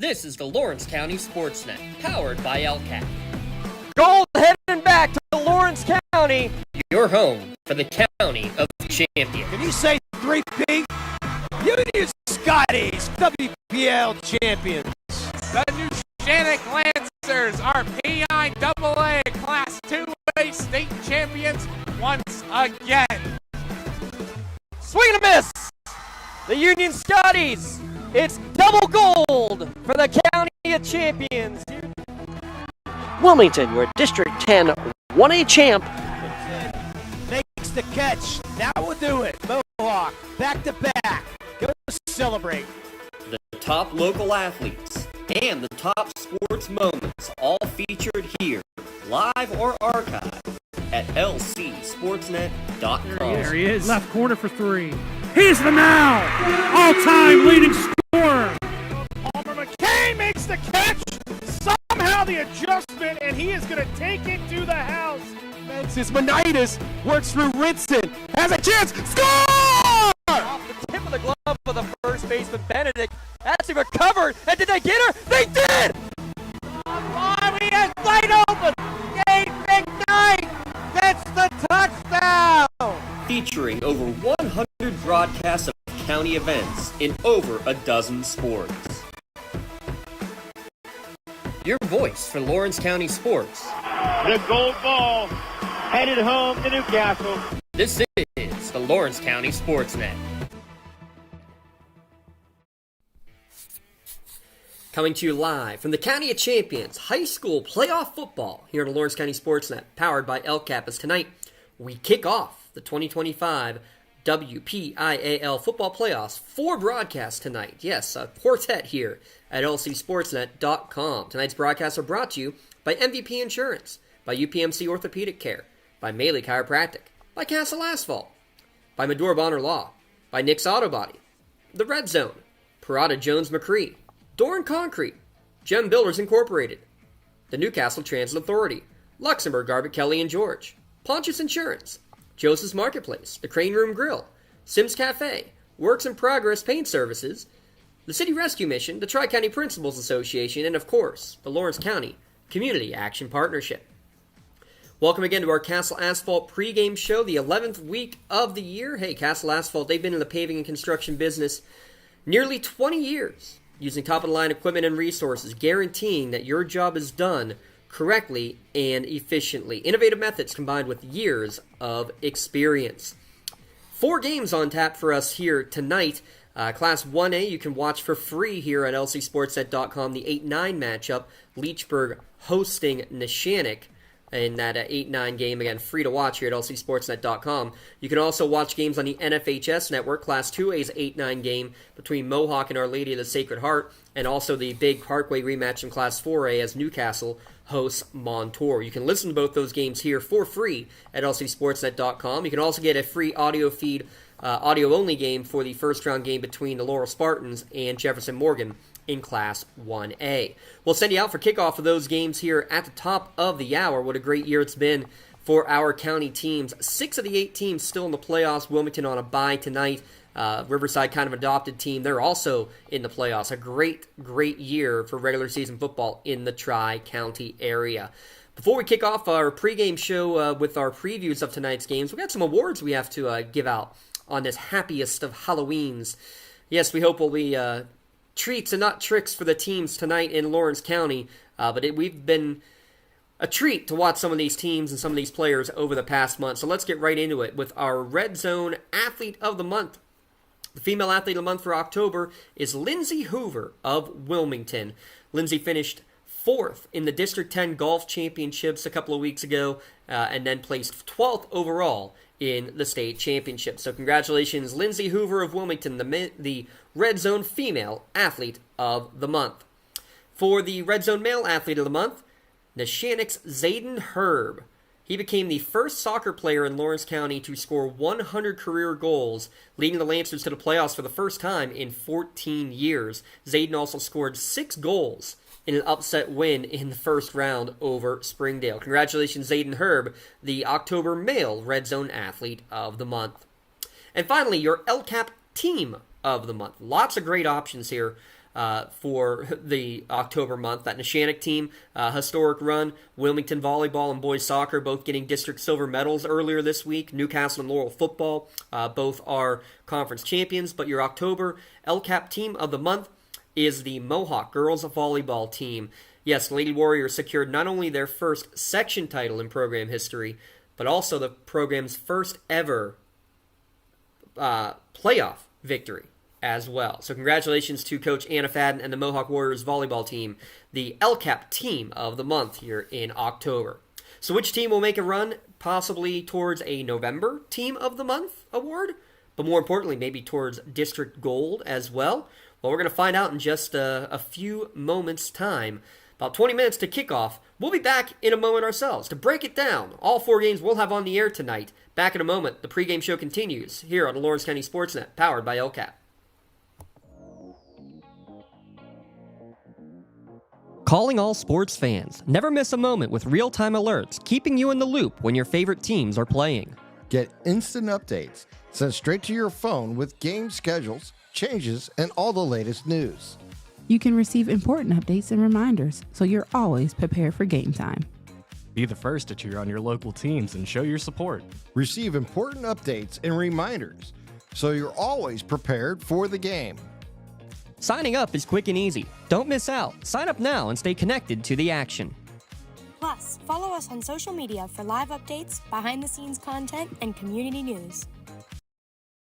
This is the Lawrence County SportsNet, powered by LCAP. Gold heading back to Lawrence County. Your home for the County of Champions. Can you say 3P? Union Scotties, WPIAL champions. The Neshannock Lancers are PIAA Class 2A state champions once again. Swing and a miss. The Union Scotties. It's double gold for the County of Champions. Wilmington, your District 10 1A champ. Makes the catch. Now we'll do it. Mohawk, back to back. Go celebrate. The top local athletes and the top sports moments all featured here, live or archived at lcsportsnet.com. There he is. Left corner for three. He's the now all-time leading scorer. Palmer McCain makes the catch. Somehow the adjustment, and he is going to take it to the house. His Monitis works through Ritson. Has a chance. Score! Off the tip of the glove of the first baseman, Benedict. Actually recovered. And did they get her? They did! He is wide open. Gabe McKnight gets the touchdown. Featuring over 100 broadcasts of county events in over a dozen sports. Your voice for Lawrence County sports. The gold ball headed home to Newcastle. This is the Lawrence County SportsNet. Coming to you live from the County of Champions High School Playoff Football here at the Lawrence County SportsNet, powered by LCAP. As tonight we kick off the 2025 WPIAL Football Playoffs. 4 broadcasts tonight. Yes, a quartet here at lcsportsnet.com. Tonight's broadcasts are brought to you by MVP Insurance, by UPMC Orthopedic Care, by Maley Chiropractic, by Castle Asphalt, by Medora Bonner Law, by Nick's Auto Body, The Red Zone, Parada Jones McCree, Doran Concrete, Gem Builders Incorporated, the Newcastle Transit Authority, Luxembourg Garbett Kelly and George, Pontius Insurance, Joseph's Marketplace, the Crane Room Grill, Sims Cafe, Works in Progress Paint Services, the City Rescue Mission, the Tri-County Principals Association, and of course, the Lawrence County Community Action Partnership. Welcome again to our Castle Asphalt pregame show, the 11th week of the year. Hey, Castle Asphalt, they've been in the paving and construction business nearly 20 years, using top-of-the-line equipment and resources, guaranteeing that your job is done correctly and efficiently. Innovative methods combined with years of experience. 4 games on tap for us here tonight. Class 1A you can watch for free here at lcsportsnet.com. The 8-9 matchup, Leechburg hosting Neshannock in that 8-9 game. Again, free to watch here at lcsportsnet.com. You can also watch games on the NFHS network. Class 2A's 8-9 game between Mohawk and Our Lady of the Sacred Heart, and also the big Parkway rematch in Class 4A as Newcastle hosts Montour. You can listen to both those games here for free at lcsportsnet.com. You can also get a free audio feed, audio-only game for the first-round game between the Laurel Spartans and Jefferson Morgan in Class 1A. We'll send you out for kickoff of those games here at the top of the hour. What a great year it's been for our county teams. 6 of the 8 teams still in the playoffs. Wilmington on a bye tonight. Riverside kind of adopted team. They're also in the playoffs. A great, great year for regular season football in the Tri-County area. Before we kick off our pregame show with our previews of tonight's games, we've got some awards we have to give out on this happiest of Halloweens. Yes, we hope we'll be treats and not tricks for the teams tonight in Lawrence County, but we've been a treat to watch some of these teams and some of these players over the past month. So let's get right into it with our Red Zone Athlete of the Month. The female athlete of the month for October is Lindsay Hoover of Wilmington. Lindsay finished 4th in the District 10 Golf Championships a couple of weeks ago, and then placed 12th overall in the state championship. So congratulations, Lindsay Hoover of Wilmington, the Red Zone Female Athlete of the Month. For the Red Zone Male Athlete of the Month, Neshannock's Zayden Herb. He became the first soccer player in Lawrence County to score 100 career goals, leading the Lancers to the playoffs for the first time in 14 years. Zayden also scored 6 goals in an upset win in the first round over Springdale. Congratulations, Zayden Herb, the October Male Red Zone Athlete of the Month. And finally, your LCAP Team of the Month. Lots of great options here for the October month. That Neshannock team, historic run. Wilmington volleyball and boys soccer both getting district silver medals earlier this week. Newcastle and Laurel football both are conference champions. But your October LCAP team of the month is the Mohawk girls volleyball team. Yes, Lady Warriors secured not only their first section title in program history, but also the program's first ever playoff victory as well. So congratulations to Coach Anna Fadden and the Mohawk Warriors volleyball team, the LCAP team of the month here in October. So which team will make a run possibly towards a November team of the month award, but more importantly maybe towards district gold as well? Well, we're going to find out in just a few moments' time. About 20 minutes to kickoff. We'll be back in a moment ourselves to break it down. All 4 games we'll have on the air tonight. Back in a moment. The pregame show continues here on the Lawrence County SportsNet, powered by LCAP. Calling all sports fans. Never miss a moment with real-time alerts, keeping you in the loop when your favorite teams are playing. Get instant updates sent straight to your phone with game schedules, changes, and all the latest news. You can receive important updates and reminders, so you're always prepared for game time. Be the first to cheer on your local teams and show your support. Receive important updates and reminders, so you're always prepared for the game. Signing up is quick and easy. Don't miss out. Sign up now and stay connected to the action. Plus, follow us on social media for live updates, behind-the-scenes content, and community news.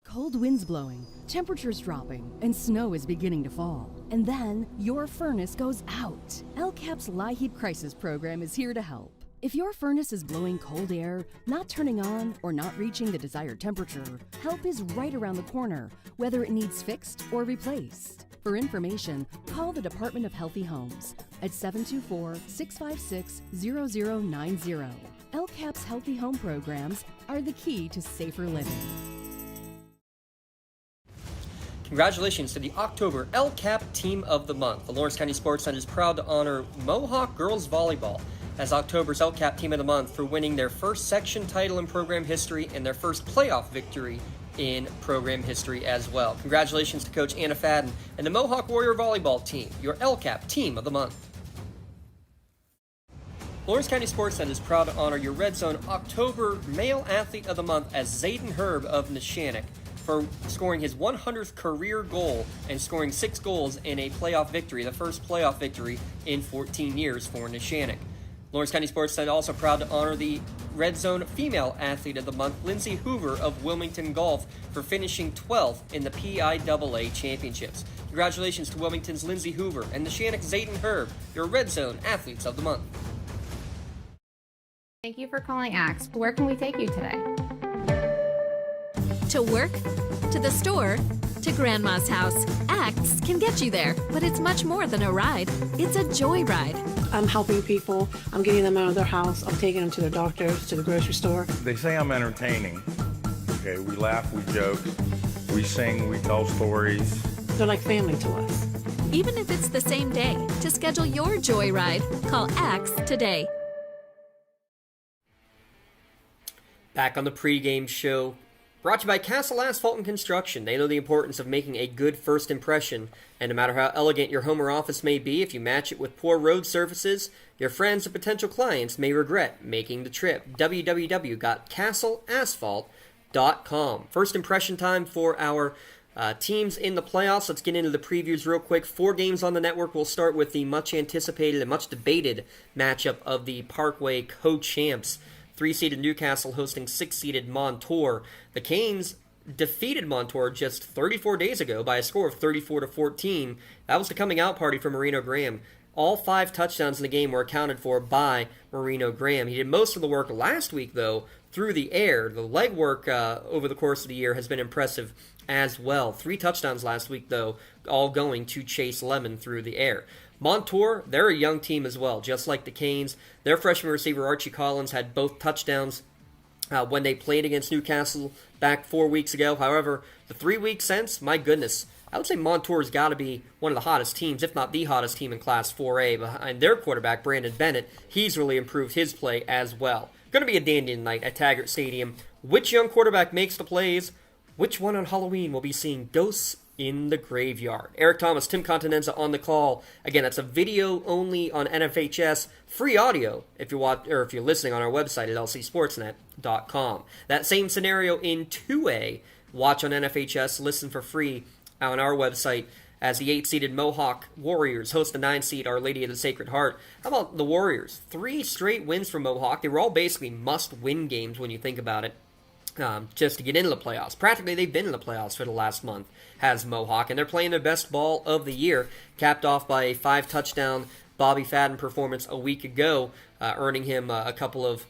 Cold winds blowing, temperatures dropping, and snow is beginning to fall. And then your furnace goes out. LCAP's LIHEAT Crisis Program is here to help. If your furnace is blowing cold air, not turning on, or not reaching the desired temperature, help is right around the corner, whether it needs fixed or replaced. For information, call the Department of Healthy Homes at 724-656-0090. LCAP's Healthy Home programs are the key to safer living. Congratulations to the October LCAP Team of the Month. The Lawrence County SportsNet is proud to honor Mohawk Girls Volleyball as October's LCAP Team of the Month for winning their first section title in program history and their first playoff victory in program history as well. Congratulations to Coach Anna Fadden and the Mohawk Warrior Volleyball Team, your LCAP Team of the Month. Lawrence County SportsNet is proud to honor your Red Zone October Male Athlete of the Month as Zayden Herb of Neshannock for scoring his 100th career goal and scoring 6 goals in a playoff victory, the first playoff victory in 14 years for Neshannock. Lawrence County SportsNet also proud to honor the Red Zone Female Athlete of the Month, Lindsay Hoover of Wilmington Golf, for finishing 12th in the PIAA Championships. Congratulations to Wilmington's Lindsay Hoover and Neshannock's Zayden Herb, your Red Zone Athletes of the Month. Thank you for calling Axe. Where can we take you today? To work, to the store, to Grandma's house. Axe can get you there, but it's much more than a ride. It's a joy ride. I'm helping people. I'm getting them out of their house. I'm taking them to their doctors, to the grocery store. They say I'm entertaining. Okay, we laugh, we joke, we sing, we tell stories. They're like family to us. Even if it's the same day, to schedule your joy ride, call Axe today. Back on the pregame show, brought to you by Castle Asphalt and Construction. They know the importance of making a good first impression, and no matter how elegant your home or office may be, if you match it with poor road surfaces, your friends and potential clients may regret making the trip. www.castleasphalt.com. First impression time for our teams in the playoffs. Let's get into the previews real quick. 4 games on the network. We'll start with the much anticipated and much debated matchup of the Parkway co-champs. 3-seeded Newcastle hosting 6-seeded Montour. The Canes defeated Montour just 34 days ago by a score of 34-14. That was the coming out party for Marino Graham. All 5 touchdowns in the game were accounted for by Marino Graham. He did most of the work last week, though, through the air. The leg work over the course of the year has been impressive as well. 3 touchdowns last week, though, all going to Chase Lemon through the air. Montour, they're a young team as well, just like the Canes. Their freshman receiver, Archie Collins, had both touchdowns when they played against Newcastle back 4 weeks ago. However, the 3 weeks since, my goodness, I would say Montour's got to be one of the hottest teams, if not the hottest team in Class 4A. Behind their quarterback, Brandon Bennett, he's really improved his play as well. Going to be a dandy tonight at Taggart Stadium. Which young quarterback makes the plays? Which one on Halloween will be seeing ghosts in the graveyard. Eric Thomas, Tim Continenza on the call. Again, that's a video only on NFHS, free audio if you're listening on our website at lcsportsnet.com. That same scenario in 2A, watch on NFHS, listen for free on our website as the 8-seeded Mohawk Warriors host the 9-seed Our Lady of the Sacred Heart. How about the Warriors? 3 straight wins for Mohawk. They were all basically must-win games when you think about it, just to get into the playoffs. Practically, they've been in the playoffs for the last month, has Mohawk, and they're playing their best ball of the year, capped off by a 5-touchdown Bobby Fadden performance a week ago, earning him a couple of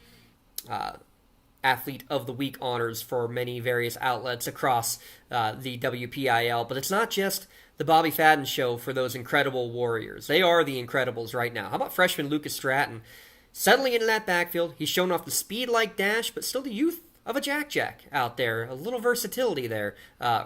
Athlete of the Week honors for many various outlets across the WPIAL. But it's not just the Bobby Fadden show for those incredible Warriors. They are the Incredibles right now. How about freshman Lucas Stratton? Settling into that backfield, he's shown off the speed like Dash, but still the youth of a Jack out there. A little versatility there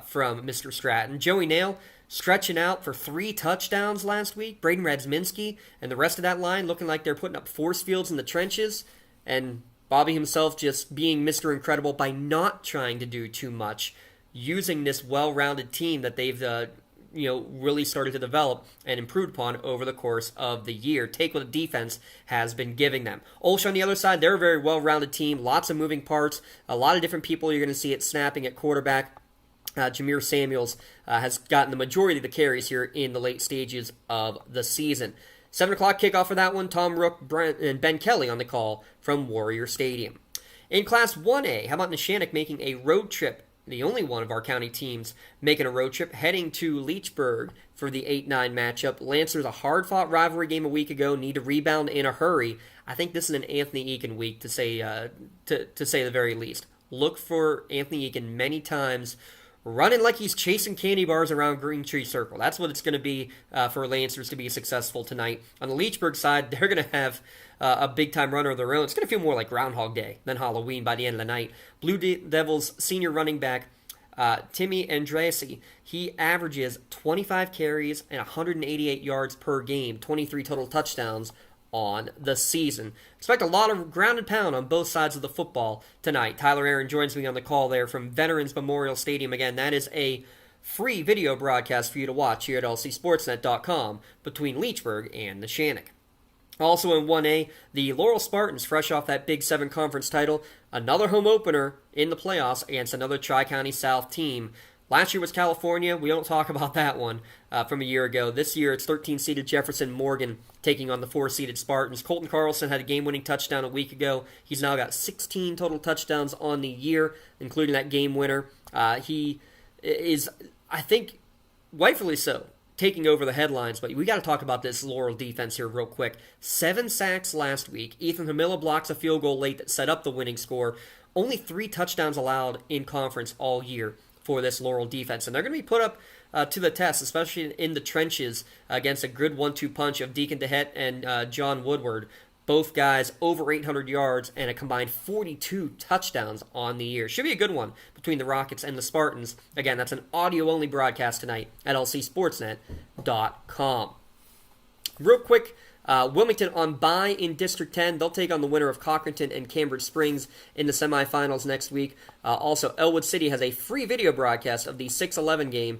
from Mr. Stratton. Joey Nail stretching out for 3 touchdowns last week. Braden Radziminski and the rest of that line looking like they're putting up force fields in the trenches. And Bobby himself just being Mr. Incredible by not trying to do too much, using this well-rounded team that they've really started to develop and improved upon over the course of the year. Take what the defense has been giving them. Olsh on the other side, they're a very well-rounded team. Lots of moving parts. A lot of different people you're going to see it snapping at quarterback. Jameer Samuels has gotten the majority of the carries here in the late stages of the season. 7 o'clock kickoff for that one. Tom Rook, and Ben Kelly on the call from Warrior Stadium. In Class 1A, how about Neshannock making a road trip? The only one of our county teams making a road trip, heading to Leechburg for the 8-9 matchup. Lancers, a hard-fought rivalry game a week ago, need to rebound in a hurry. I think this is an Anthony Eakin week, to say the very least. Look for Anthony Eakin many times running like he's chasing candy bars around Green Tree Circle. That's what it's going to be for Lancers to be successful tonight. On the Leechburg side, they're going to have a big-time runner of their own. It's going to feel more like Groundhog Day than Halloween by the end of the night. Blue Devils senior running back Timmy Andrasi, he averages 25 carries and 188 yards per game, 23 total touchdowns on the season. Expect a lot of ground and pound on both sides of the football tonight. Tyler Aaron joins me on the call there from Veterans Memorial Stadium. Again, that is a free video broadcast for you to watch here at lcsportsnet.com between Leechburg and Neshannock. Also in 1A, the Laurel Spartans, fresh off that Big 7 conference title, another home opener in the playoffs against another Tri-County South team. Last year was California. We don't talk about that one from a year ago. This year it's 13-seeded Jefferson Morgan taking on the 4-seeded Spartans. Colton Carlson had a game-winning touchdown a week ago. He's now got 16 total touchdowns on the year, including that game winner. He is, I think, rightfully so, taking over the headlines, but we got to talk about this Laurel defense here real quick. 7 sacks last week. Ethan Hamilla blocks a field goal late that set up the winning score. Only 3 touchdowns allowed in conference all year for this Laurel defense, and they're going to be put up to the test, especially in the trenches against a good 1-2 punch of Deacon DeHette and John Woodward. Both guys over 800 yards and a combined 42 touchdowns on the year. Should be a good one between the Rockets and the Spartans. Again, that's an audio-only broadcast tonight at lcsportsnet.com. Real quick, Wilmington on bye in District 10. They'll take on the winner of Cochranton and Cambridge Springs in the semifinals next week. Also, Elwood City has a free video broadcast of the 6-11 game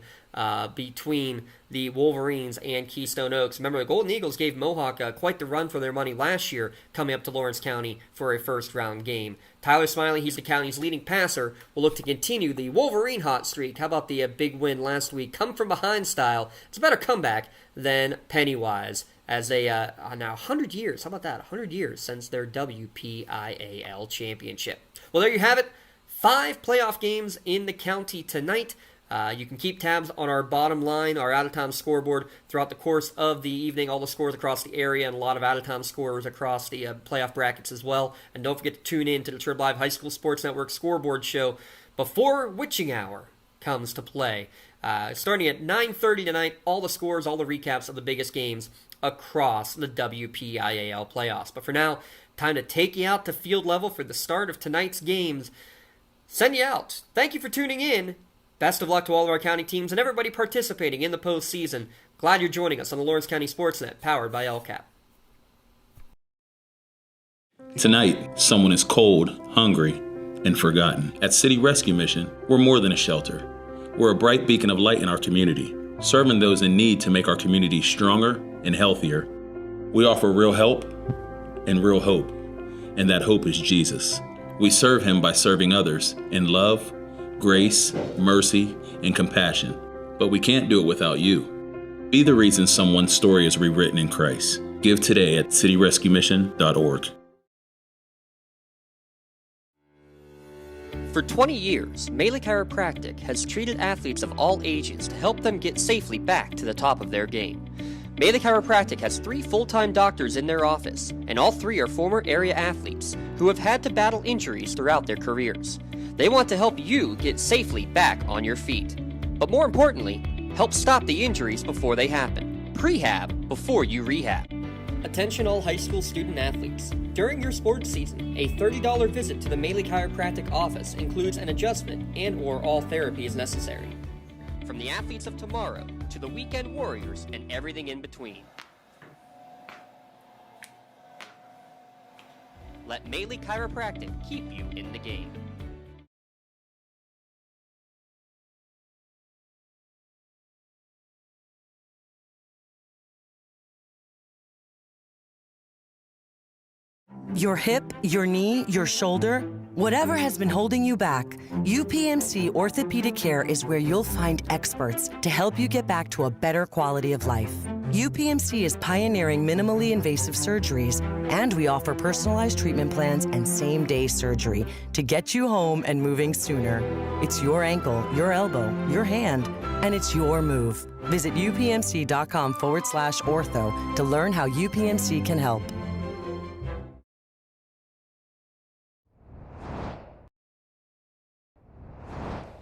between the Wolverines and Keystone Oaks. Remember, the Golden Eagles gave Mohawk quite the run for their money last year, coming up to Lawrence County for a first-round game. Tyler Smiley, he's the county's leading passer, will look to continue the Wolverine hot streak. How about the big win last week? Come from behind style. It's a better comeback than Pennywise, as they now 100 years. How about that? 100 years since their WPIAL championship. Well, there you have it. 5 playoff games in the county tonight. You can keep tabs on our bottom line, our out-of-town scoreboard throughout the course of the evening, all the scores across the area and a lot of out-of-town scores across the playoff brackets as well. And don't forget to tune in to the Trib Live High School Sports Network scoreboard show before witching hour comes to play. Starting at 9:30 tonight, all the scores, all the recaps of the biggest games across the WPIAL playoffs. But for now, time to take you out to field level for the start of tonight's games. Send you out. Thank you for tuning in. Best of luck to all of our county teams and everybody participating in the postseason. Glad you're joining us on the Lawrence County SportsNet, powered by LCAP. Tonight, someone is cold, hungry, and forgotten. At City Rescue Mission, we're more than a shelter. We're a bright beacon of light in our community, serving those in need to make our community stronger and healthier. We offer real help and real hope, and that hope is Jesus. We serve him by serving others in love, grace, mercy, and compassion. But we can't do it without you. Be the reason someone's story is rewritten in Christ. Give today at cityrescuemission.org. For 20 years, Melee Chiropractic has treated athletes of all ages to help them get safely back to the top of their game. Melee Chiropractic has 3 full-time doctors in their office, and all 3 are former area athletes who have had to battle injuries throughout their careers. They want to help you get safely back on your feet. But more importantly, help stop the injuries before they happen. Prehab before you rehab. Attention all high school student athletes. During your sports season, a $30 visit to the Melee Chiropractic office includes an adjustment and/or all therapy is necessary. From the athletes of tomorrow to the weekend warriors and everything in between. Let Melee Chiropractic keep you in the game. Your hip, your knee, your shoulder, whatever has been holding you back, UPMC Orthopedic Care is where you'll find experts to help you get back to a better quality of life. UPMC is pioneering minimally invasive surgeries, and we offer personalized treatment plans and same-day surgery to get you home and moving sooner. It's your ankle, your elbow, your hand, and it's your move. Visit upmc.com/ortho to learn how UPMC can help.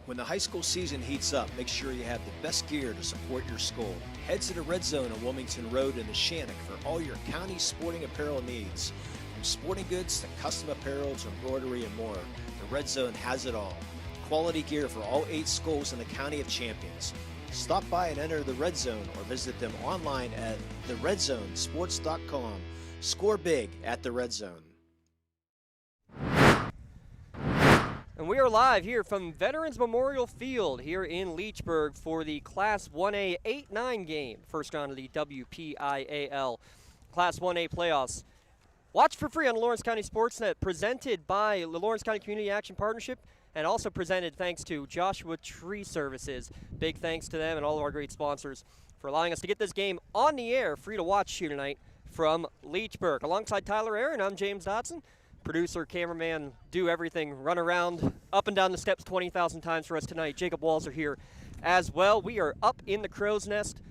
When the high school season heats up, make sure you have the best gear to support your school. Head to the Red Zone on Wilmington Road in Neshannock for all your county sporting apparel needs. From sporting goods to custom apparel to embroidery and more, the Red Zone has it all. Quality gear for all 8 schools in the County of Champions. Stop by and enter the Red Zone or visit them online at theredzonesports.com. Score big at the Red Zone. And we are live here from Veterans Memorial Field here in Leechburg for the Class 1A 8-9 game, first round of the WPIAL Class 1A playoffs. Watch for free on the Lawrence County SportsNet, presented by the Lawrence County Community Action Partnership, and also presented thanks to Joshua Tree Services. Big thanks to them and all of our great sponsors for allowing us to get this game on the air, free to watch here tonight from Leechburg. Alongside Tyler Aaron, I'm James Dotson. Producer, cameraman, do everything, run around up and down the steps 20,000 times for us tonight. Jacob Walls are here as well. We are up in the Crow's Nest.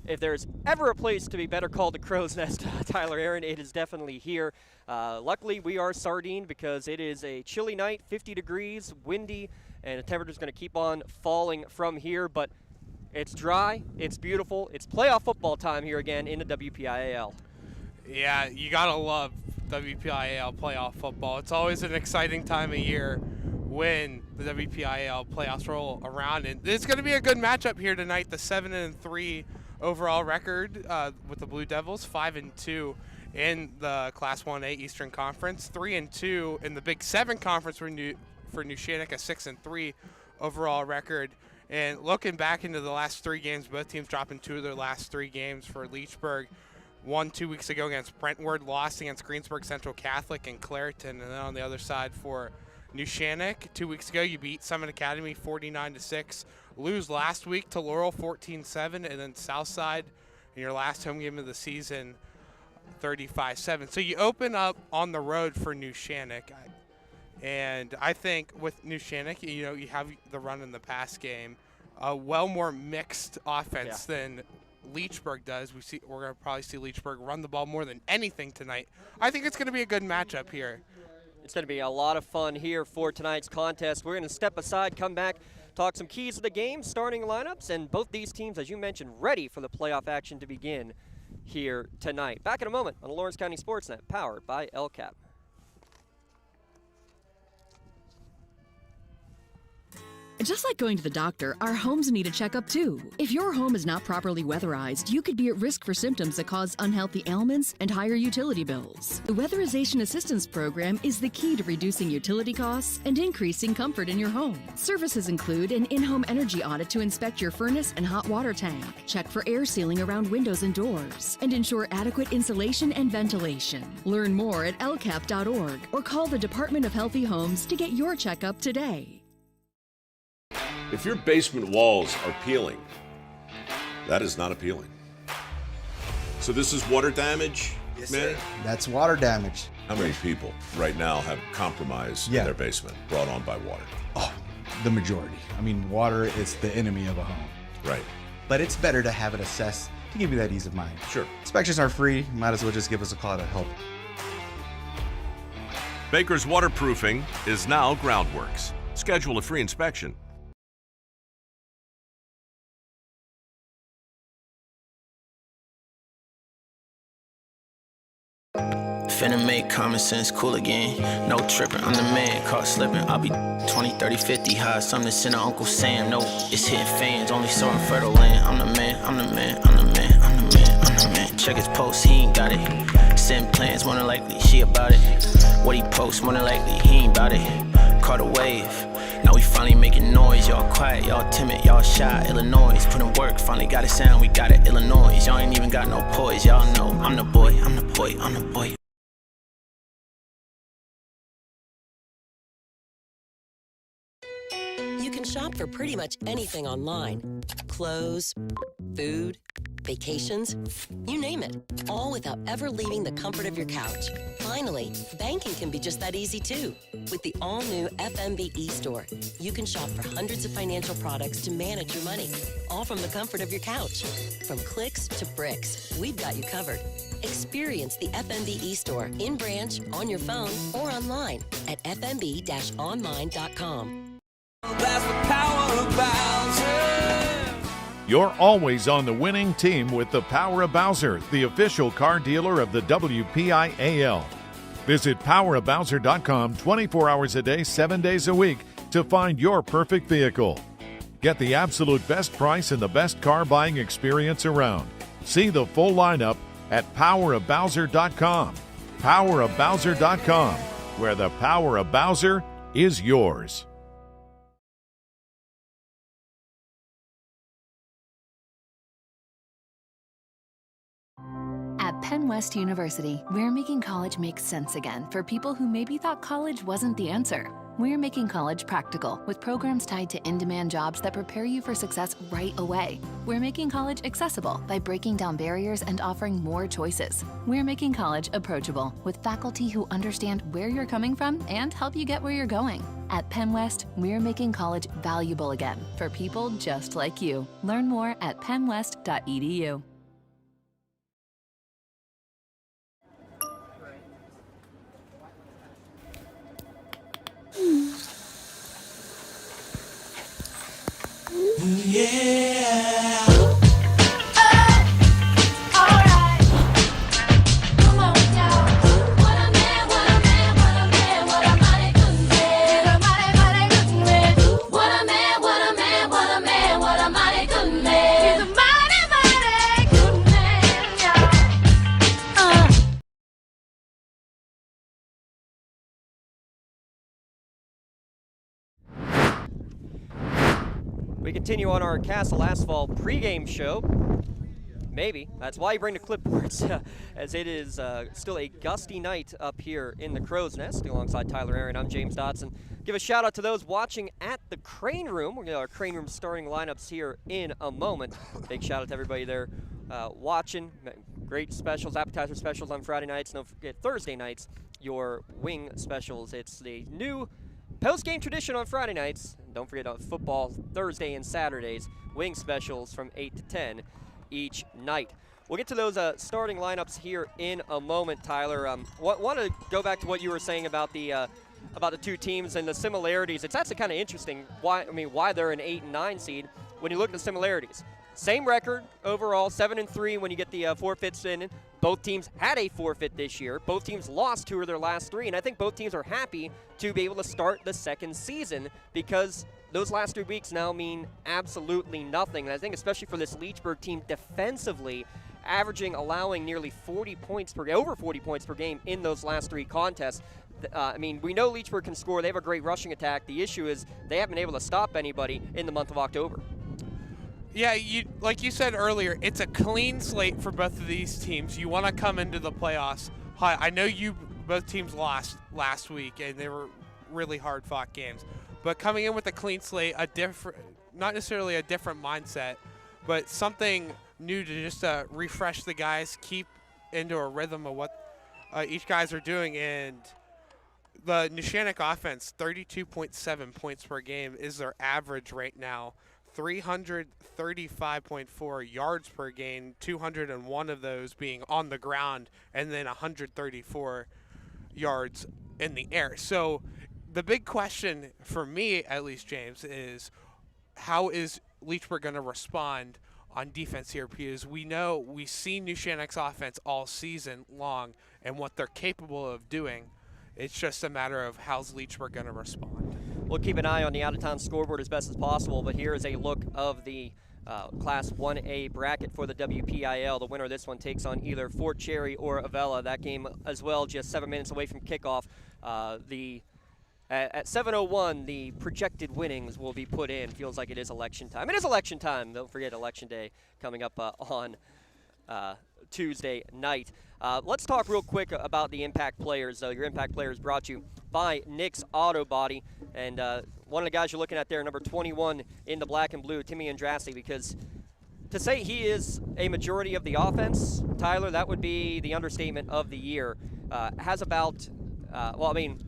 If there's ever a place to be better called the Crow's Nest, Tyler Aaron, it is definitely here. Luckily, we are sardined because it is a chilly night, 50 degrees, windy, and the temperature's going to keep on falling from here. But it's dry, it's beautiful, it's playoff football time here again in the WPIAL. Yeah, you got to love WPIAL playoff football. It's always an exciting time of year when the WPIAL playoffs roll around, and it's going to be a good matchup here tonight. The 7-3 overall record with the Blue Devils, 5-2 in the Class 1A Eastern Conference, 3-2 in the Big 7 Conference for Neshannock, a 6-3 overall record. And looking back into the last 3 games, both teams dropping 2 of their last 3 games. For Leechburg, won 2 weeks ago against Brentwood, lost against Greensburg Central Catholic and Clareton. And then on the other side for Neshannock, 2 weeks ago you beat Summit Academy 49-6. Lose last week to Laurel 14-7, and then Southside in your last home game of the season 35-7. So you open up on the road for Neshannock. And I think with Neshannock, you know, you have the run in the pass game, a well more mixed offense than Leechburg does. We're going to probably see Leechburg run the ball more than anything tonight. I think it's going to be a good matchup here. It's going to be a lot of fun here for tonight's contest. We're going to step aside, come back, talk some keys of the game, starting lineups, and both these teams, as you mentioned, ready for the playoff action to begin here tonight. Back in a moment on the Lawrence County SportsNet, powered by LCAP. Just like going to the doctor, our homes need a checkup too. If your home is not properly weatherized, you could be at risk for symptoms that cause unhealthy ailments and higher utility bills. The Weatherization Assistance Program is the key to reducing utility costs and increasing comfort in your home. Services include an in-home energy audit to inspect your furnace and hot water tank, check for air sealing around windows and doors, and ensure adequate insulation and ventilation. Learn more at lcap.org or call the Department of Healthy Homes to get your checkup today. If your basement walls are peeling, that is not appealing. So this is water damage, yes, man? Sir. That's water damage. How many people right now have compromise in their basement brought on by water? Oh, the majority. I mean, water is the enemy of a home. Right. But it's better to have it assessed to give you that ease of mind. Sure. Inspections are free. Might as well just give us a call to help. Baker's Waterproofing is now Groundworks. Schedule a free inspection. Finna make common sense cool again. No tripping, I'm the man, caught slipping. I'll be 20, 30, 50 high. Something to send to Uncle Sam. No, it's hitting fans, only so in fertile land. I'm the man, I'm the man, I'm the man, I'm the man, I'm the man. Check his post, he ain't got it. Send plans, more than likely, she about it. What he posts, more than likely, he ain't about it. Caught a wave, now we finally making noise. Y'all quiet, y'all timid, y'all shy. Illinois, put in work, finally got it sound, we got it. Illinois, y'all ain't even got no poise. Y'all know, I'm the boy, I'm the boy, I'm the boy. You can shop for pretty much anything online. Clothes, food, vacations, you name it. All without ever leaving the comfort of your couch. Finally, banking can be just that easy too. With the all-new FMB e-store, you can shop for hundreds of financial products to manage your money, all from the comfort of your couch. From clicks to bricks, we've got you covered. Experience the FMB e-store in branch, on your phone, or online at fmb-online.com. That's the power of Bowser. You're always on the winning team with the Power of Bowser, the official car dealer of the WPIAL. Visit powerofbowser.com 24 hours a day, 7 days a week to find your perfect vehicle. Get the absolute best price and the best car buying experience around. See the full lineup at powerofbowser.com. Powerofbowser.com, where the power of Bowser is yours. At Penn West University, we're making college make sense again for people who maybe thought college wasn't the answer. We're making college practical with programs tied to in-demand jobs that prepare you for success right away. We're making college accessible by breaking down barriers and offering more choices. We're making college approachable with faculty who understand where you're coming from and help you get where you're going. At Penn West, we're making college valuable again for people just like you. Learn more at pennwest.edu. Yeah. We continue on our Castle Asphalt pregame show. Maybe. That's why you bring the clipboards, as it is still a gusty night up here in the Crow's Nest. Alongside Tyler Aaron, I'm James Dotson. Give a shout out to those watching at the Crane Room. We're going to have our Crane Room starting lineups here in a moment. Big shout out to everybody there watching. Great specials, appetizer specials on Friday nights. Don't forget Thursday nights, your wing specials. It's the new post-game tradition on Friday nights. And don't forget football Thursday and Saturdays. Wing specials from 8 to 10 each night. We'll get to those starting lineups here in a moment, Tyler. Want to go back to what you were saying about the two teams and the similarities. It's actually kind of interesting why they're an 8 and 9 seed when you look at the similarities. Same record overall, 7-3 when you get the forfeits in. Both teams had a forfeit this year. Both teams lost 2 of their last 3, and I think both teams are happy to be able to start the second season because those last 3 weeks now mean absolutely nothing. And I think especially for this Leechburg team defensively, allowing nearly 40 points over 40 points per game in those last 3 contests. I mean, we know Leechburg can score. They have a great rushing attack. The issue is they haven't been able to stop anybody in the month of October. Yeah, like you said earlier, it's a clean slate for both of these teams. You want to come into the playoffs. I know both teams lost last week, and they were really hard-fought games. But coming in with a clean slate, not necessarily a different mindset, but something new to just refresh the guys, keep into a rhythm of what each guys are doing. And the Neshannock offense, 32.7 points per game is their average right now. 335.4 yards per game, 201 of those being on the ground, and then 134 yards in the air. So the big question for me, at least, James, is how is Leechburg going to respond on defense here? Because we've seen Neshannock's offense all season long and what they're capable of doing. It's just a matter of how's Leechburg going to respond. We'll keep an eye on the out-of-town scoreboard as best as possible, but here is a look of the Class 1A bracket for the WPIAL. The winner of this one takes on either Fort Cherry or Avella. That game as well, just 7 minutes away from kickoff. At 7:01, the projected winnings will be put in. Feels like it is election time. It is election time. Don't forget Election Day coming up on Tuesday night. Let's talk real quick about the impact players. Your impact players brought to you by Nick's Auto Body. And one of the guys you're looking at there, number 21 in the black and blue, Timmy Andrassi, because to say he is a majority of the offense, Tyler, that would be the understatement of the year. Has about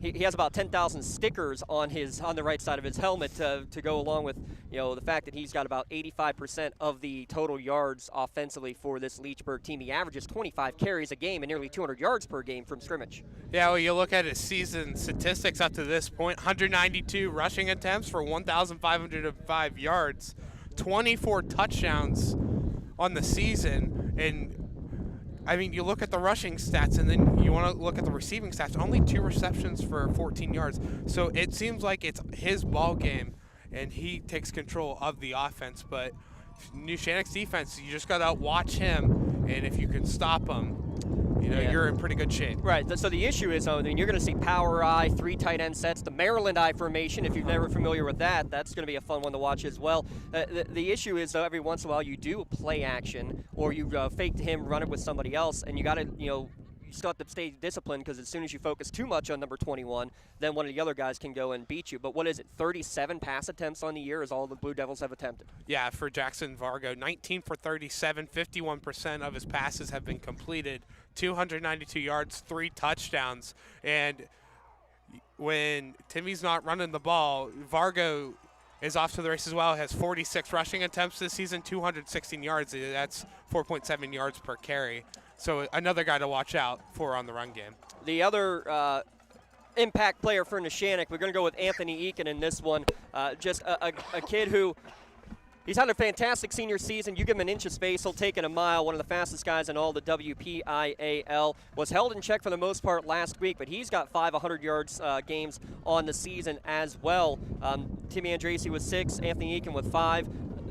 he has about 10,000 stickers on the right side of his helmet to go along with, the fact that he's got about 85% of the total yards offensively for this Leechburg team. He averages 25 carries a game and nearly 200 yards per game from scrimmage. Yeah, well, you look at his season statistics up to this point: 192 rushing attempts for 1,505 yards, 24 touchdowns on the season, and I mean, you look at the rushing stats, and then you want to look at the receiving stats. Only 2 receptions for 14 yards. So it seems like it's his ball game, and he takes control of the offense. But Neshannock's defense, you just got to watch him, and if you can stop him, you're in pretty good shape. Right. So the issue is, you're going to see power I, 3 tight end sets, the Maryland I formation. If you're never familiar with that, that's going to be a fun one to watch as well. The issue is, though, every once in a while you do play action, or you fake to him, run it with somebody else, and you got to, you still have to stay disciplined, because as soon as you focus too much on number 21, then one of the other guys can go and beat you. But what is it, 37 pass attempts on the year is all the Blue Devils have attempted? Yeah, for Jackson Vargo, 19 for 37, 51% of his passes have been completed, 292 yards, 3 touchdowns. And when Timmy's not running the ball, Vargo is off to the race as well. Has 46 rushing attempts this season, 216 yards. That's 4.7 yards per carry. So another guy to watch out for on the run game. The other impact player for Neshannock, we're going to go with Anthony Eakin in this one. Just a kid who, he's had a fantastic senior season. You give him an inch of space, he'll take it a mile. One of the fastest guys in all the WPIAL. Was held in check for the most part last week, but he's got 5 100 yards games on the season as well. Timmy Andrassi with 6, Anthony Eakin with 5.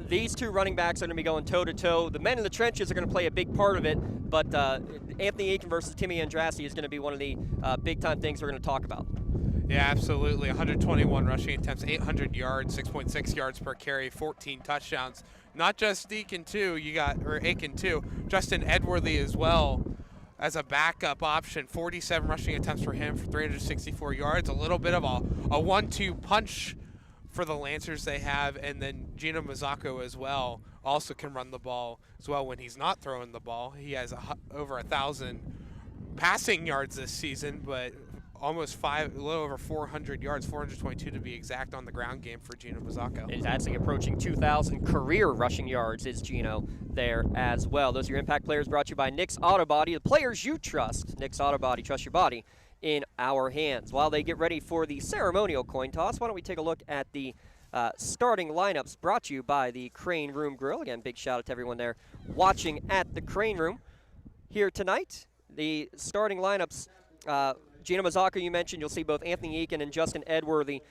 These 2 running backs are going to be going toe-to-toe. The men in the trenches are going to play a big part of it, but Anthony Eakin versus Timmy Andrassi is going to be one of the big-time things we're going to talk about. Yeah, absolutely. 121 rushing attempts, 800 yards, 6.6 yards per carry, 14 touchdowns. Not just Eakin, too. Justin Edworthy as well as a backup option. 47 rushing attempts for him for 364 yards. A little bit of a 1-2 punch for the Lancers they have, and then Gino Mazzocco as well also can run the ball as well when he's not throwing the ball. He has over 1,000 passing yards this season, but a little over 400 yards, 422 to be exact, on the ground game for Gino Mazzocco. He's actually approaching 2,000 career rushing yards is Gino there as well. Those are your impact players, brought to you by Nick's Auto Body, the players you trust. Nick's Auto Body, trust your body in our hands. While they get ready for the ceremonial coin toss, why don't we take a look at the starting lineups, brought to you by the Crane Room Grill. Again, big shout out to everyone there watching at the Crane Room here tonight. The starting lineups, Gino Mazzocco, you mentioned. You'll see both Anthony Eakin and Justin Edworthy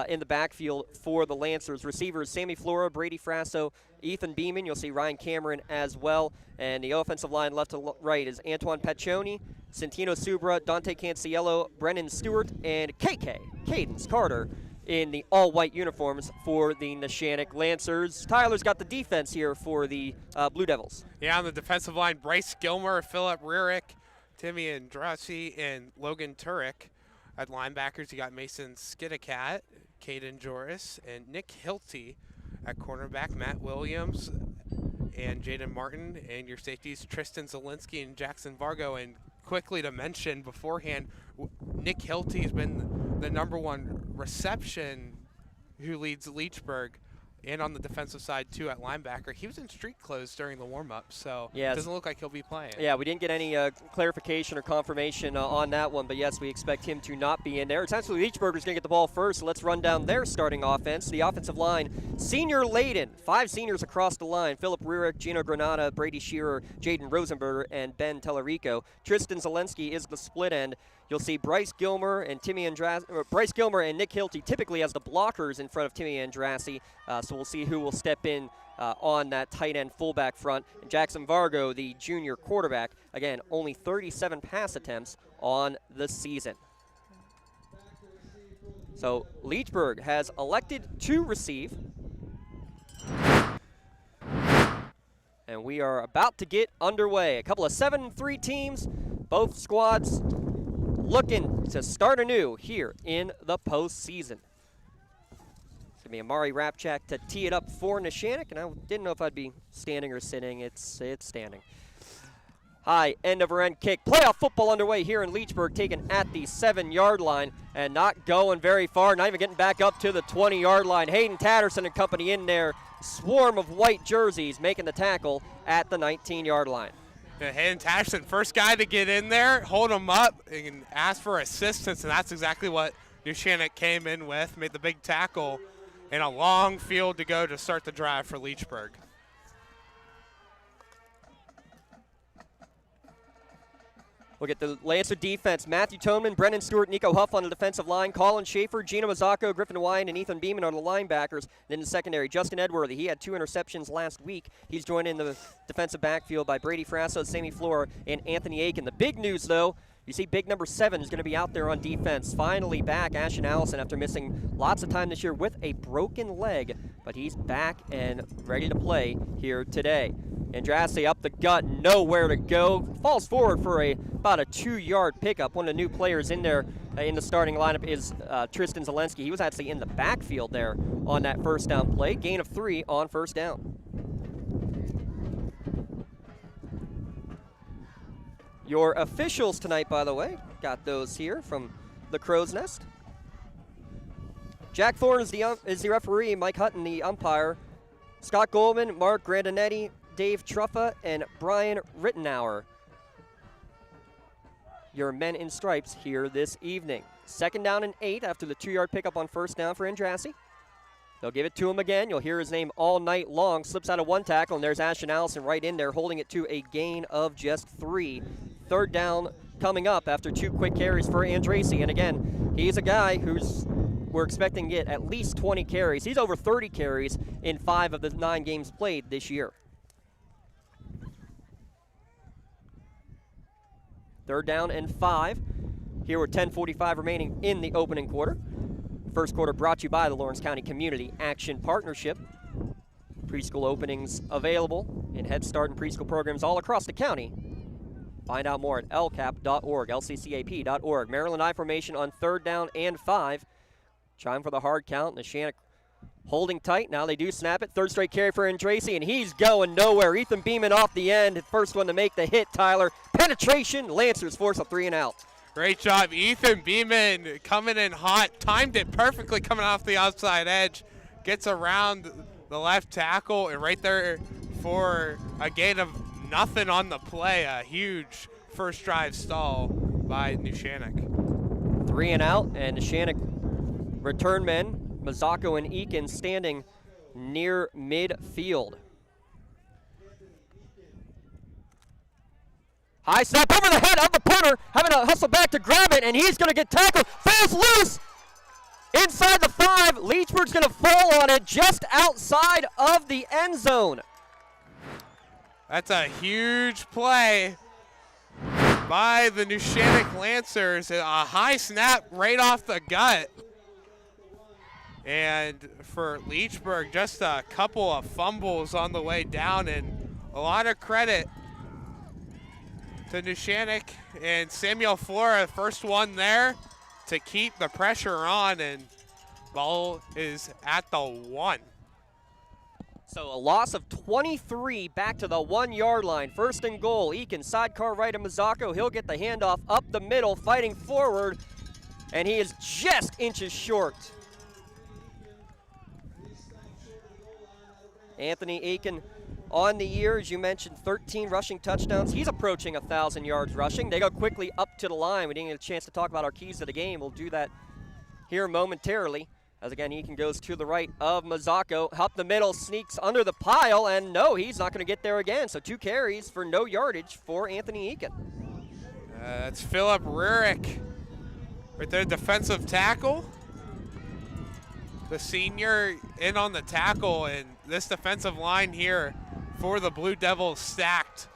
in the backfield for the Lancers. Receivers, Sammy Flora, Brady Frasso, Ethan Beeman. You'll see Ryan Cameron as well. And the offensive line left to right is Antoine Paccioni, Santino Subra, Dante Canciello, Brennan Stewart, and KK, Cadence Carter, in the all-white uniforms for the Neshannock Lancers. Tyler's got the defense here for the Blue Devils. Yeah, on the defensive line, Bryce Gilmer, Philip Rierick, Timmy Andrassi, and Logan Turek. At linebackers, you got Mason Skidacat, Caden Joris, and Nick Hilty. At cornerback, Matt Williams and Jaden Martin. And your safeties, Tristan Zielinski and Jackson Vargo. And quickly to mention beforehand, Nick Hilty has been the #1 reception who leads Leechburg. And on the defensive side, too, at linebacker. He was in street clothes during the warm-up, so it doesn't look like he'll be playing. Yeah, we didn't get any clarification or confirmation on that one, but yes, we expect him to not be in there. It's actually Leechburg is going to get the ball first, so let's run down their starting offense. The offensive line, senior laden, 5 seniors across the line. Philip Rierick, Gino Granata, Brady Shearer, Jaden Rosenberger, and Ben Tellerico. Tristan Zielinski is the split end. You'll see Bryce Gilmer and Nick Hilty typically as the blockers in front of Timmy Andrassi. So we'll see who will step in on that tight end fullback front. And Jackson Vargo, the junior quarterback, again, only 37 pass attempts on the season. So Leechburg has elected to receive. And we are about to get underway. A couple of 7-3 teams, both squads looking to start anew here in the postseason. It's going to be Amari Rapchak to tee it up for Neshannock, and I didn't know if I'd be standing or sitting. It's standing. High end-over-end kick. Playoff football underway here in Leechburg, taken at the 7-yard line and not going very far, not even getting back up to the 20-yard line. Hayden Tatterson and company in there. Swarm of white jerseys making the tackle at the 19-yard line. Yeah, Hayden Tatterson, first guy to get in there, hold him up, and ask for assistance, and that's exactly what Neshannock came in with, made the big tackle, and a long field to go to start the drive for Leechburg. Look at the Lancer defense. Matthew Toneman, Brennan Stewart, Nico Huff on the defensive line. Colin Schaefer, Gino Mazzocco, Griffin Wine, and Ethan Beeman are the linebackers. Then in the secondary, Justin Edworthy. He had 2 interceptions last week. He's joined in the defensive backfield by Brady Frasso, Sammy Flora, and Anthony Aiken. The big news, though, you see big number 7 is going to be out there on defense. Finally back, Ashton Allison, after missing lots of time this year with a broken leg. But he's back and ready to play here today. Andrassi up the gut, nowhere to go. Falls forward for about a 2-yard pickup. One of the new players in there in the starting lineup is Tristan Zielinski. He was actually in the backfield there on that first down play. Gain of 3 on first down. Your officials tonight, by the way, got those here from the Crow's Nest. Jack Thorne is the referee, Mike Hutton the umpire, Scott Goldman, Mark Grandinetti, Dave Truffa, and Brian Rittenauer, your men in stripes here this evening. 2nd down and 8 after the 2-yard pickup on first down for Andrassi. They'll give it to him again. You'll hear his name all night long. Slips out of 1 tackle, and there's Ashton Allison right in there, holding it to a gain of just 3. 3rd down coming up after 2 quick carries for Andrassi. And again, he's a guy we're expecting to get at least 20 carries. He's over 30 carries in 5 of the 9 games played this year. 3rd down and 5. Here with 10:45 remaining in the opening quarter. First quarter brought to you by the Lawrence County Community Action Partnership. Preschool openings available in Head Start and preschool programs all across the county. Find out more at lcap.org, lccap.org. Maryland I formation on 3rd down and 5. Trying for the hard count. Neshannock holding tight. Now they do snap it. 3rd straight carry for Andrassi, and he's going nowhere. Ethan Beeman off the end. First one to make the hit, Tyler. Penetration. Lancers force a 3 and out. Great job. Ethan Beeman coming in hot. Timed it perfectly coming off the outside edge. Gets around the left tackle, and right there for a gain of nothing on the play. A huge first drive stall by Neshannock. 3 and out, and Neshannock return men, Mazzocco and Eakin, standing near midfield. High snap over the head of the punter, having to hustle back to grab it, and he's going to get tackled. Falls loose inside the 5. Leechburg's going to fall on it just outside of the end zone. That's a huge play by the Neshannock Lancers. A high snap right off the gut. And for Leechburg, just a couple of fumbles on the way down, and a lot of credit to Neshannock and Samuel Flora, first one there to keep the pressure on, and ball is at the 1. So a loss of 23 back to the 1-yard line. First and goal. Eakin sidecar right of Mazzocco. He'll get the handoff up the middle, fighting forward, and he is just inches short. Anthony Eakin on the year, as you mentioned, 13 rushing touchdowns. He's approaching 1,000 yards rushing. They go quickly up to the line. We didn't get a chance to talk about our keys to the game. We'll do that here momentarily. As again, Eakin goes to the right of Mazzocco. Up the middle, sneaks under the pile, and no, he's not going to get there again. So 2 carries for no yardage for Anthony Eakin. That's Philip Rurik right there, defensive tackle. The senior in on the tackle, and this defensive line here for the Blue Devils stacked.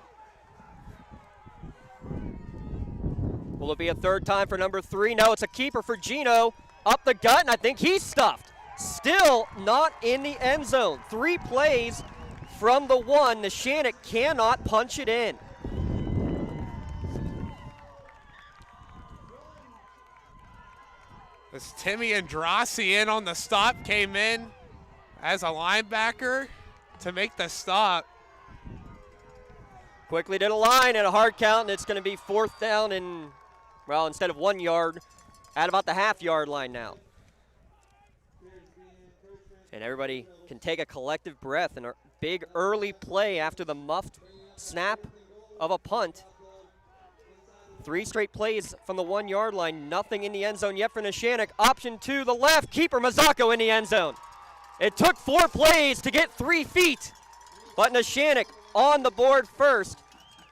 Will it be a third time for number 3? No, it's a keeper for Gino. Up the gut, and I think he's stuffed. Still not in the end zone. 3 plays from the 1. Neshannock cannot punch it in. As Timmy Andrassi in on the stop, came in as a linebacker to make the stop. Quickly to the line and a hard count, and it's going to be 4th down and, well, instead of 1 yard, at about the half-yard line now. And everybody can take a collective breath, and a big early play after the muffed snap of a punt. 3 straight plays from the 1 yard line. Nothing in the end zone yet for Neshannock. Option to the left. Keeper Mazzocco in the end zone. It took 4 plays to get 3 feet. But Neshannock on the board first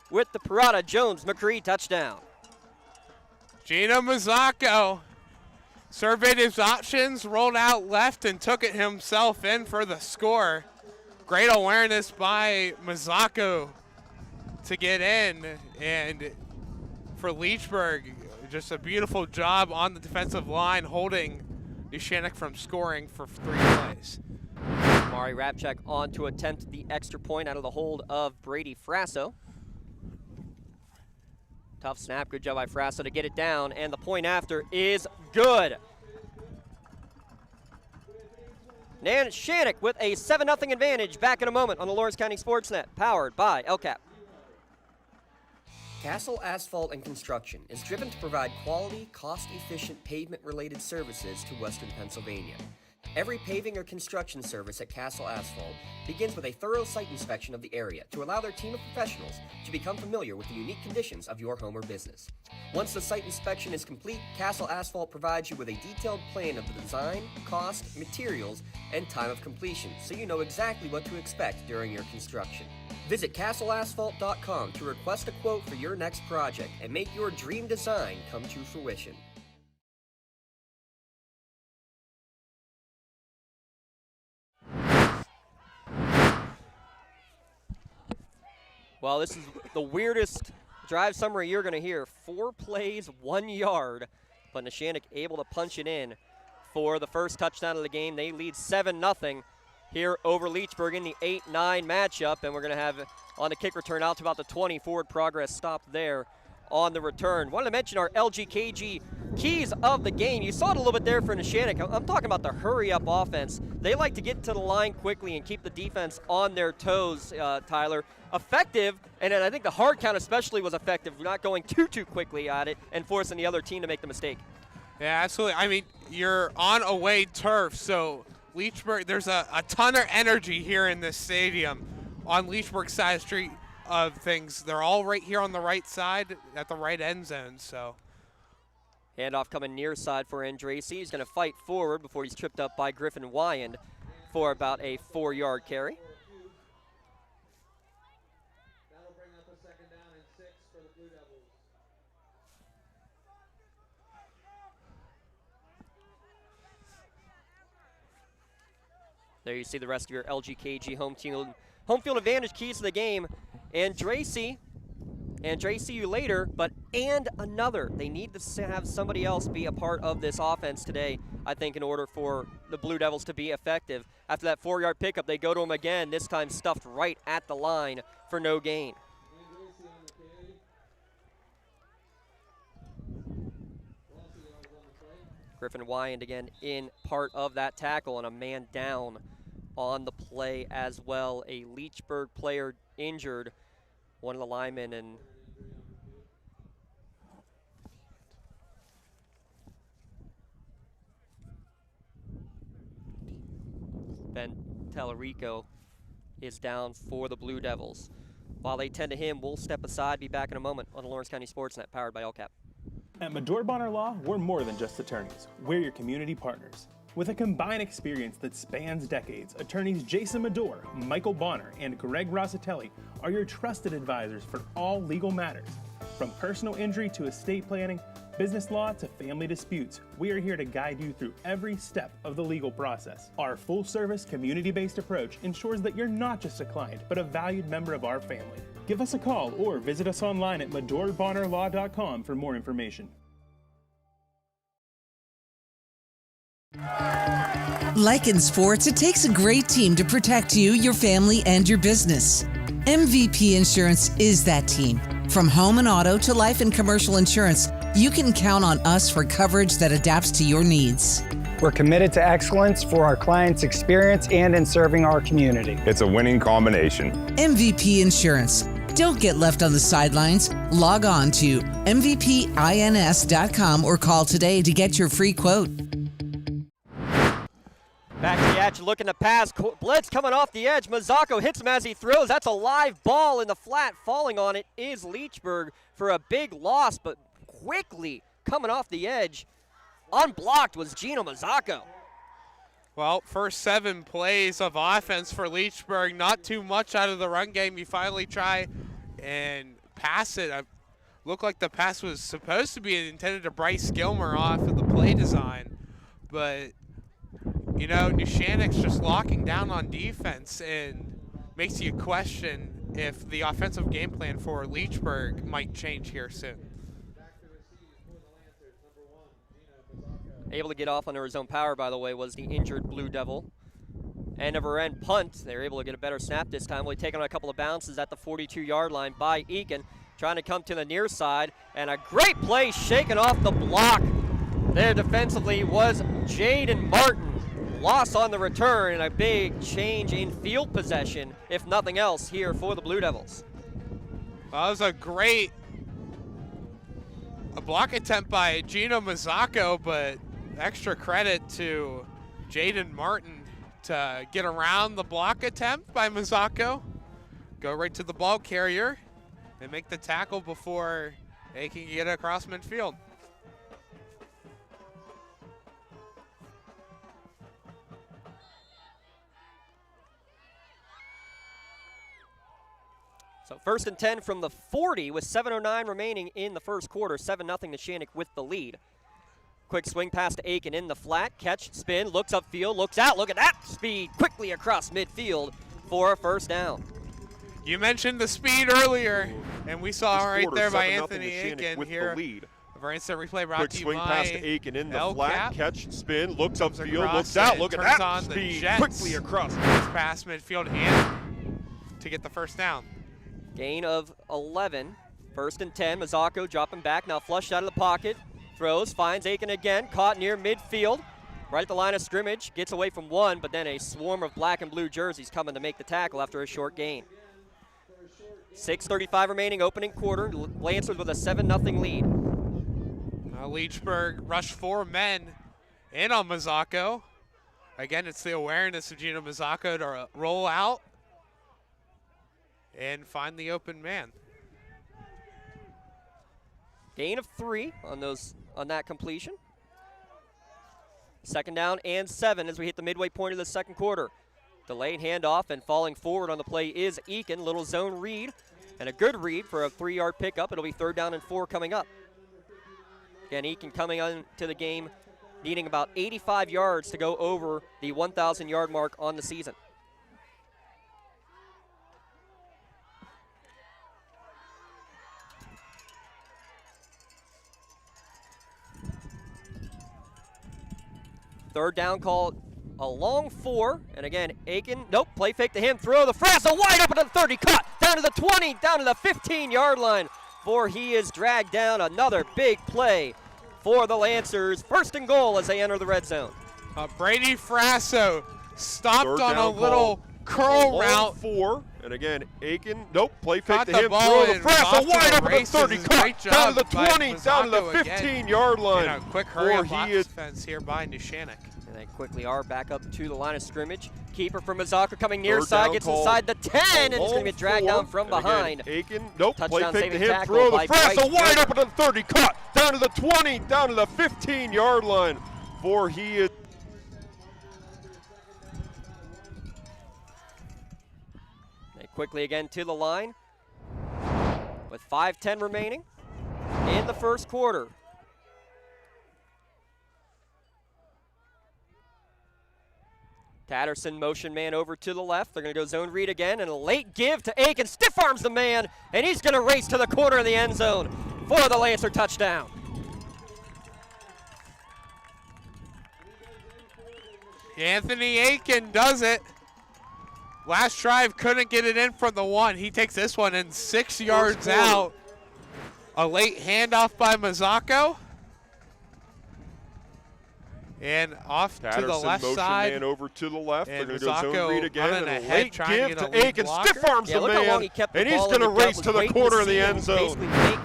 with the Parada Jones-McCree touchdown. Gino Mazzocco surveyed his options, rolled out left, and took it himself in for the score. Great awareness by Mazzocco to get in, and for Leechburg, just a beautiful job on the defensive line, holding Neshannock from scoring for 3 plays. Mari Rapchak on to attempt the extra point out of the hold of Brady Frasso. Tough snap, good job by Frasso to get it down, and the point after is good. Neshannock with a 7-0 advantage. Back in a moment on the Lawrence County SportsNet, powered by LCAP. Castle Asphalt and Construction is driven to provide quality, cost-efficient pavement-related services to Western Pennsylvania. Every paving or construction service at Castle Asphalt begins with a thorough site inspection of the area to allow their team of professionals to become familiar with the unique conditions of your home or business. Once the site inspection is complete, Castle Asphalt provides you with a detailed plan of the design, cost, materials, and time of completion, so you know exactly what to expect during your construction. Visit castleasphalt.com to request a quote for your next project and make your dream design come to fruition. Well, this is the weirdest drive summary you're going to hear. 4 plays, 1 yard, but Neshannock able to punch it in for the first touchdown of the game. They lead 7-0 here over Leechburg in the 8-9 matchup, and we're going to have on the kick return out to about the 20. Forward progress stop there on the return. Wanted to mention our LGKG keys of the game. You saw it a little bit there for Neshannock. I'm talking about the hurry-up offense. They like to get to the line quickly and keep the defense on their toes, Tyler. Effective, and I think the hard count especially was effective, not going too quickly at it and forcing the other team to make the mistake. Yeah, absolutely. I mean, you're on away turf, so Leechburg, there's a ton of energy here in this stadium on Leechburg side of the street of things. They're all right here on the right side at the right end zone, so. Handoff coming near side for Andrassi. He's going to fight forward before he's tripped up by Griffin Wyand for about a 4-yard carry. That'll bring up a 2nd down and 6 for the Blue Devils. There you see the rest of your LGKG home field advantage keys to the game. And Dracy, you later, but and another. They need to have somebody else be a part of this offense today, I think, in order for the Blue Devils to be effective. After that 4-yard pickup, they go to him again, this time stuffed right at the line for no gain. Griffin Wyand again in part of that tackle, and a man down on the play as well. A Leechburg player injured, one of the linemen, and Ben Tallarico is down for the Blue Devils. While they tend to him, we'll step aside, be back in a moment on the Lawrence County SportsNet, powered by LCAP. At Medore Bonner Law, we're more than just attorneys. We're your community partners. With a combined experience that spans decades, attorneys Jason Medore, Michael Bonner, and Greg Rossitelli are your trusted advisors for all legal matters. From personal injury to estate planning, business law to family disputes, we are here to guide you through every step of the legal process. Our full-service, community-based approach ensures that you're not just a client, but a valued member of our family. Give us a call or visit us online at medorebonnerlaw.com for more information. Like in sports, it takes a great team to protect you, your family, and your business. MVP Insurance is that team. From home and auto to life and commercial insurance, you can count on us for coverage that adapts to your needs. We're committed to excellence for our clients' experience and in serving our community. It's a winning combination. MVP Insurance. Don't get left on the sidelines. Log on to mvpins.com or call today to get your free quote. Back to the action, looking to pass. Blitz coming off the edge. Mazzocco hits him as he throws. That's a live ball in the flat. Falling on it is Leechburg for a big loss, but quickly coming off the edge. Unblocked was Gino Mazzocco. Well, first 7 plays of offense for Leechburg. Not too much out of the run game. You finally try and pass it. Looked like the pass was supposed to be intended to Bryce Gilmer off of the play design, but you know, Neshannock's just locking down on defense and makes you question if the offensive game plan for Leechburg might change here soon. Able to get off under his own power, by the way, was the injured Blue Devil. End over end punt. They were able to get a better snap this time. Only taking on a couple of bounces at the 42-yard line by Eakin. Trying to come to the near side. And a great play shaken off the block there defensively was Jaden Martin. Loss on the return and a big change in field possession, if nothing else, here for the Blue Devils. That was a great block attempt by Gino Mazzocco, but extra credit to Jaden Martin to get around the block attempt by Mazzocco, go right to the ball carrier, and make the tackle before they can get across midfield. So 1st and 10 from the 40 with 7:09 remaining in the first quarter. 7-0 Neshannock with the lead. Quick swing pass to Aiken in the flat. Catch, spin, looks upfield, looks out. Look at that speed quickly across midfield for a first down. You mentioned the speed earlier, and we saw right there by Anthony Aiken here. Our instant replay brought to you by Quick swing pass to Aiken in the flat. Catch, spin, looks upfield, across, looks out. Look at that on speed the quickly across. Past midfield and to get the first down. Gain of 11. 1st and 10. Mazzocco dropping back, now flushed out of the pocket. Throws, finds Aiken again, caught near midfield. Right at the line of scrimmage, gets away from one, but then a swarm of black and blue jerseys coming to make the tackle after a short gain. 6:35 remaining, opening quarter. Lancers with a 7-0 lead. Leechburg rushed 4 men in on Mazzocco. Again, it's the awareness of Gino Mazzocco to roll out and find the open man. Gain of 3 on that completion. 2nd down and 7 as we hit the midway point of the second quarter. Delayed handoff and falling forward on the play is Eakin. Little zone read and a good read for a 3-yard pickup. It'll be 3rd down and 4 coming up. Again, Eakin coming on to the game needing about 85 yards to go over the 1,000-yard mark on the season. Third down call, a long 4, and again, Aiken, nope, play fake to him, throw the Frazzle wide open to the 30, cut, down to the 20, down to the 15-yard line, for he is dragged down. Another big play for the Lancers. First and goal as they enter the red zone. Brady Frasso stopped on a little curl route. 4, and again, Aiken, nope, play fake Caught to the him, ball throw the Frasso wide open to the 30, cut, down to the 20, down to the 15-yard line. And a quick hurry-up offense here by Neshannock. And they quickly are back up to the line of scrimmage. Keeper from Mazaka coming near side, gets inside the 10, and it's going to get dragged down from behind. Again, Aiken, nope, Touchdown play fake to saving him, throw the tackle by Frasso Bryce wide open to the 30, cut, down to the 20, down to the 15-yard line, for he is. They quickly again to the line with 5:10 remaining in the first quarter. Patterson motion man over to the left. They're going to go zone read again, and a late give to Aiken. Stiff arms the man, and he's going to race to the corner of the end zone for the Lancer touchdown. Anthony Aiken does it. Last drive couldn't get it in from the 1. He takes this one in 6 yards out. A late handoff by Mazzacco. And off Patterson to the left motion side. Man over to the left. They're And going to go zone read again. running And a ahead, late trying give to get to a lead Aiken. blocker. Stiff arms the Look how long man. he kept the And he's ball going to in the gut, race was to the waiting corner of see the him end zone. Basically make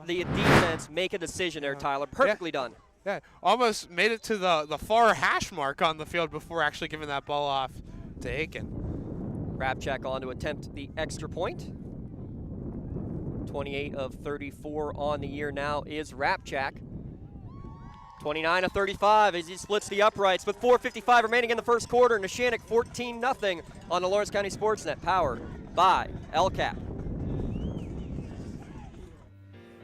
the defense make a decision there, Tyler. Perfectly done. Yeah, almost made it to the far hash mark on the field before actually giving that ball off to Aiken. Rabchak on to attempt the extra point. 28 of 34 on the year now is Rabchak. 29 of 35 as he splits the uprights with 4:55 remaining in the first quarter. Neshannock 14-0 on the Lawrence County SportsNet, powered by LCAP.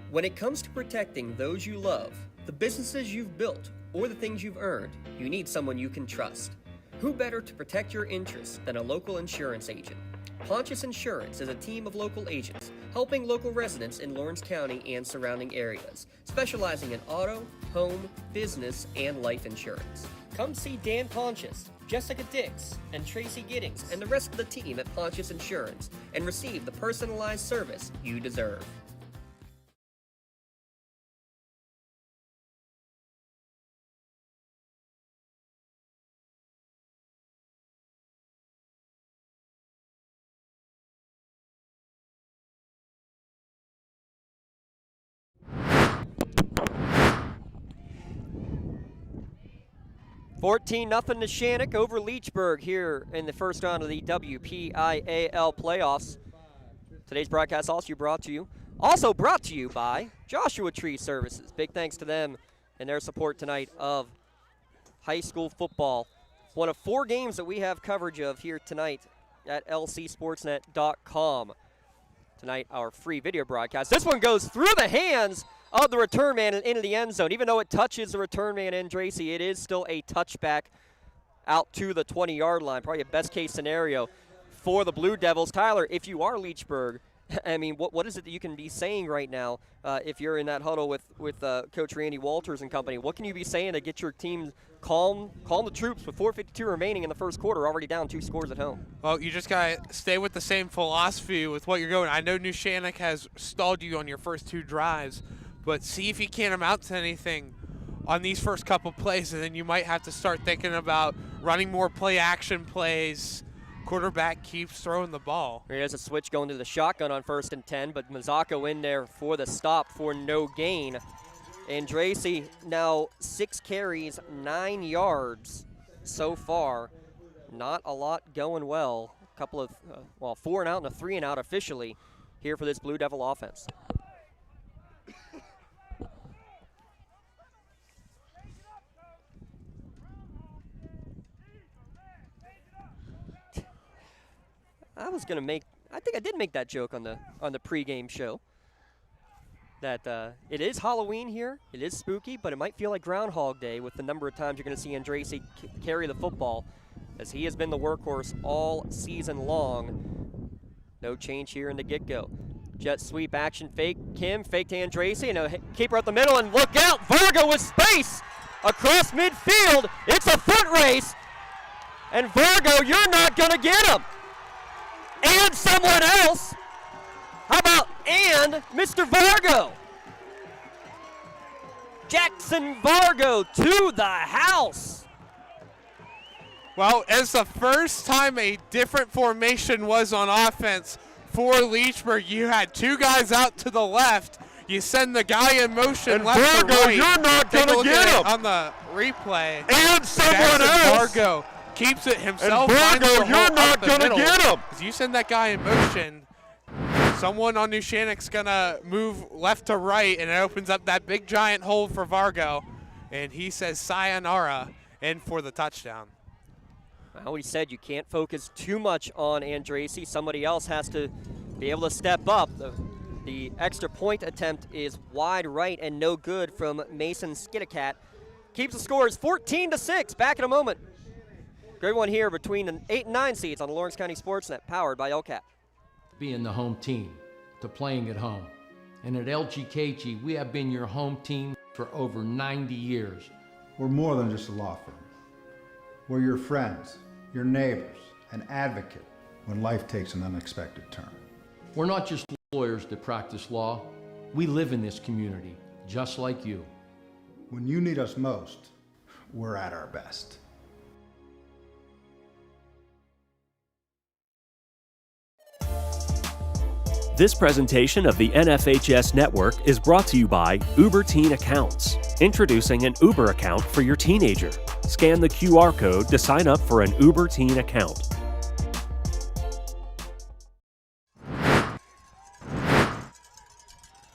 When it comes to protecting those you love, the businesses you've built, or the things you've earned, you need someone you can trust. Who better to protect your interests than a local insurance agent? Pontius Insurance is a team of local agents helping local residents in Lawrence County and surrounding areas, specializing in auto, home, business, and life insurance. Come see Dan Pontius, Jessica Dix, and Tracy Giddings, and the rest of the team at Pontius Insurance, and receive the personalized service you deserve. $14-0 Neshannock over Leechburg here in the first round of the WPIAL playoffs. Today's broadcast also brought to you by Joshua Tree Services. Big thanks to them and their support tonight of high school football. One of 4 games that we have coverage of here tonight at lcsportsnet.com. Tonight, our free video broadcast. This one goes through the hands of the return man and into the end zone. Even though it touches the return man and Tracy, it is still a touchback out to the 20-yard line. Probably a best-case scenario for the Blue Devils. Tyler, if you are Leechburg, I mean, what is it that you can be saying right now if you're in that huddle with Coach Randy Walters and company? What can you be saying to get your team calm the troops with 4:52 remaining in the first quarter, already down 2 scores at home? Well, you just got to stay with the same philosophy with what you're going. I know Neshannock has stalled you on your first 2 drives, but see if you can't amount to anything on these first couple plays, and then you might have to start thinking about running more play-action plays. Quarterback keeps throwing the ball. Here's a switch going to the shotgun on 1st and 10, but Mazzacco in there for the stop for no gain. And Tracy now 6 carries, 9 yards so far. Not a lot going well. A couple of, 4 and out and a 3 and out officially here for this Blue Devil offense. I think I did make that joke on the pregame show. that it is Halloween here. It is spooky, but it might feel like Groundhog Day with the number of times you're going to see Andrasey carry the football, as he has been the workhorse all season long. No change here in the get-go. Jet sweep action fake. Kim fake to Andrasey, and a keeper up the middle, and look out, Vargo with space across midfield. It's a foot race, and Vargo, you're not going to get him. And someone else. How about and Mr. Vargo? Jackson Vargo to the house. Well, it's the first time a different formation was on offense for Leechburg. You had two guys out to the left. You send the guy in motion and left Vargo, to right. You're not going to get him. On the replay. And someone else. Vargo keeps it himself. And Vargo, you're not going to get him. As you send that guy in motion, someone on Neshannock's going to move left to right, and it opens up that big giant hole for Vargo. And he says sayonara in for the touchdown. I always said you can't focus too much on Andrasey. Somebody else has to be able to step up. The extra point attempt is wide right and no good from Mason Skiddacat. Keeps the scores 14-6. Back in a moment. Great one here between the 8 and 9 seeds on the Lawrence County SportsNet, powered by LCAP. Being the home team, to playing at home. And at LGKG, we have been your home team for over 90 years. We're more than just a law firm. We're your friends, your neighbors, an advocate when life takes an unexpected turn. We're not just lawyers that practice law. We live in this community, just like you. When you need us most, we're at our best. This presentation of the NFHS Network is brought to you by Uber Teen Accounts. Introducing an Uber account for your teenager. Scan the QR code to sign up for an Uber Teen account.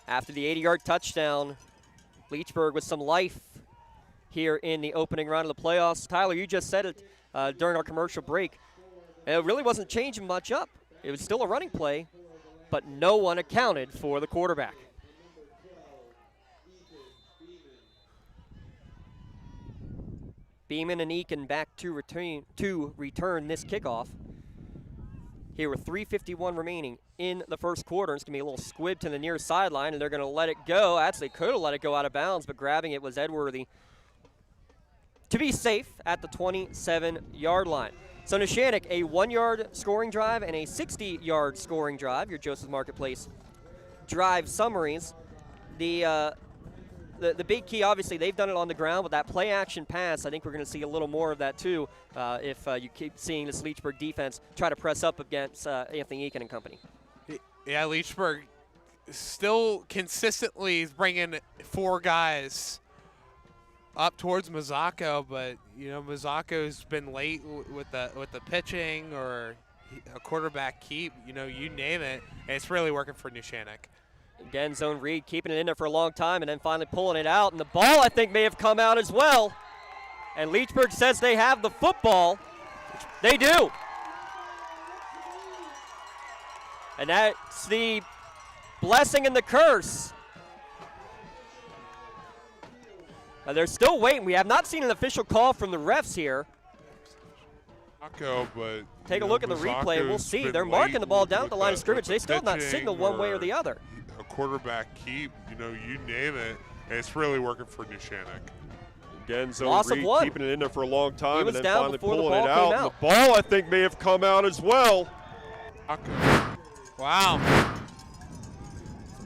After the 80-yard touchdown, Leechburg with some life here in the opening round of the playoffs. Tyler, you just said it during our commercial break. And it really wasn't changing much up. It was still a running play, but no one accounted for the quarterback. Beeman and Eakin back to return this kickoff. Here with 3:51 remaining in the first quarter. It's going to be a little squib to the near sideline, and they're going to let it go. Actually, could have let it go out of bounds, but grabbing it was Edworthy to be safe at the 27-yard line. So Neshannock, a 1-yard scoring drive and a 60-yard scoring drive. Your Joseph Marketplace drive summaries. The big key, obviously, they've done it on the ground, but that play-action pass, I think we're going to see a little more of that, too, if you keep seeing this Leechburg defense try to press up against Anthony Eakin and company. Yeah, Leechburg still consistently bringing 4 guys up towards Mazzocco, but, you know, Mazzacco's been late with the pitching or a quarterback keep, you know, you name it, and it's really working for Neshannock. Again, zone read, keeping it in there for a long time, and then finally pulling it out. And the ball, I think, may have come out as well. And Leechburg says they have the football. They do. And that's the blessing and the curse. They're still waiting. We have not seen an official call from the refs here. But take a look at the replay, and we'll see. They're marking the ball down at the line of scrimmage. They still have not signaled one way or the other. A quarterback keep, you know, you name it, and it's really working for Neshannock. Again, zone Loss of read, 1. keeping it in there for a long time, He was and then down finally before the pulling ball it came out. out. The ball, I think, may have come out as well. Wow.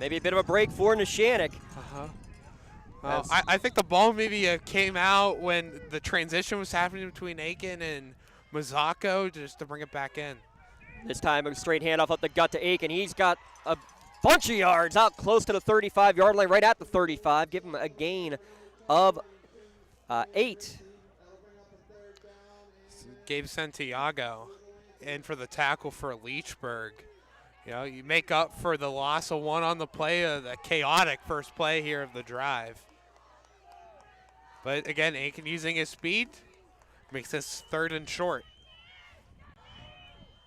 Maybe a bit of a break for Neshannock. I think the ball maybe came out when the transition was happening between Aiken and Mazzocco, just to bring it back in. This time a straight handoff up the gut to Aiken. He's got a bunch of yards out close to the 35-yard line, right at the 35. Give him a gain of 8. Gabe Santiago in for the tackle for Leechburg. You know, you make up for the loss of 1 on the play, the chaotic first play here of the drive. But again, Aiken using his speed makes this 3rd and short.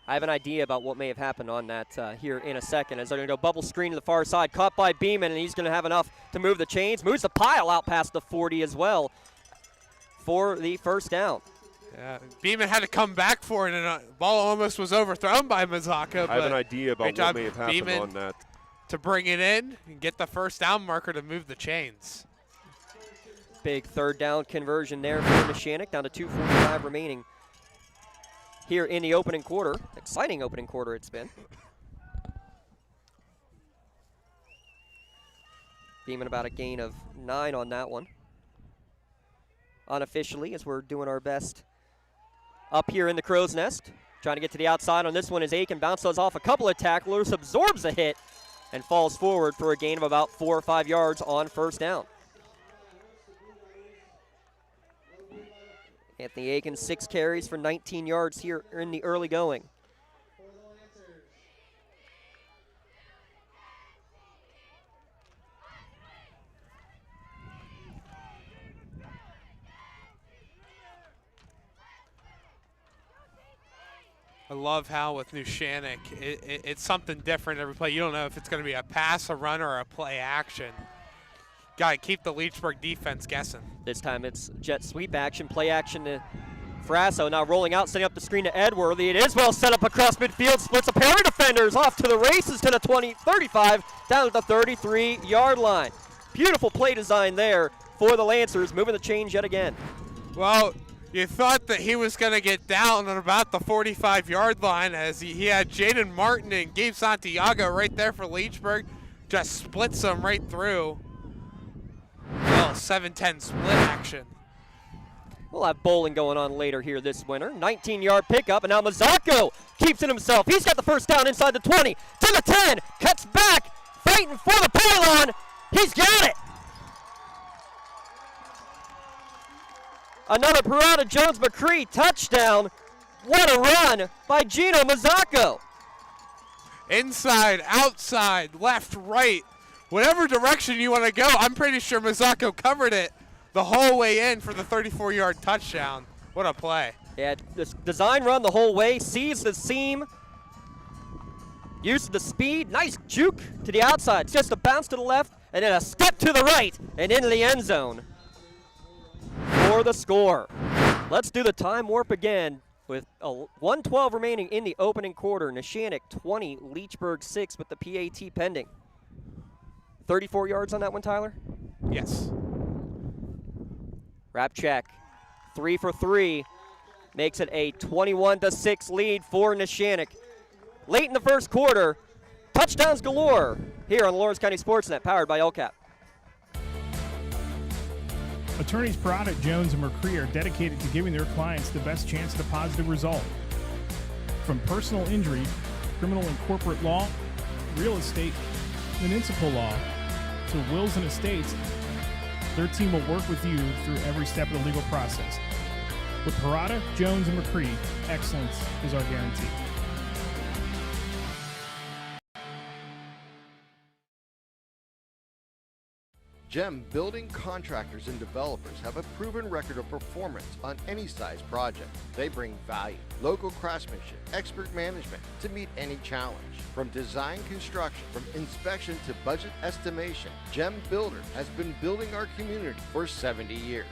I have an idea about what may have happened on that here in a second, as they're going to go bubble screen to the far side, caught by Beeman, and he's going to have enough to move the chains. Moves the pile out past the 40 as well for the first down. Yeah, Beeman had to come back for it, and the ball almost was overthrown by Mazaka. I have an idea about what may have happened Beeman on that. To bring it in and get the first down marker to move the chains. Big third down conversion there for Neshannock, down to 2:45 remaining here in the opening quarter. Exciting opening quarter it's been. Beeman about a gain of 9 on that one. Unofficially, as we're doing our best up here in the crow's nest. Trying to get to the outside on this one is Aiken. Bounces off a couple of tacklers, absorbs a hit, and falls forward for a gain of about 4 or 5 yards on first down. Anthony Aiken, 6 carries for 19 yards here in the early going. I love how with Neshannock, it's something different every play. You don't know if it's going to be a pass, a run, or a play action. Got to keep the Leechburg defense guessing. This time it's jet sweep action, play action to Frasso. Now rolling out, setting up the screen to Edworthy. It is well set up across midfield, splits a pair of defenders off to the races to the 20, 35, down to the 33-yard line. Beautiful play design there for the Lancers, moving the chains yet again. Well, you thought that he was going to get down at about the 45-yard line, as he had Jaden Martin and Gabe Santiago right there for Leechburg. Just splits them right through. Well, 7-10 split action. We'll have bowling going on later here this winter. 19-yard pickup, and now Mazzacco keeps it himself. He's got the first down inside the 20, to the 10, cuts back, fighting for the pylon. He's got it. Another Parada Jones-McCree touchdown. What a run by Gino Mazzacco. Inside, outside, left, right, whatever direction you want to go. I'm pretty sure Mazzacco covered it the whole way in for the 34-yard touchdown. What a play. Yeah, this design run the whole way, sees the seam, uses the speed, nice juke to the outside. It's just a bounce to the left, and then a step to the right, and into the end zone for the score. Let's do the time warp again with 1:12 remaining in the opening quarter. Neshannock 20, Leechburg 6 with the PAT pending. 34 yards on that one, Tyler? Yes. Wrap check. 3 for 3. Makes it a 21-6 lead for Neshannock. Late in the first quarter, touchdowns galore here on Lawrence County SportsNet, powered by LCAP. Attorneys Parada, Jones, and McCree are dedicated to giving their clients the best chance at a positive result. From personal injury, criminal and corporate law, real estate, municipal law, to wills and estates, their team will work with you through every step of the legal process. With Parada, Jones, and McCree, excellence is our guarantee. GEM building contractors and developers have a proven record of performance on any size project. They bring value, local craftsmanship, expert management to meet any challenge. From design construction, from inspection to budget estimation, GEM Builder has been building our community for 70 years.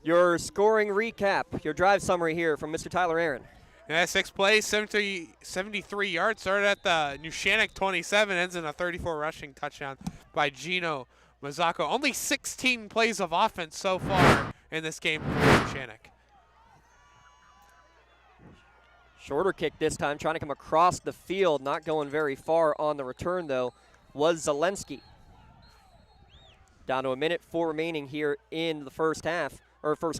Your scoring recap, your drive summary here from Mr. Tyler Aaron. Yeah, 6 plays, 73 yards. Started at the Neshannock 27, ends in a 34 rushing touchdown by Gino Mazzacco. Only 16 plays of offense so far in this game for Neshannock. Shorter kick this time, trying to come across the field, not going very far on the return though, was Zelensky. Down to 1:04 remaining here in the first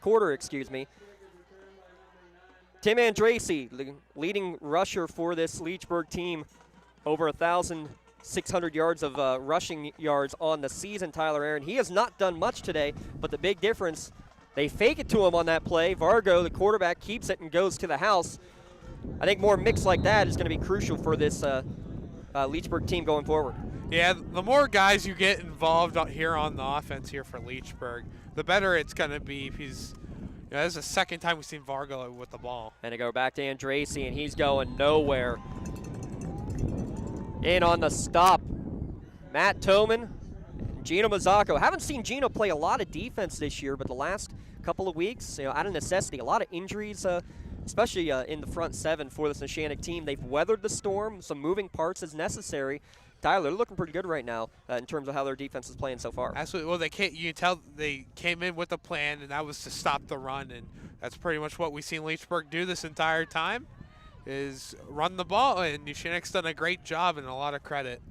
quarter, excuse me. Tim Andrasey, the leading rusher for this Leechburg team, over 1,600 yards of rushing yards on the season, Tyler Aaron. He has not done much today, but the big difference, they fake it to him on that play. Vargo, the quarterback, keeps it and goes to the house. I think more mix like that is going to be crucial for this Leechburg team going forward. Yeah, the more guys you get involved here on the offense here for Leechburg, the better it's going to be. This is the second time we've seen Vargo with the ball. And they go back to Andrasey, and he's going nowhere. In on the stop, Matt Toman, Gino Mazzacco. Haven't seen Gino play a lot of defense this year, but the last couple of weeks, out of necessity, a lot of injuries, especially in the front seven for this Neshannock team. They've weathered the storm, some moving parts as necessary. Tyler, they're looking pretty good right now in terms of how their defense is playing so far. Absolutely. Well, you can tell they came in with a plan, and that was to stop the run, and that's pretty much what we've seen Leechburg do this entire time, is run the ball, and Neshannock's done a great job, and a lot of credit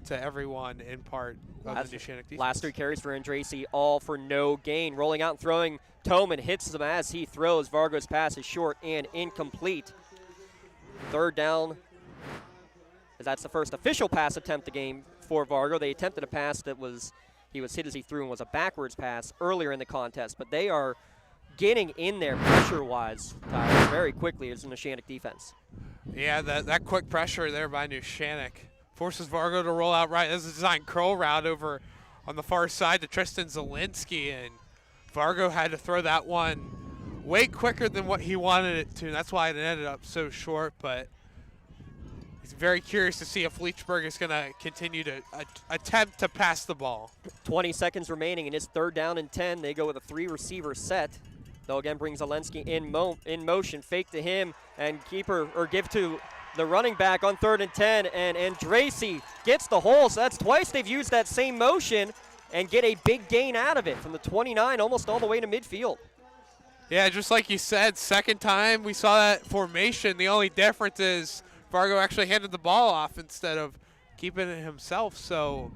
to everyone in part of the Neshannock defense. Last 3 carries for Andrasey, all for no gain. Rolling out and throwing, Toman hits him as he throws. Vargo's pass is short and incomplete. 3rd down. That's the first official pass attempt of the game for Vargo. They attempted a pass that he was hit as he threw and was a backwards pass earlier in the contest, but they are getting in there pressure-wise, Tyler, very quickly as a Neshannock defense. Yeah, that quick pressure there by Neshannock forces Vargo to roll out right. This is a design curl route over on the far side to Tristan Zielinski, and Vargo had to throw that one way quicker than what he wanted it to. That's why it ended up so short, but he's very curious to see if Leechburg is going to continue to attempt to pass the ball. 20 seconds remaining, and it's 3rd down and 10. They go with a 3-receiver set. They'll again bring Zielinski in motion, fake to him, and give to the running back on 3rd and 10, and Andrasey gets the hole. So that's twice they've used that same motion and get a big gain out of it from the 29 almost all the way to midfield. Yeah, just like you said, second time we saw that formation. The only difference is Vargo actually handed the ball off instead of keeping it himself. So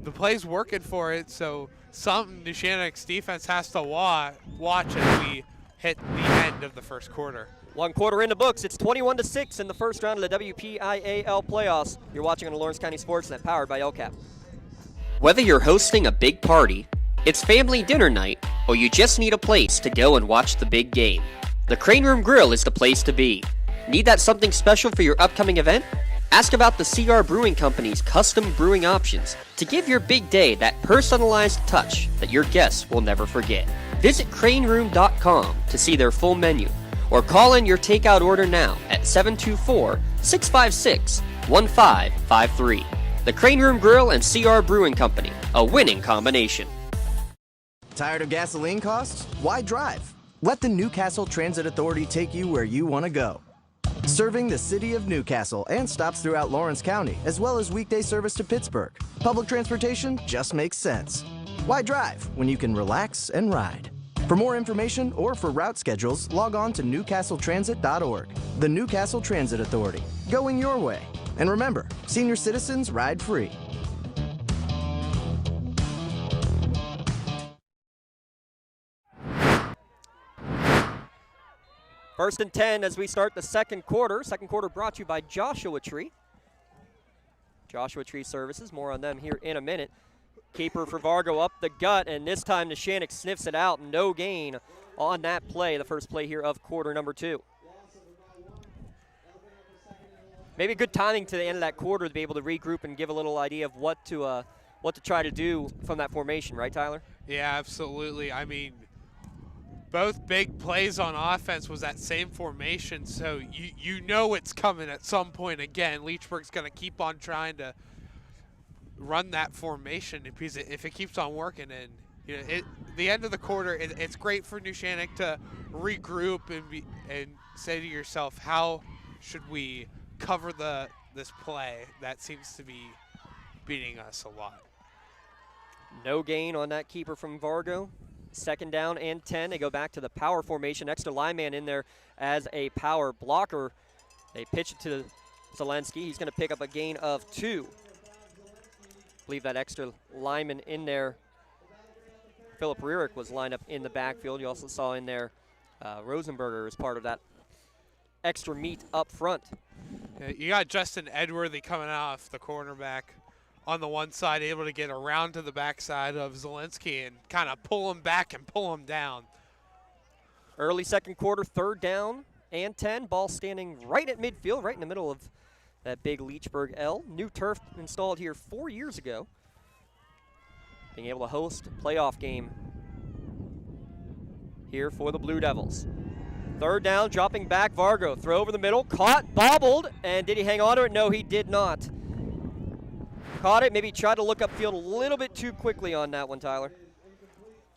the play's working for it. So something Neshannock's defense has to watch as we hit the end of the first quarter. 1 quarter in the books. It's 21-6 in the first round of the WPIAL playoffs. You're watching on the Lawrence County SportsNet, powered by LCAP. Whether you're hosting a big party, it's family dinner night, or you just need a place to go and watch the big game, the Crane Room Grill is the place to be. Need that something special for your upcoming event? Ask about the CR Brewing Company's custom brewing options to give your big day that personalized touch that your guests will never forget. Visit craneroom.com to see their full menu, or call in your takeout order now at 724-656-1553. The Crane Room Grill and CR Brewing Company, a winning combination. Tired of gasoline costs? Why drive? Let the Newcastle Transit Authority take you where you want to go. Serving the city of Newcastle and stops throughout Lawrence County, as well as weekday service to Pittsburgh. Public transportation just makes sense. Why drive when you can relax and ride? For more information or for route schedules, log on to newcastletransit.org. The Newcastle Transit Authority, going your way. And remember, senior citizens ride free. First and 10 as we start the second quarter. Second quarter brought to you by Joshua Tree. Joshua Tree Services, more on them here in a minute. Keeper for Vargo up the gut, and this time Neshannock sniffs it out. No gain on that play, the first play here of quarter number 2. Maybe good timing to the end of that quarter to be able to regroup and give a little idea of what to try to do from that formation, right, Tyler? Yeah, absolutely. I mean, both big plays on offense was that same formation, so you know it's coming at some point again. Leechburg's going to keep on trying to run that formation because if it keeps on working, and the end of the quarter, it's great for Neshannock to regroup and say to yourself, how should we cover this play that seems to be beating us a lot. No gain on that keeper from Vargo. Second down and 10. They go back to the power formation. Extra lineman in there as a power blocker. They pitch it to Zielinski. He's going to pick up a gain of 2. I believe that extra lineman in there, Philip Rierick, was lined up in the backfield. You also saw in there Rosenberger as part of that extra meat up front. Yeah, you got Justin Edworthy coming off the cornerback on the one side, able to get around to the backside of Zielinski and kind of pull him back and pull him down. Early second quarter, 3rd down and 10. Ball standing right at midfield, right in the middle of that big Leechburg L. New turf installed here 4 years ago. Being able to host a playoff game here for the Blue Devils. Third down, dropping back, Vargo. Throw over the middle, caught, bobbled, and did he hang on to it? No, he did not. Caught it, maybe tried to look upfield a little bit too quickly on that one, Tyler.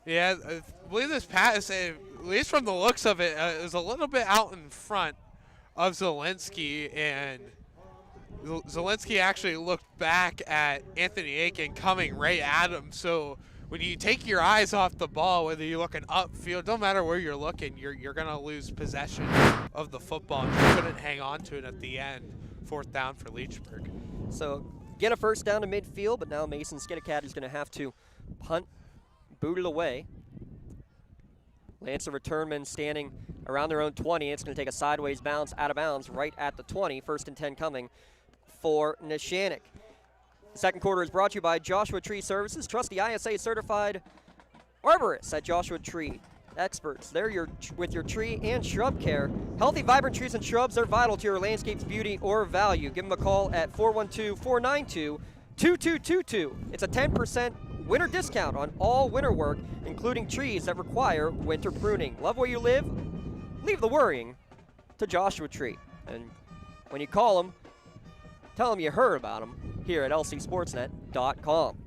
Yeah, I believe this pass, at least from the looks of it, is a little bit out in front of Zielinski, and Zielinski actually looked back at Anthony Aiken coming right at him. So when you take your eyes off the ball, whether you're looking upfield, don't matter where you're looking, you're going to lose possession of the football. And you couldn't hang on to it at the end. 4th down for Leechburg. So get a first down to midfield, but now Mason Skiddacat is going to have to punt, boot it away. Lancer returnmen standing around their own 20. It's going to take a sideways bounce out of bounds right at the 20. 1st and 10 coming for Neshannock. The second quarter is brought to you by Joshua Tree Services. Trust the ISA certified arborists at Joshua Tree. Experts, they're with your tree and shrub care. Healthy, vibrant trees and shrubs are vital to your landscape's beauty or value. Give them a call at 412-492-2222. It's a 10% winter discount on all winter work, including trees that require winter pruning. Love where you live? Leave the worrying to Joshua Tree. And when you call them, tell them you heard about them here at lcsportsnet.com.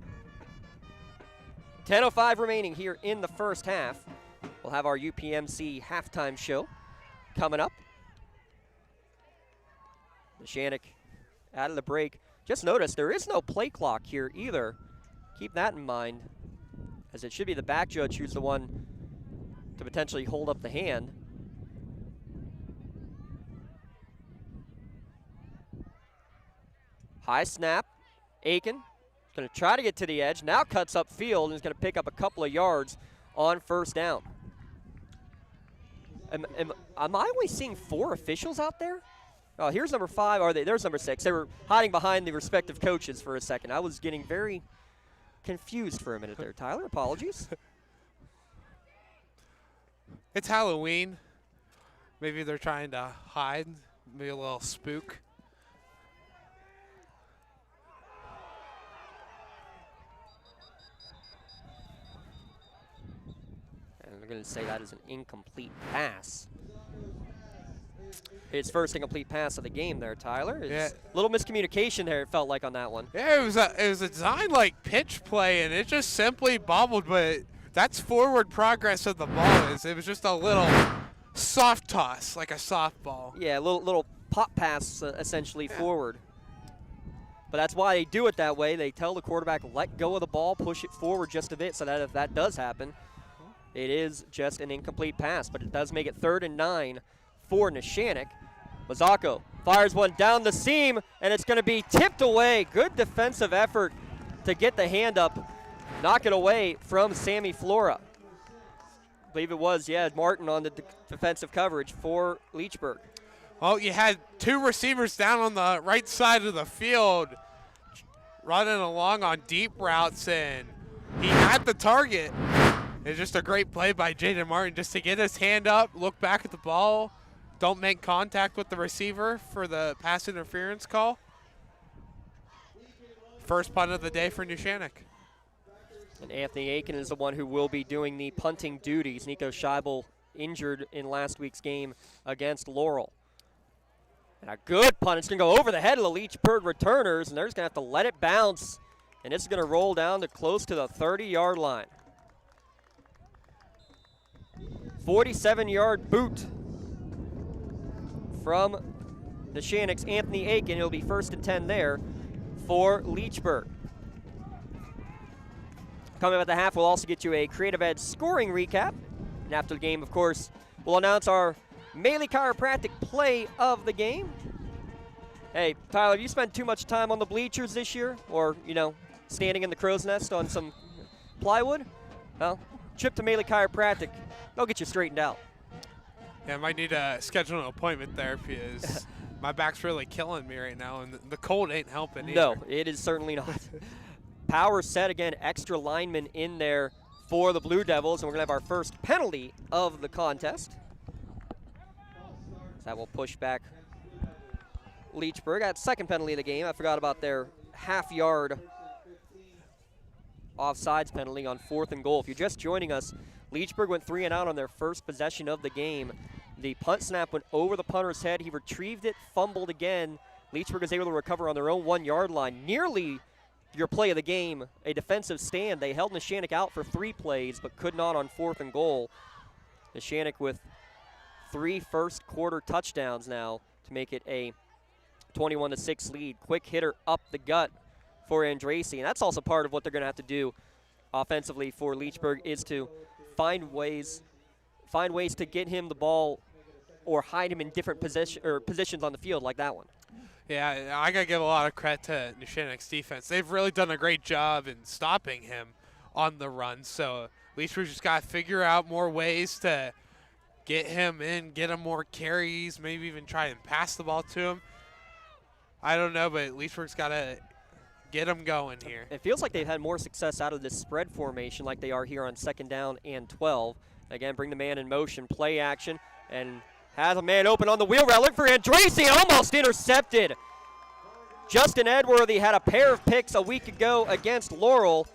10:05 remaining here in the first half. We'll have our UPMC halftime show coming up. Neshannock out of the break. Just notice there is no play clock here either. Keep that in mind, as it should be the back judge who's the one to potentially hold up the hand. High snap. Aiken going to try to get to the edge. Now cuts up field and is going to pick up a couple of yards on first down. Am I only seeing 4 officials out there? Oh, here's number 5. There's number 6. They were hiding behind the respective coaches for a second. I was getting very confused for a minute there, Tyler. Apologies. It's Halloween. Maybe they're trying to hide, maybe a little spook. They're going to say that is an incomplete pass. His first incomplete pass of the game there, Tyler. It's a little miscommunication there, it felt like, on that one. Yeah, it was a designed like pitch play, and it just simply bobbled, but that's forward progress of the ball. It was just a little soft toss, like a softball. Yeah, a little pop pass, essentially, forward. But that's why they do it that way. They tell the quarterback, let go of the ball, push it forward just a bit, so that if that does happen, it is just an incomplete pass. But it does make it 3rd and 9 for Neshannock. Mazzocco fires one down the seam, and it's going to be tipped away. Good defensive effort to get the hand up, knock it away from Sammy Flora. I believe it was, Martin on the defensive coverage for Leechburg. Well, you had 2 receivers down on the right side of the field running along on deep routes, and he had the target. It's just a great play by Jaden Martin just to get his hand up, look back at the ball, don't make contact with the receiver for the pass interference call. First punt of the day for Neshannock. And Anthony Aiken is the one who will be doing the punting duties. Nico Scheibel injured in last week's game against Laurel. And a good punt. It's going to go over the head of the Leechburg returners, and they're just going to have to let it bounce. And this is going to roll down to close to the 30-yard line. 47-yard boot from Neshannock's Anthony Aiken. It'll be 1st and 10 there for Leechburg. Coming up at the half, we'll also get you a Creative Edge scoring recap. And after the game, of course, we'll announce our Maley Chiropractic play of the game. Hey, Tyler, have you spent too much time on the bleachers this year? Or, standing in the crow's nest on some plywood? Well, trip to Maley Chiropractic. They'll get you straightened out. Yeah, I might need to schedule an appointment there because my back's really killing me right now, and the cold ain't helping either. No, it is certainly not. Power set again, extra lineman in there for the Blue Devils, and we're going to have our first penalty of the contest. That will push back Leechburg. That second penalty of the game. I forgot about their half-yard offsides penalty on 4th and goal. If you're just joining us, Leechburg went 3 and out on their first possession of the game. The punt snap went over the punter's head. He retrieved it, fumbled again. Leechburg was able to recover on their own 1-yard line. Nearly your play of the game, a defensive stand. They held Neshannock out for 3 plays, but could not on 4th and goal. Neshannock with 3 first-quarter touchdowns now to make it a 21-6 lead. Quick hitter up the gut for Andrasey, and that's also part of what they're going to have to do offensively for Leechburg is to find ways to get him the ball or hide him in different positions on the field like that one. Yeah, I got to give a lot of credit to Neshannock's defense. They've really done a great job in stopping him on the run. So Leechburg just got to figure out more ways to get him in, get him more carries, maybe even try and pass the ball to him. I don't know, but Leechburg's got to get him going here. It feels like they've had more success out of this spread formation like they are here on 2nd down and 12. Again, bring the man in motion, play action, and has a man open on the wheel route. Look for Andrasey, almost intercepted. Justin Edworthy had a pair of picks a week ago against Laurel.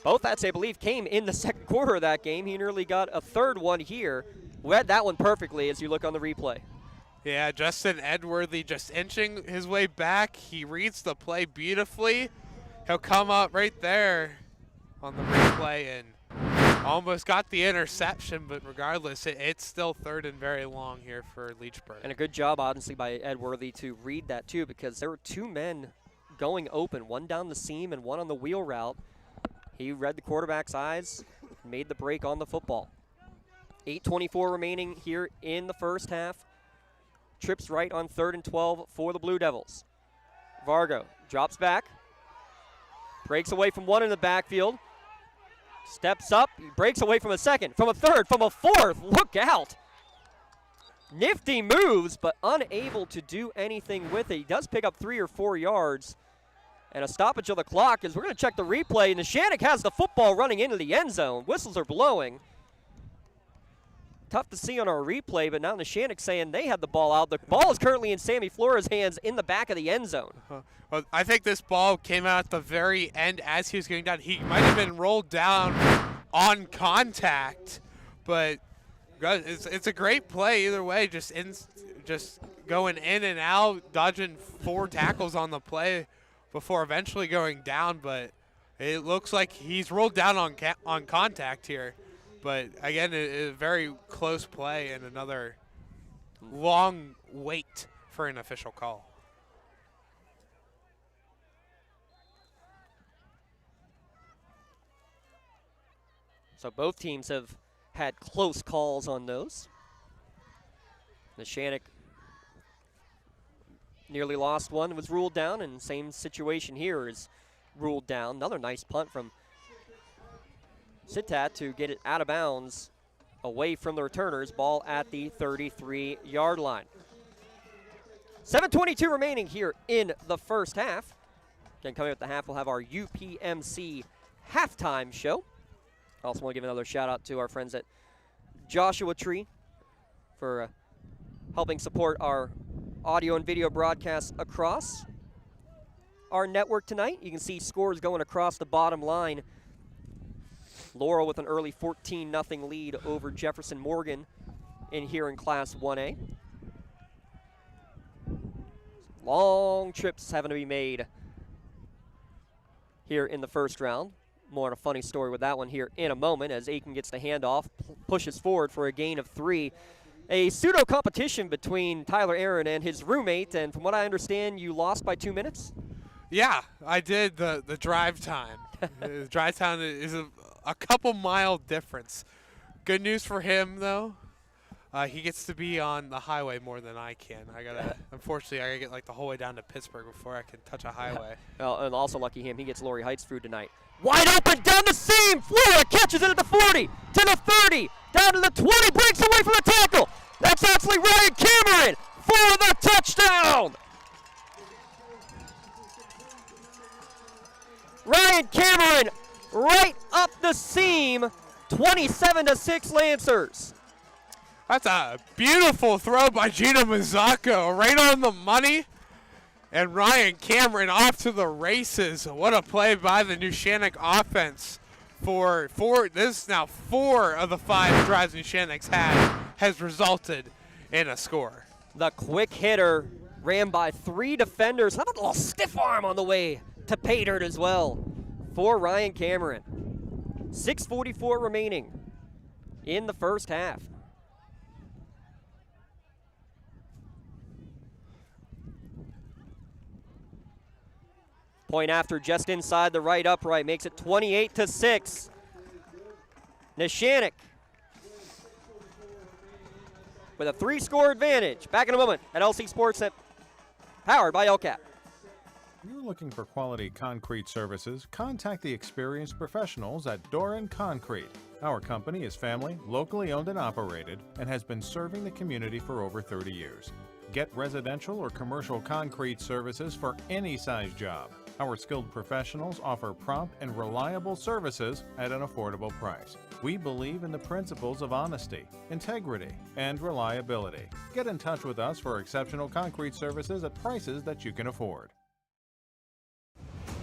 Both that, I believe, came in the second quarter of that game. He nearly got a third one here. Read that one perfectly as you look on the replay. Yeah, Justin Edworthy just inching his way back. He reads the play beautifully. He'll come up right there on the replay and almost got the interception, but regardless, it's still 3rd and very long here for Leechburg. And a good job, honestly, by Edworthy to read that, too, because there were 2 men going open, one down the seam and one on the wheel route. He read the quarterback's eyes, made the break on the football. 8:24 remaining here in the first half. Trips right on 3rd and 12 for the Blue Devils. Vargo drops back, breaks away from one in the backfield, steps up, he breaks away from a second, from a third, from a fourth. Look out. Nifty moves, but unable to do anything with it. He does pick up 3 or 4 yards. And a stoppage of the clock as we're going to check the replay. And Neshannock has the football running into the end zone. Whistles are blowing. Tough to see on our replay, but now Neshannock saying they had the ball out. The ball is currently in Sammy Flores' hands in the back of the end zone. Well, I think this ball came out at the very end as he was going down. He might have been rolled down on contact, but it's a great play either way. Just going in and out, dodging 4 tackles on the play before eventually going down. But it looks like he's rolled down on contact here. But again, a very close play and another long wait for an official call. So both teams have had close calls on those. Neshannock nearly lost one, was ruled down, and same situation here is ruled down. Another nice punt from Sitat to get it out of bounds away from the returners. Ball at the 33-yard line. 7:22 remaining here in the first half. Again, coming up at the half, we'll have our UPMC halftime show. Also want to give another shout out to our friends at Joshua Tree for helping support our audio and video broadcasts across our network tonight. You can see scores going across the bottom line. Laurel with an early 14-0 lead over Jefferson Morgan in here in Class 1A. Long trips having to be made here in the first round. More on a funny story with that one here in a moment as Aiken gets the handoff, pushes forward for a gain of 3. A pseudo competition between Tyler Aaron and his roommate, and from what I understand, you lost by 2 minutes? Yeah, I did the drive time. The drive time is a couple mile difference. Good news for him, though. He gets to be on the highway more than I can. Unfortunately, I gotta get like the whole way down to Pittsburgh before I can touch a highway. Well, and also lucky him, he gets Laurie Heights food tonight. Wide open down the seam. Flora catches it at the 40, to the 30, down to the 20, breaks away from the tackle. That's actually Ryan Cameron for the touchdown. Ryan Cameron right up the seam, 27-6 Lancers. That's a beautiful throw by Gina Mazzocco, right on the money. And Ryan Cameron off to the races. What a play by the Neshannock offense. This is now 4 of the 5 drives Neshannock's had has resulted in a score. The quick hitter ran by 3 defenders. How about a little stiff arm on the way to pay dirt as well for Ryan Cameron. 6:44 remaining in the first half. Point after just inside the right upright makes it 28-6. Neshannock with a 3-score advantage. Back in a moment at LC SportsNet, powered by LCAP. If you're looking for quality concrete services, contact the experienced professionals at Doran Concrete. Our company is family, locally owned and operated, and has been serving the community for over 30 years. Get residential or commercial concrete services for any size job. Our skilled professionals offer prompt and reliable services at an affordable price. We believe in the principles of honesty, integrity, and reliability. Get in touch with us for exceptional concrete services at prices that you can afford.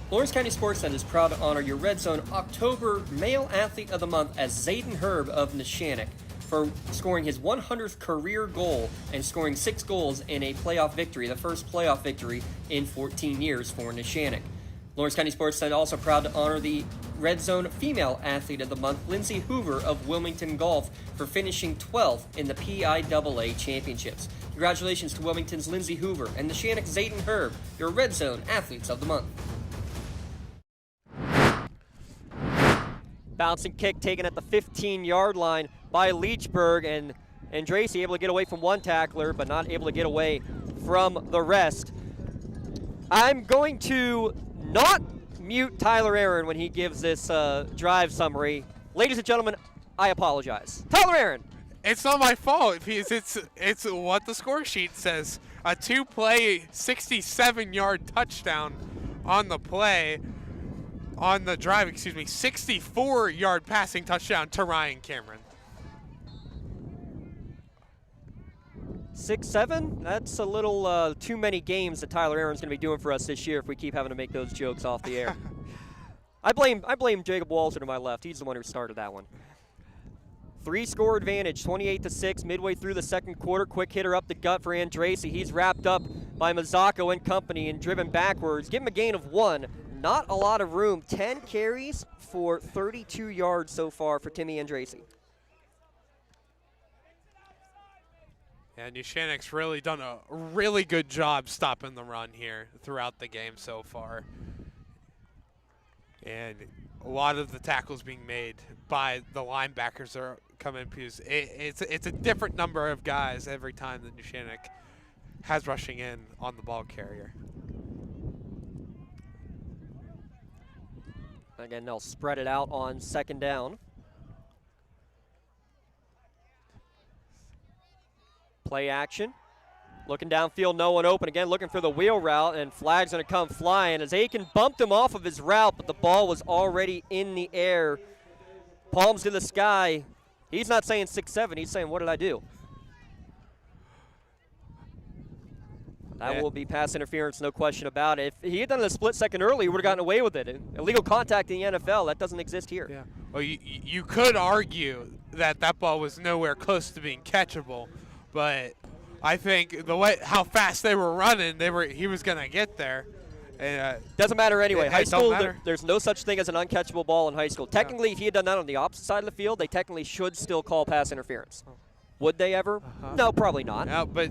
Lawrence County SportsNet is proud to honor your Red Zone October Male Athlete of the Month as Zayden Herb of Neshannock for scoring his 100th career goal and scoring 6 goals in a playoff victory, the first playoff victory in 14 years for Neshannock. Lawrence County SportsNet also proud to honor the Red Zone Female Athlete of the Month, Lindsay Hoover of Wilmington Golf, for finishing 12th in the PIAA Championships. Congratulations to Wilmington's Lindsay Hoover and Neshannock's Zayden Herb, your Red Zone Athletes of the Month. Bouncing kick taken at the 15-yard line by Leechburg, and Andracy able to get away from one tackler, but not able to get away from the rest. I'm going to not mute Tyler Aaron when he gives this drive summary. Ladies and gentlemen, I apologize. Tyler Aaron. It's not my fault. It's what the score sheet says. A 2-play, 67-yard touchdown on the play. On the drive, 64-yard passing touchdown to Ryan Cameron. 6-7? That's a little too many games that Tyler Aaron's going to be doing for us this year if we keep having to make those jokes off the air. I blame Jacob Walter to my left. He's the one who started that one. 3-score advantage, 28-6, midway through the second quarter. Quick hitter up the gut for Andracy. He's wrapped up by Mazzocco and company and driven backwards. Give him a gain of 1. Not a lot of room. 10 carries for 32 yards so far for Timmy Andracy. And Neshannock's really done a really good job stopping the run here throughout the game so far. And a lot of the tackles being made by the linebackers are coming because it's a different number of guys every time that Neshannock has rushing in on the ball carrier. Again, they'll spread it out on second down. Play action. Looking downfield, no one open. Again, looking for the wheel route, and flag's going to come flying as Aiken bumped him off of his route, but the ball was already in the air. Palms to the sky. He's not saying 6-7. He's saying, what did I do? That will be pass interference, no question about it. If he had done it a split second early, he would have gotten away with it. Illegal contact in the NFL, that doesn't exist here. Yeah. Well, you could argue that ball was nowhere close to being catchable, but I think the way how fast they were running, he was going to get there. Doesn't matter anyway. High school, there's no such thing as an uncatchable ball in high school. Technically, if he had done that on the opposite side of the field, they technically should still call pass interference. Would they ever? No, probably not. No, but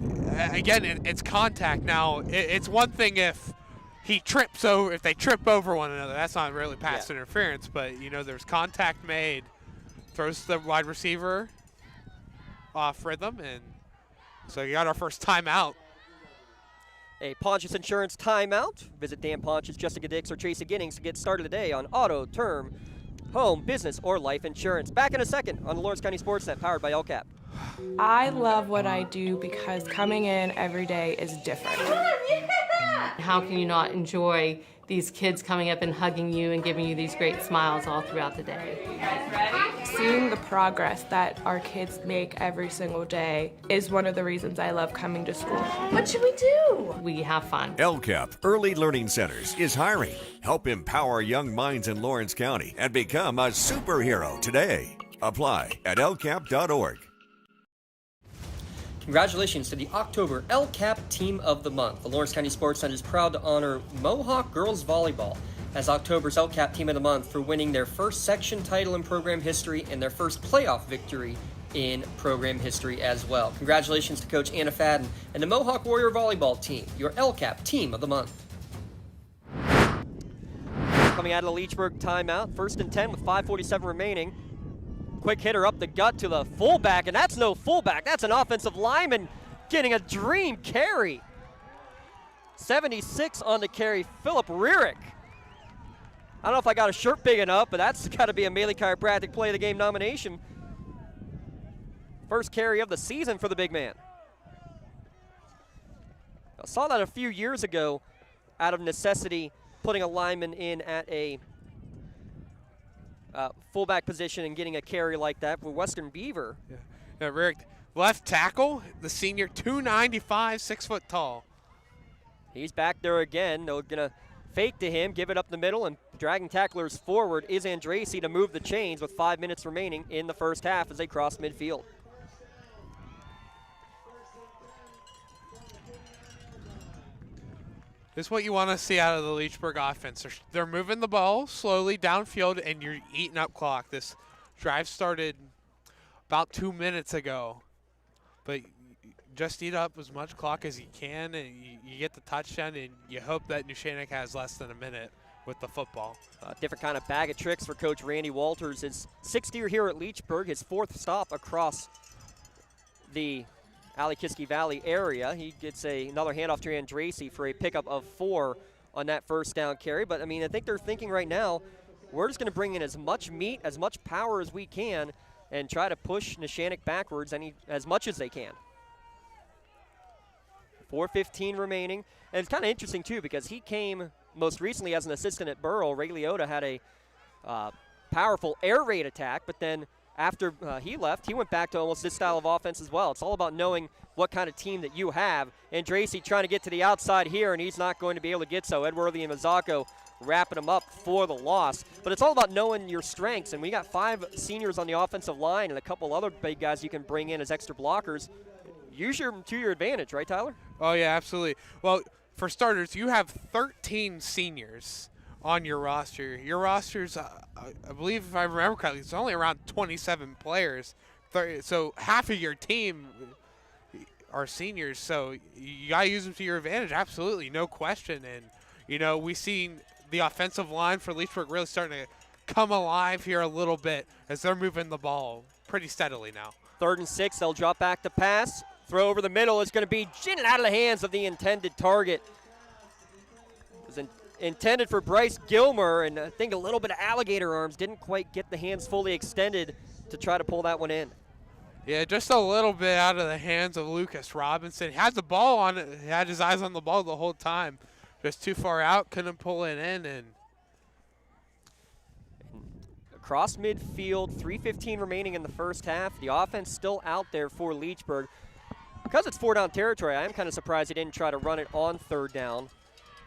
again, it's contact. Now, it's one thing if he trips over, if they trip over one another. That's not really pass interference, but there's contact made. Throws the wide receiver off rhythm, and so you got our first timeout. A Pontius Insurance timeout. Visit Dan Pontius, Jessica Dix, or Tracy Giddings to get started today on auto, term, home, business, or life insurance. Back in a second on the Lawrence County SportsNet, powered by LCAP. I love what I do because coming in every day is different. How can you not enjoy these kids coming up and hugging you and giving you these great smiles all throughout the day. You guys ready? Seeing the progress that our kids make every single day is one of the reasons I love coming to school. What should we do? We have fun. LCAP Early Learning Centers is hiring. Help empower young minds in Lawrence County and become a superhero today. Apply at lcap.org. Congratulations to the October LCAP Team of the Month. The Lawrence County SportsNet is proud to honor Mohawk Girls Volleyball as October's LCAP Team of the Month for winning their first section title in program history and their first playoff victory in program history as well. Congratulations to Coach Anna Fadden and the Mohawk Warrior Volleyball Team, your LCAP Team of the Month. Coming out of the Leechburg timeout, 1st and 10 with 5:47 remaining. Quick hitter up the gut to the fullback, and that's no fullback. That's an offensive lineman getting a dream carry. 76 on the carry, Philip Rearick. I don't know if I got a shirt big enough, but that's got to be a Maley Chiropractic Play of the Game nomination. First carry of the season for the big man. I saw that a few years ago out of necessity, putting a lineman in at a fullback position and getting a carry like that for Western Beaver. Yeah, Rick, left tackle, the senior, 295, 6 foot tall. He's back there again. They're going to fake to him, give it up the middle, and dragging tacklers forward is Andrasey to move the chains with 5 minutes remaining in the first half as they cross midfield. This is what you want to see out of the Leechburg offense. They're moving the ball slowly downfield, and you're eating up clock. This drive started about 2 minutes ago, but just eat up as much clock as you can, and you get the touchdown, and you hope that Neshannock has less than a minute with the football. Different kind of bag of tricks for Coach Randy Walters. His 6th year here at Leechburg, his 4th stop across the Alikiski Valley area. He gets another handoff to Andrasey for a pickup of 4 on that first down carry. But, I mean, I think they're thinking right now, we're just going to bring in as much meat, as much power as we can, and try to push Neshannock backwards as much as they can. 4:15 remaining. And it's kind of interesting, too, because he came most recently as an assistant at Burrell. Ray Liotta had a powerful air raid attack, but then after he left, he went back to almost this style of offense as well. It's all about knowing what kind of team that you have. Andrasey trying to get to the outside here, and he's not going to be able to get so. Edworthy and Mazzocco wrapping him up for the loss. But it's all about knowing your strengths, and we got 5 seniors on the offensive line and a couple other big guys you can bring in as extra blockers. Use them to your advantage, right, Tyler? Oh, yeah, absolutely. Well, for starters, you have 13 seniors on your roster. Your roster's, I believe if I remember correctly, it's only around 27 players. So half of your team are seniors, so you got to use them to your advantage, absolutely, no question. And, you know, we've seen the offensive line for Leechburg really starting to come alive here a little bit as they're moving the ball pretty steadily now. 3rd and 6, they'll drop back to pass. Throw over the middle is going to be in and out of the hands of the intended target. It was intended for Bryce Gilmer, and I think a little bit of alligator arms didn't quite get the hands fully extended to try to pull that one in. Yeah, just a little bit out of the hands of Lucas Robinson. He had the ball on it. He had his eyes on the ball the whole time. Just too far out, couldn't pull it in. And across midfield, 3:15 remaining in the first half. The offense still out there for Leechburg. Because it's 4-down territory, I am kind of surprised he didn't try to run it on 3rd down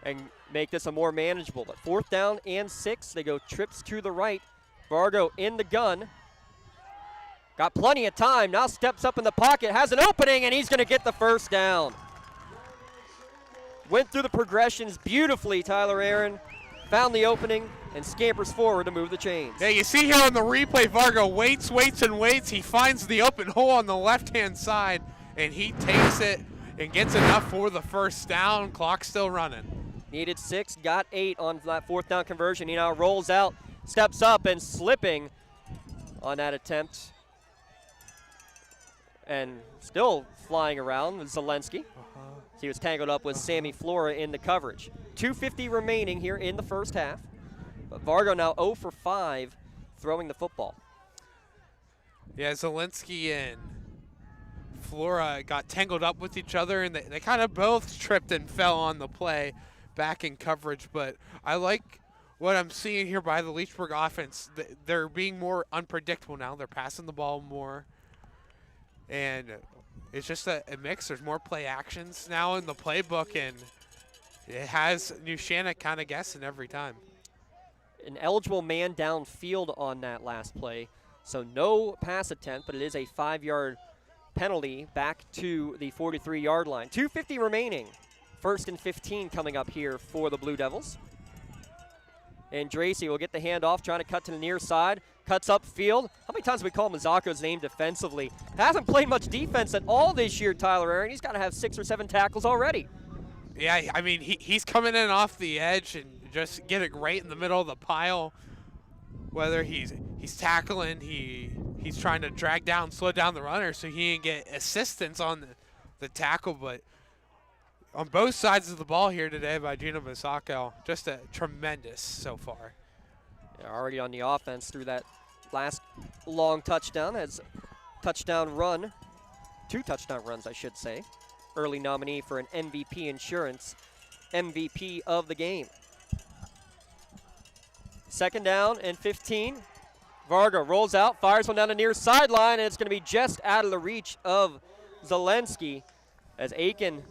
and make this a more manageable. But 4th down and 6, they go trips to the right. Vargo in the gun. Got plenty of time, now steps up in the pocket, has an opening, and he's going to get the first down. Went through the progressions beautifully, Tyler Aaron. Found the opening and scampers forward to move the chains. Yeah, you see here on the replay, Vargo waits, and waits. He finds the open hole on the left-hand side, and he takes it and gets enough for the first down. Clock still running. Needed 6, got 8 on that 4th down conversion. He now rolls out, steps up, and slipping on that attempt. And still flying around with Zelensky. He was tangled up with Sammy Flora in the coverage. 2:50 remaining here in the first half. But Vargo now 0 for 5 throwing the football. Yeah, Zelensky and Flora got tangled up with each other, and they kind of both tripped and fell on the play. back in coverage, but I like what I'm seeing here by the Leechburg offense. They're being more unpredictable now. They're passing the ball more, and it's just a mix. There's more play actions now in the playbook, and it has Neshannock kind of guessing every time. An eligible man downfield on that last play, so no pass attempt, but it is a 5-yard penalty back to the 43-yard line. 2:50 remaining. 1st and 15 coming up here for the Blue Devils. And Dracy will get the handoff, trying to cut to the near side. Cuts upfield. How many times have we called Mazzaco's name defensively? Hasn't played much defense at all this year, Tyler Aaron. He's got to have 6 or 7 tackles already. Yeah, I mean, he's coming in off the edge and just getting right in the middle of the pile. Whether he's tackling, he's trying to drag down, slow down the runner so he can get assistance on the tackle. But on both sides of the ball here today by Gino Mazzacco, just a tremendous so far. Yeah, already on the offense through that last long touchdown. Has touchdown run, 2 touchdown runs, I should say. Early nominee for an MVP Insurance MVP of the game. 2nd down and 15. Varga rolls out, fires one down the near sideline, and it's going to be just out of the reach of Zelensky as Aiken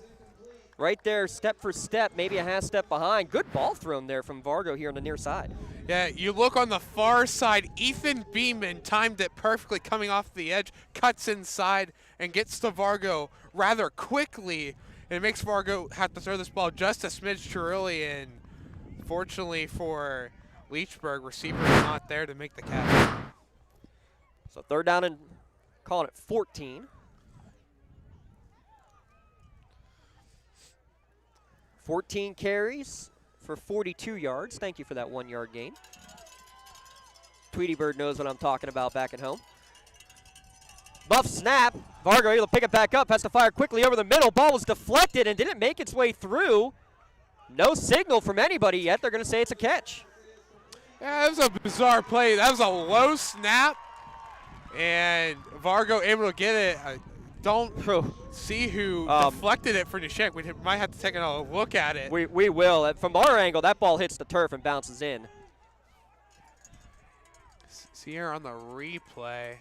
right there, step for step, maybe a half step behind. Good ball thrown there from Vargo here on the near side. Yeah, you look on the far side, Ethan Beeman timed it perfectly coming off the edge, cuts inside, and gets to Vargo rather quickly. And it makes Vargo have to throw this ball just a smidge too early, and fortunately for Leechburg, receiver is not there to make the catch. So 3rd down and calling it 14. 14 carries for 42 yards. Thank you for that 1-yard gain. Tweety Bird knows what I'm talking about back at home. Buff snap. Vargo able to pick it back up. Has to fire quickly over the middle. Ball was deflected and didn't make its way through. No signal from anybody yet. They're going to say it's a catch. Yeah, that was a bizarre play. That was a low snap, and Vargo able to get it. I don't see who deflected it for Neshannock. We might have to take another look at it. We will. From our angle, that ball hits the turf and bounces in. See here on the replay.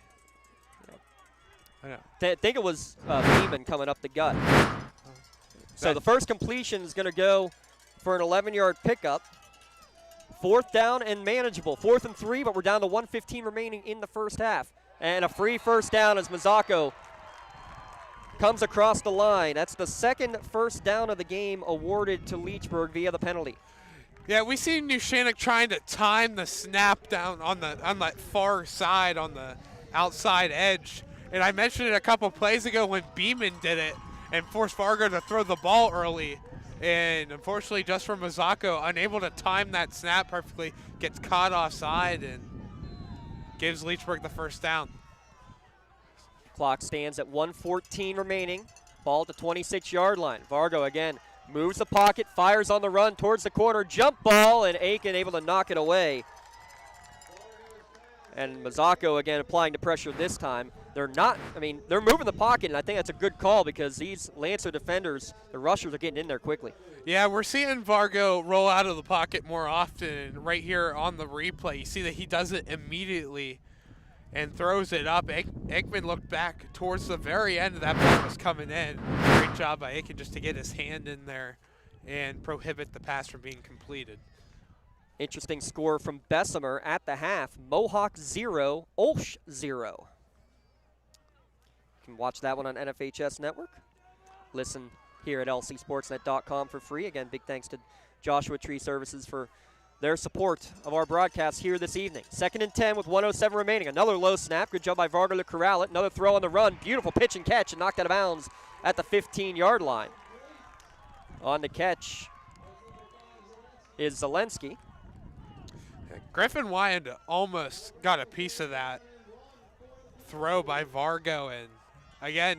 I think it was Beeman coming up the gut. So the first completion is going to go for an 11-yard pickup. 4th down and manageable. 4th and 3, but we're down to 1:15 remaining in the first half. And a free 1st down as Mazzacco comes across the line. That's the 2nd 1st down of the game awarded to Leechburg via the penalty. Yeah, we see Neshannock trying to time the snap down on that far side, on the outside edge. And I mentioned it a couple plays ago when Beeman did it and forced Vargo to throw the ball early. And unfortunately, just for Mazzacco, unable to time that snap perfectly, gets caught offside and gives Leechburg the 1st down. Clock stands at 1:14 remaining. Ball at the 26-yard line. Vargo again moves the pocket, fires on the run towards the corner, jump ball, and Aiken able to knock it away. And Mazzacco again applying the pressure this time. They're moving the pocket, and I think that's a good call because these Lancer defenders, the rushers, are getting in there quickly. Yeah, we're seeing Vargo roll out of the pocket more often. Right here on the replay, you see that he does it immediately and throws it up. Aikman looked back towards the very end of that ball was coming in. Great job by Aiken just to get his hand in there and prohibit the pass from being completed. Interesting score from Bessemer at the half. Mohawk 0, Olsh 0. You can watch that one on NFHS Network. Listen here at lcsportsnet.com for free. Again, big thanks to Joshua Tree Services for their support of our broadcast here this evening. 2nd and 10 with 1:07 remaining. Another low snap. Good job by Vargo to corral it. Another throw on the run. Beautiful pitch and catch and knocked out of bounds at the 15-yard line. On the catch is Zelensky. Griffin Wyand almost got a piece of that throw by Vargo, and again,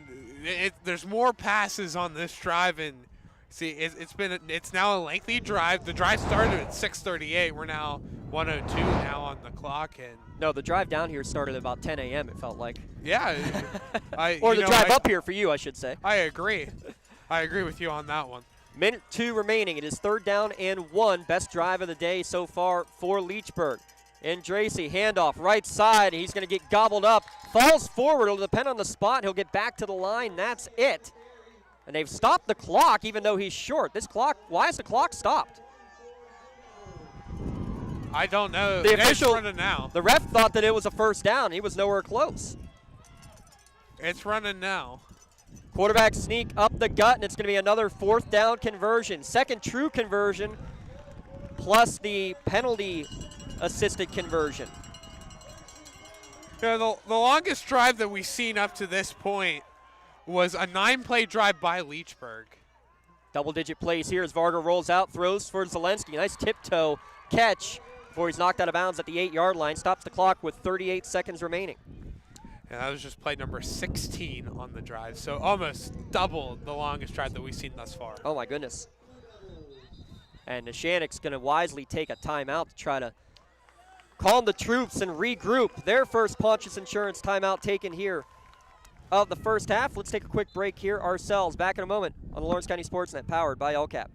there's more passes on this drive, and see, it's now a lengthy drive. The drive started at 6:38. We're now 1:02 now on the clock, and no, the drive down here started at about 10 a.m. It felt like. Yeah, or the drive up here for you, I should say. I agree. I agree with you on that one. Minute 2 remaining. It is 3rd down and 1. Best drive of the day so far for Leechburg. And Dracy, handoff, right side. He's going to get gobbled up. Falls forward. It'll depend on the spot. He'll get back to the line. That's it. And they've stopped the clock even though he's short. This clock, why is the clock stopped? I don't know. The official, running now. The ref thought that it was a first down. He was nowhere close. It's running now. Quarterback sneak up the gut, and it's going to be another 4th down conversion. Second true conversion, plus the penalty-assisted conversion. Yeah, the longest drive that we've seen up to this point was a 9-play drive by Leechburg. Double-digit plays here as Varga rolls out, throws for Zelensky. Nice tiptoe catch before he's knocked out of bounds at the 8-yard line. Stops the clock with 38 seconds remaining. And that was just play number 16 on the drive, so almost double the longest drive that we've seen thus far. Oh, my goodness. And Neshannock's going to wisely take a timeout to try to calm the troops and regroup. Their first Pontius Insurance timeout taken here of the first half. Let's take a quick break here ourselves. Back in a moment on the Lawrence County SportsNet, powered by LCAP.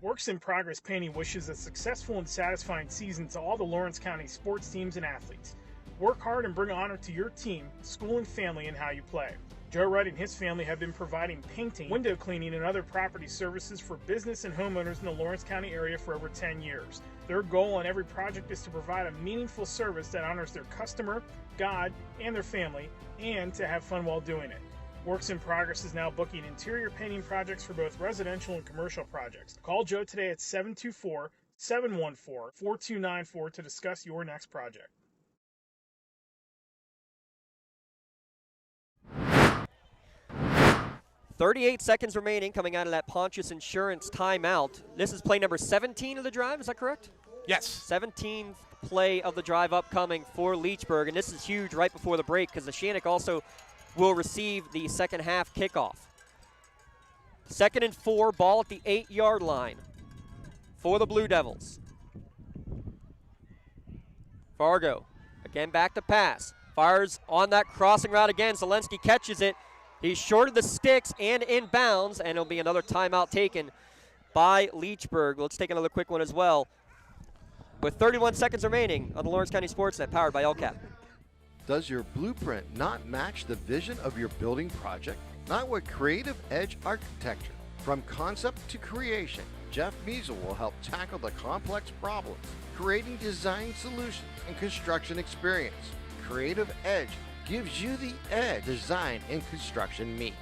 Works in Progress Painting wishes a successful and satisfying season to all the Lawrence County sports teams and athletes. Work hard and bring honor to your team, school, and family in how you play. Joe Wright and his family have been providing painting, window cleaning, and other property services for business and homeowners in the Lawrence County area for over 10 years. Their goal on every project is to provide a meaningful service that honors their customer, God, and their family, and to have fun while doing it. Works in Progress is now booking interior painting projects for both residential and commercial projects. Call Joe today at 724-714-4294 to discuss your next project. .38 seconds remaining coming out of that Pontius Insurance timeout. This is play number 17 of the drive, is that correct? Yes. 17th play of the drive upcoming for Leechburg, and this is huge right before the break because Neshannock also will receive the second half kickoff. 2nd and 4, ball at the 8-yard line for the Blue Devils. Fargo, again back to pass. Fires on that crossing route again. Zelensky catches it. He's short of the sticks and in bounds, and it'll be another timeout taken by Leechburg. Let's take another quick one as well. With 31 seconds remaining on the Lawrence County SportsNet, powered by LCAP. Does your blueprint not match the vision of your building project? Not with Creative Edge Architecture. From concept to creation, Jeff Measle will help tackle the complex problems, creating design solutions and construction experience. Creative Edge gives you the edge design and construction meet.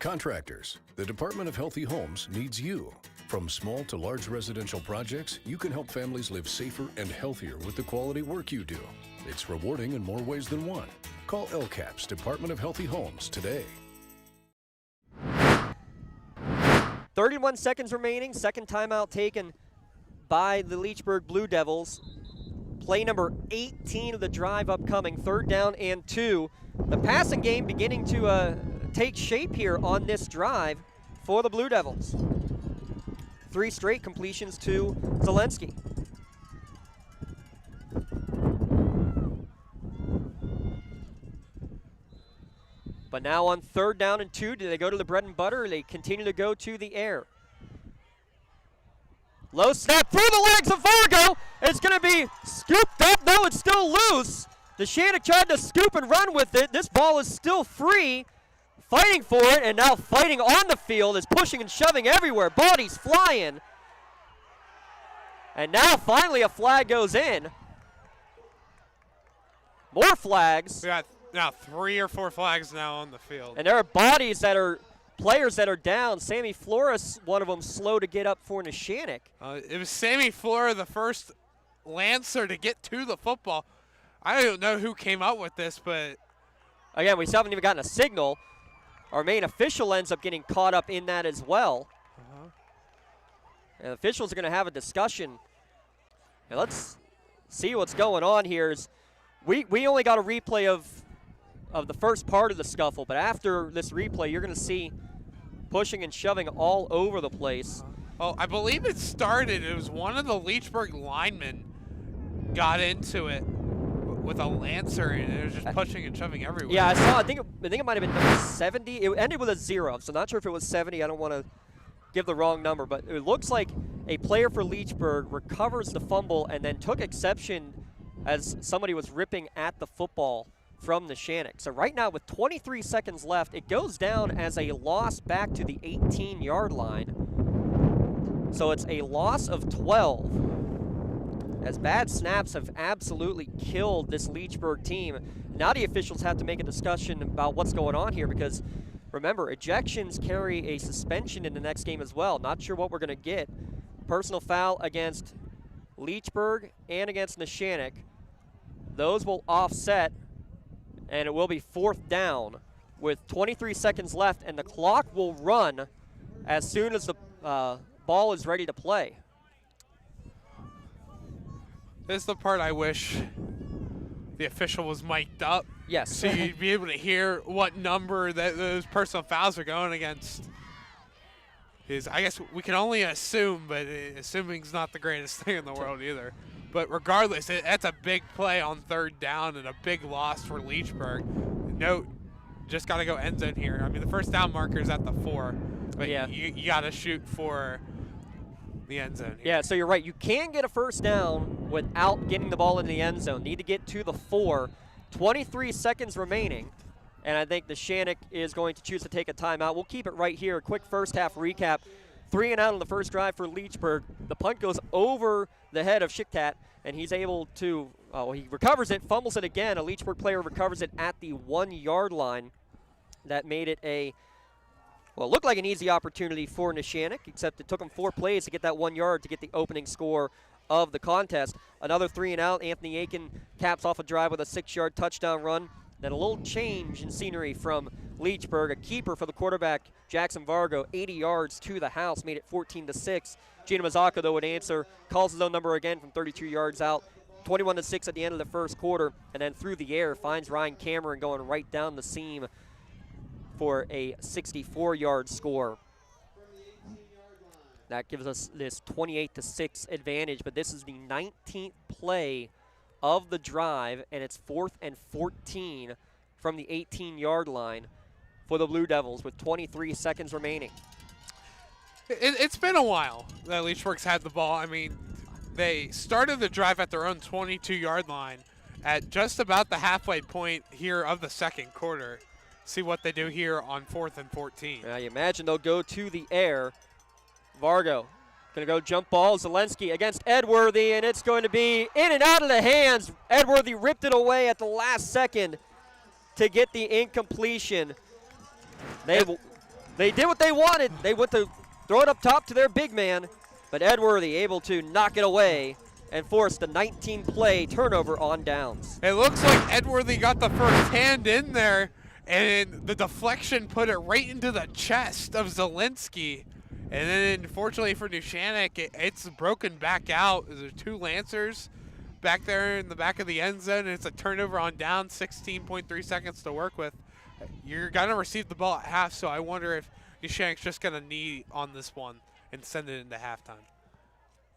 Contractors, the Department of Healthy Homes needs you. From small to large residential projects, you can help families live safer and healthier with the quality work you do. It's rewarding in more ways than one. Call LCAP's Department of Healthy Homes today. 31 seconds remaining, second timeout taken by the Leechburg Blue Devils. Play number 18 of the drive upcoming, 3rd down and 2. The passing game beginning to take shape here on this drive for the Blue Devils. 3 straight completions to Zelensky. But now on 3rd down and 2, do they go to the bread and butter or they continue to go to the air? Low snap through the legs of Vargo. It's going to be scooped up. No, it's still loose. Neshannock tried to scoop and run with it. This ball is still free. Fighting for it, and now fighting on the field is pushing and shoving everywhere. Bodies flying. And now finally a flag goes in. More flags. We got now 3 or 4 flags now on the field. And there are bodies that are players that are down. Sammy Flores, one of them, slow to get up for Neshannock. It was Sammy Flores, the first Lancer to get to the football. I don't know who came up with this, but again, we still haven't even gotten a signal. Our main official ends up getting caught up in that as well. And officials are going to have a discussion. And let's see what's going on here. We only got a replay of the first part of the scuffle, but after this replay, you're going to see pushing and shoving all over the place. Well, I believe it started. It was one of the Leechburg linemen got into it with a Lancer, and it was just pushing and shoving everywhere. Yeah, I saw. I think it might have been number 70. It ended with a 0, so not sure if it was 70. I don't want to give the wrong number, but it looks like a player for Leechburg recovers the fumble and then took exception as somebody was ripping at the football from Neshannock. So right now, with 23 seconds left, it goes down as a loss back to the 18-yard line. So it's a loss of 12. As bad snaps have absolutely killed this Leechburg team. Now the officials have to make a discussion about what's going on here because, remember, ejections carry a suspension in the next game as well. Not sure what we're going to get. Personal foul against Leechburg and against Neshannock. Those will offset, and it will be 4th down with 23 seconds left, and the clock will run as soon as the ball is ready to play. This is the part I wish the official was mic'd up. Yes. So you'd be able to hear what number that those personal fouls are going against. I guess we can only assume, but assuming's not the greatest thing in the world either. But regardless, that's a big play on 3rd down and a big loss for Leechburg. Note, just got to go end zone here. I mean, the first down marker is at the 4, but yeah, you got to shoot for the end zone here. Yeah, so you're right. You can get a first down without getting the ball in the end zone. Need to get to the 4. 23 seconds remaining, and I think Neshannock is going to choose to take a timeout. We'll keep it right here. A quick first half recap. 3 and out on the first drive for Leechburg. The punt goes over the head of Schicktat, and he's able to, he recovers it, fumbles it again. A Leechburg player recovers it at the 1-yard line. That made it it looked like an easy opportunity for Neshannock, except it took him 4 plays to get that 1 yard to get the opening score of the contest. Another 3 and out. Anthony Aiken caps off a drive with a 6-yard touchdown run. Then a little change in scenery from Leechburg. A keeper for the quarterback, Jackson Vargo, 80 yards to the house, made it 14-6. Gino Mazzocco, though, would answer, calls his own number again from 32 yards out. 21-6 at the end of the first quarter, and then through the air finds Ryan Cameron going right down the seam for a 64-yard score. That gives us this 28-6 advantage, but this is the 19th play of the drive, and it's 4th and 14 from the 18-yard line for the Blue Devils with 23 seconds remaining. It's been a while that Leechburg's had the ball. I mean, they started the drive at their own 22-yard line at just about the halfway point here of the second quarter. See what they do here on 4th and 14. Now you imagine they'll go to the air. Vargo going to go jump ball. Zelensky against Edworthy, and it's going to be in and out of the hands. Edworthy ripped it away at the last second to get the incompletion. They did what they wanted. They went to throw it up top to their big man, but Edworthy able to knock it away and force the 19-play turnover on downs. It looks like Edworthy got the first hand in there, and the deflection put it right into the chest of Zelensky. And then, unfortunately for Neshannock, it's broken back out. There's 2 Lancers back there in the back of the end zone, and it's a turnover on down, 16.3 seconds to work with. You're going to receive the ball at half, so I wonder if Neshannock's just going to knee on this one and send it into halftime.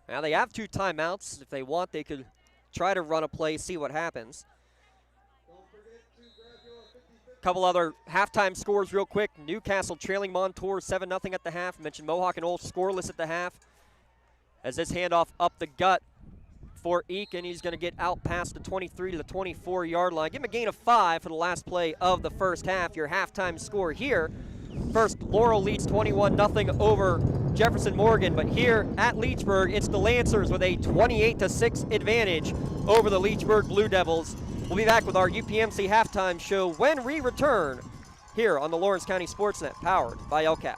Now, they have 2 timeouts. If they want, they could try to run a play, see what happens. Couple other halftime scores real quick. Newcastle trailing Montour 7-0 at the half. I mentioned Mohawk and Old scoreless at the half. As this handoff up the gut for Eakin, he's going to get out past the 23 to the 24-yard line. Give him a gain of 5 for the last play of the first half. Your halftime score here. First, Laurel leads 21-0 over Jefferson Morgan, but here at Leechburg, it's the Lancers with a 28-6 advantage over the Leechburg Blue Devils. We'll be back with our UPMC halftime show when we return here on the Lawrence County SportsNet, powered by LCAP.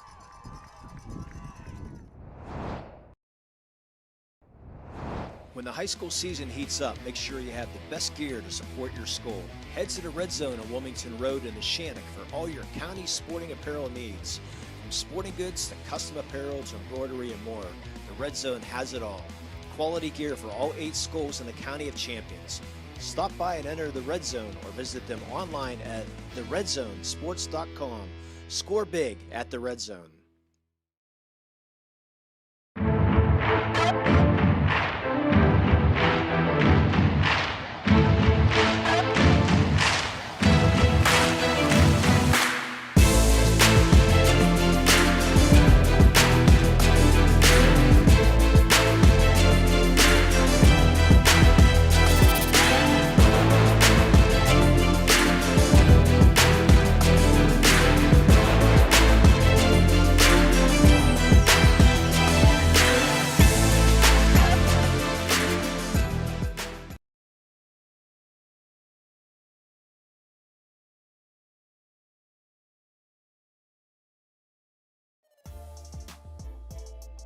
When the high school season heats up, make sure you have the best gear to support your school. Head to the Red Zone on Wilmington Road in Neshannock for all your county sporting apparel needs. From sporting goods to custom apparel to embroidery and more, the Red Zone has it all. Quality gear for all 8 schools in the County of Champions. Stop by and enter the Red Zone or visit them online at theredzonesports.com. Score big at the Red Zone.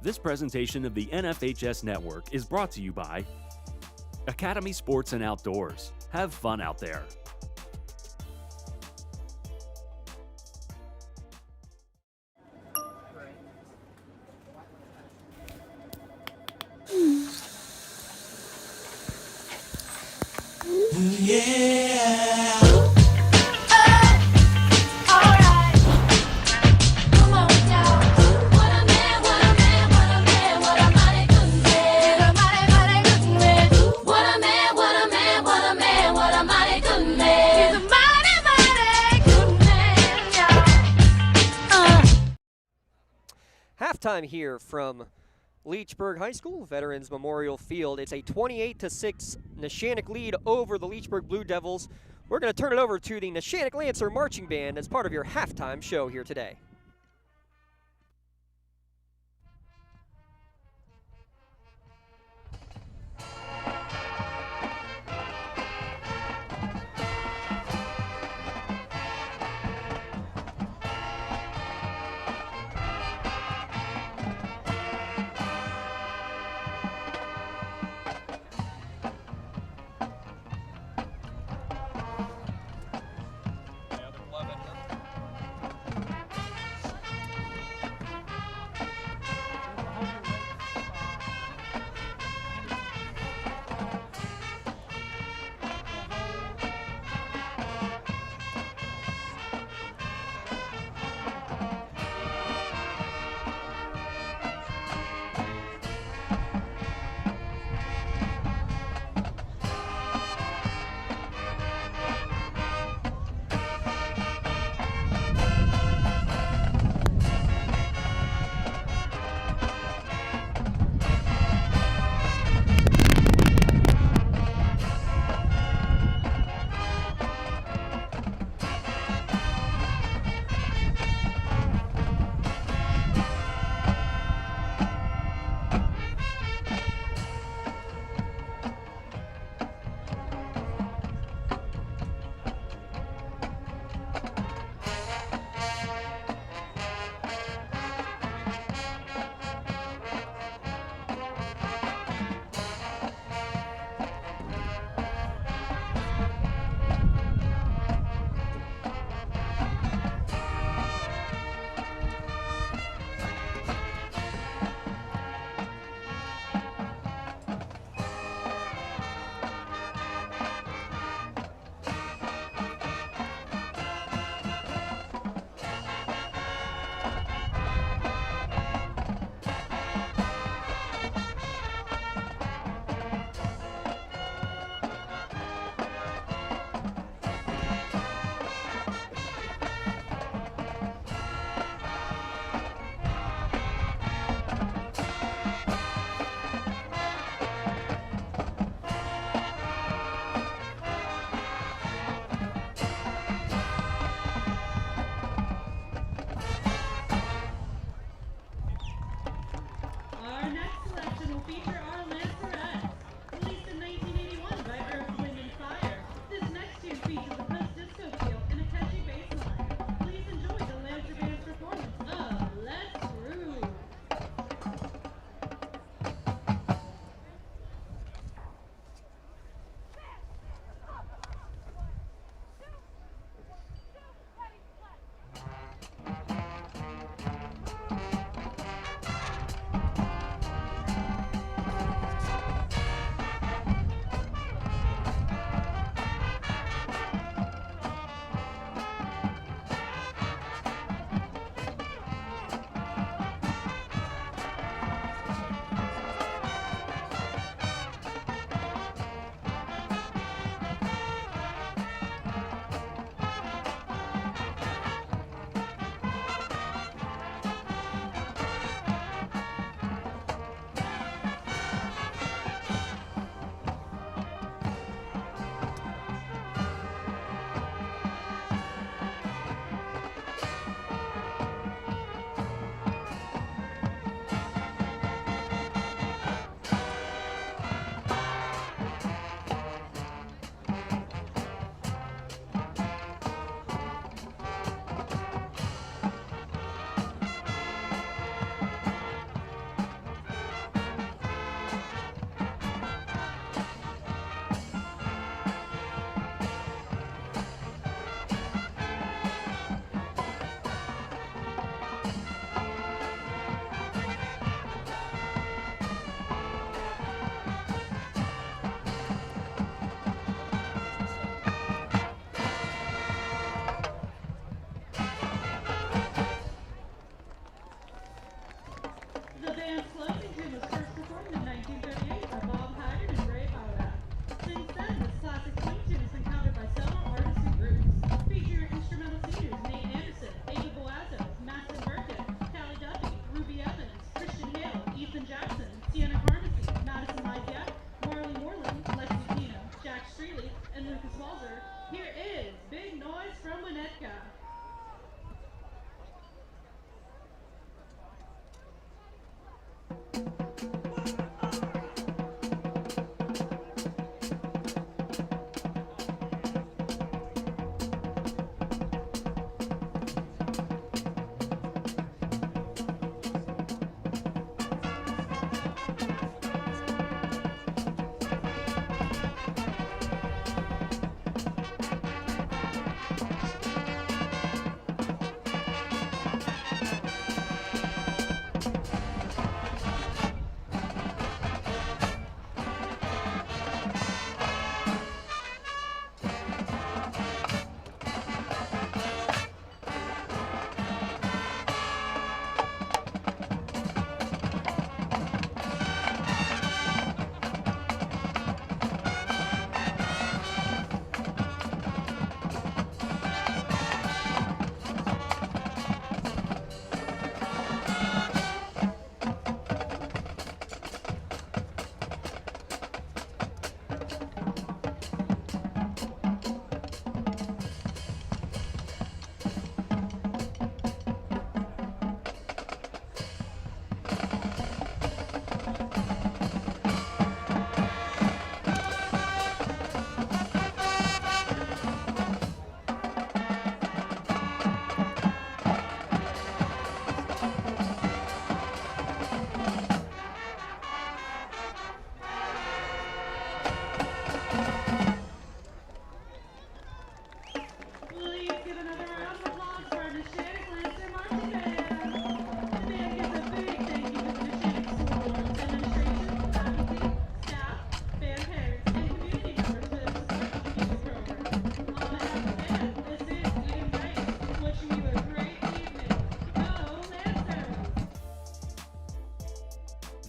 This presentation of the NFHS Network is brought to you by Academy Sports and Outdoors. Have fun out there. Yeah. Halftime here from Leechburg High School, Veterans Memorial Field. It's a 28-6 Neshannock lead over the Leechburg Blue Devils. We're going to turn it over to the Neshannock Lancer Marching Band as part of your halftime show here today.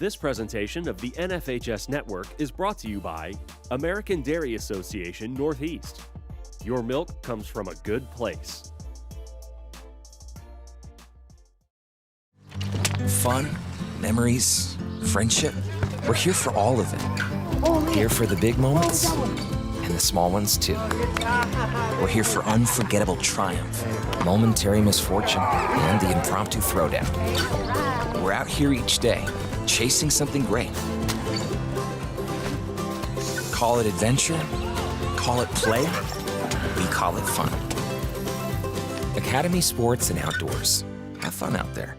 This presentation of the NFHS Network is brought to you by American Dairy Association Northeast. Your milk comes from a good place. Fun, memories, friendship. We're here for all of it. Here for the big moments and the small ones too. We're here for unforgettable triumph, momentary misfortune, and the impromptu throwdown. We're out here each day, chasing something great. Call it adventure, call it play, we call it fun. Academy Sports and Outdoors. Have fun out there.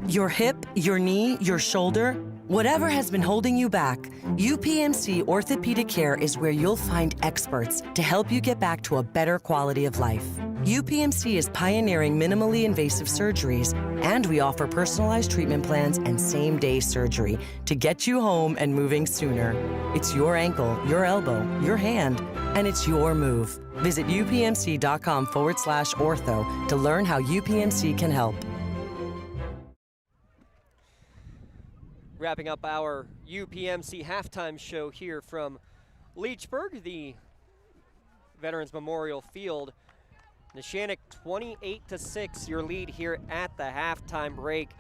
Your hip, your knee, your shoulder, whatever has been holding you back, UPMC Orthopedic Care is where you'll find experts to help you get back to a better quality of life. UPMC is pioneering minimally invasive surgeries, and we offer personalized treatment plans and same-day surgery to get you home and moving sooner. It's your ankle, your elbow, your hand, and it's your move. Visit upmc.com/ortho to learn how UPMC can help. Wrapping up our UPMC halftime show here from Leechburg, the Veterans Memorial Field. Neshannock 28-6, your lead here at the halftime break.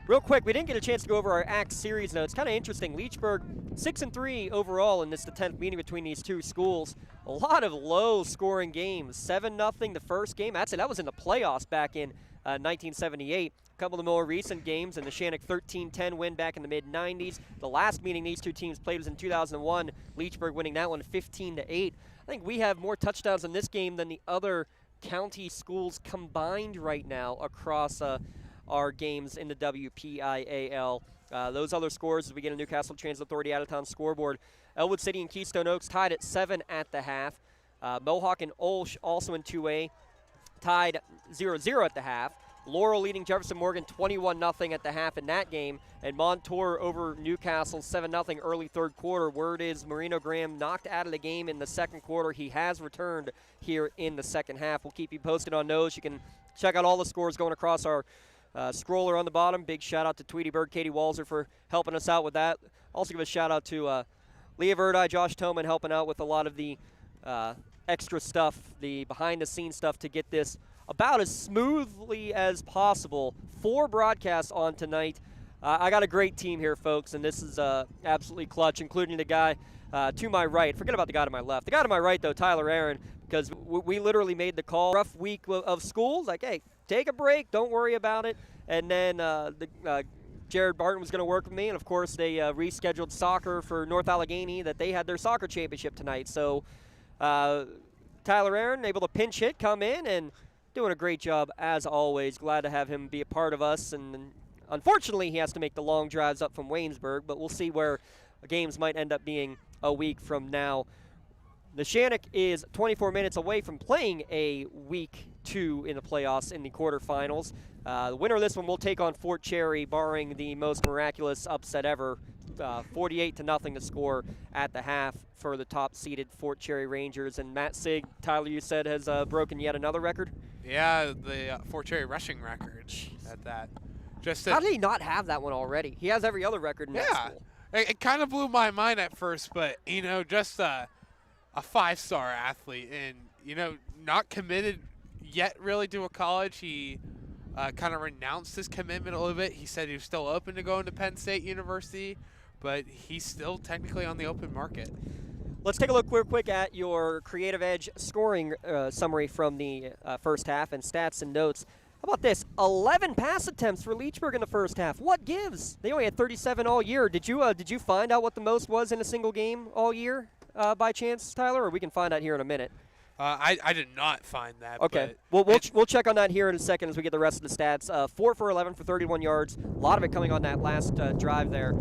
Real quick, we didn't get a chance to go over our ACT series notes. Kind of interesting. Leechburg 6-3 overall, and this is the 10th meeting between these two schools. A lot of low-scoring games. 7-0 the first game. That was in the playoffs back in 1978. A couple of the more recent games, and the Neshannock 13-10 win back in the mid-90s. The last meeting these two teams played was in 2001. Leechburg winning that one 15-8. I think we have more touchdowns in this game than the other county schools combined right now across our games in the WPIAL. Those other scores as we get a Newcastle Transit Authority out-of-town scoreboard. Elwood City and Keystone Oaks tied at 7 at the half. Mohawk and Olsh also in 2A tied 0-0 at the half. Laurel leading Jefferson Morgan 21-0 at the half in that game. And Montour over Newcastle 7-0 early third quarter. Word is Marino Graham knocked out of the game in the second quarter. He has returned here in the second half. We'll keep you posted on those. You can check out all the scores going across our scroller on the bottom. Big shout out to Tweety Bird, Katie Walzer for helping us out with that. Also give a shout out to Leah Verdi, Josh Toman helping out with a lot of the extra stuff, the behind the scenes stuff to get this about as smoothly as possible. 4 broadcasts on tonight. I got a great team here, folks, and this is absolutely clutch, including the guy to my right. Forget about the guy to my left. The guy to my right, though, Tyler Aaron, because we literally made the call. Rough week of school. Like, hey, take a break. Don't worry about it. And then Jared Barton was going to work with me, and, of course, they rescheduled soccer for North Allegheny that they had their soccer championship tonight. So Tyler Aaron able to pinch hit, come in, and doing a great job as always. Glad to have him be a part of us. And unfortunately, he has to make the long drives up from Waynesburg, but we'll see where games might end up being a week from now. Neshannock is 24 minutes away from playing a week 2 in the playoffs in the quarterfinals. The winner of this one will take on Fort Cherry, barring the most miraculous upset ever. 48-0 to score at the half for the top-seeded Fort Cherry Rangers. And Matt Sig, Tyler, you said, has broken yet another record? Yeah, the Fort Cherry rushing record at that. How did he not have that one already? He has every other record in that school. It kind of blew my mind at first, but, you know, just a 5-star athlete and, you know, not committed yet really to a college. He kind of renounced his commitment a little bit. He said he was still open to going to Penn State University, but he's still technically on the open market. Let's take a look real quick at your Creative Edge scoring summary from the first half and stats and notes. How about this? 11 pass attempts for Leechburg in the first half. What gives? They only had 37 all year. Did you find out what the most was in a single game all year by chance, Tyler? Or we can find out here in a minute. I did not find that. Okay. We'll check on that here in a second as we get the rest of the stats. 4 for 11 for 31 yards. A lot of it coming on that last drive there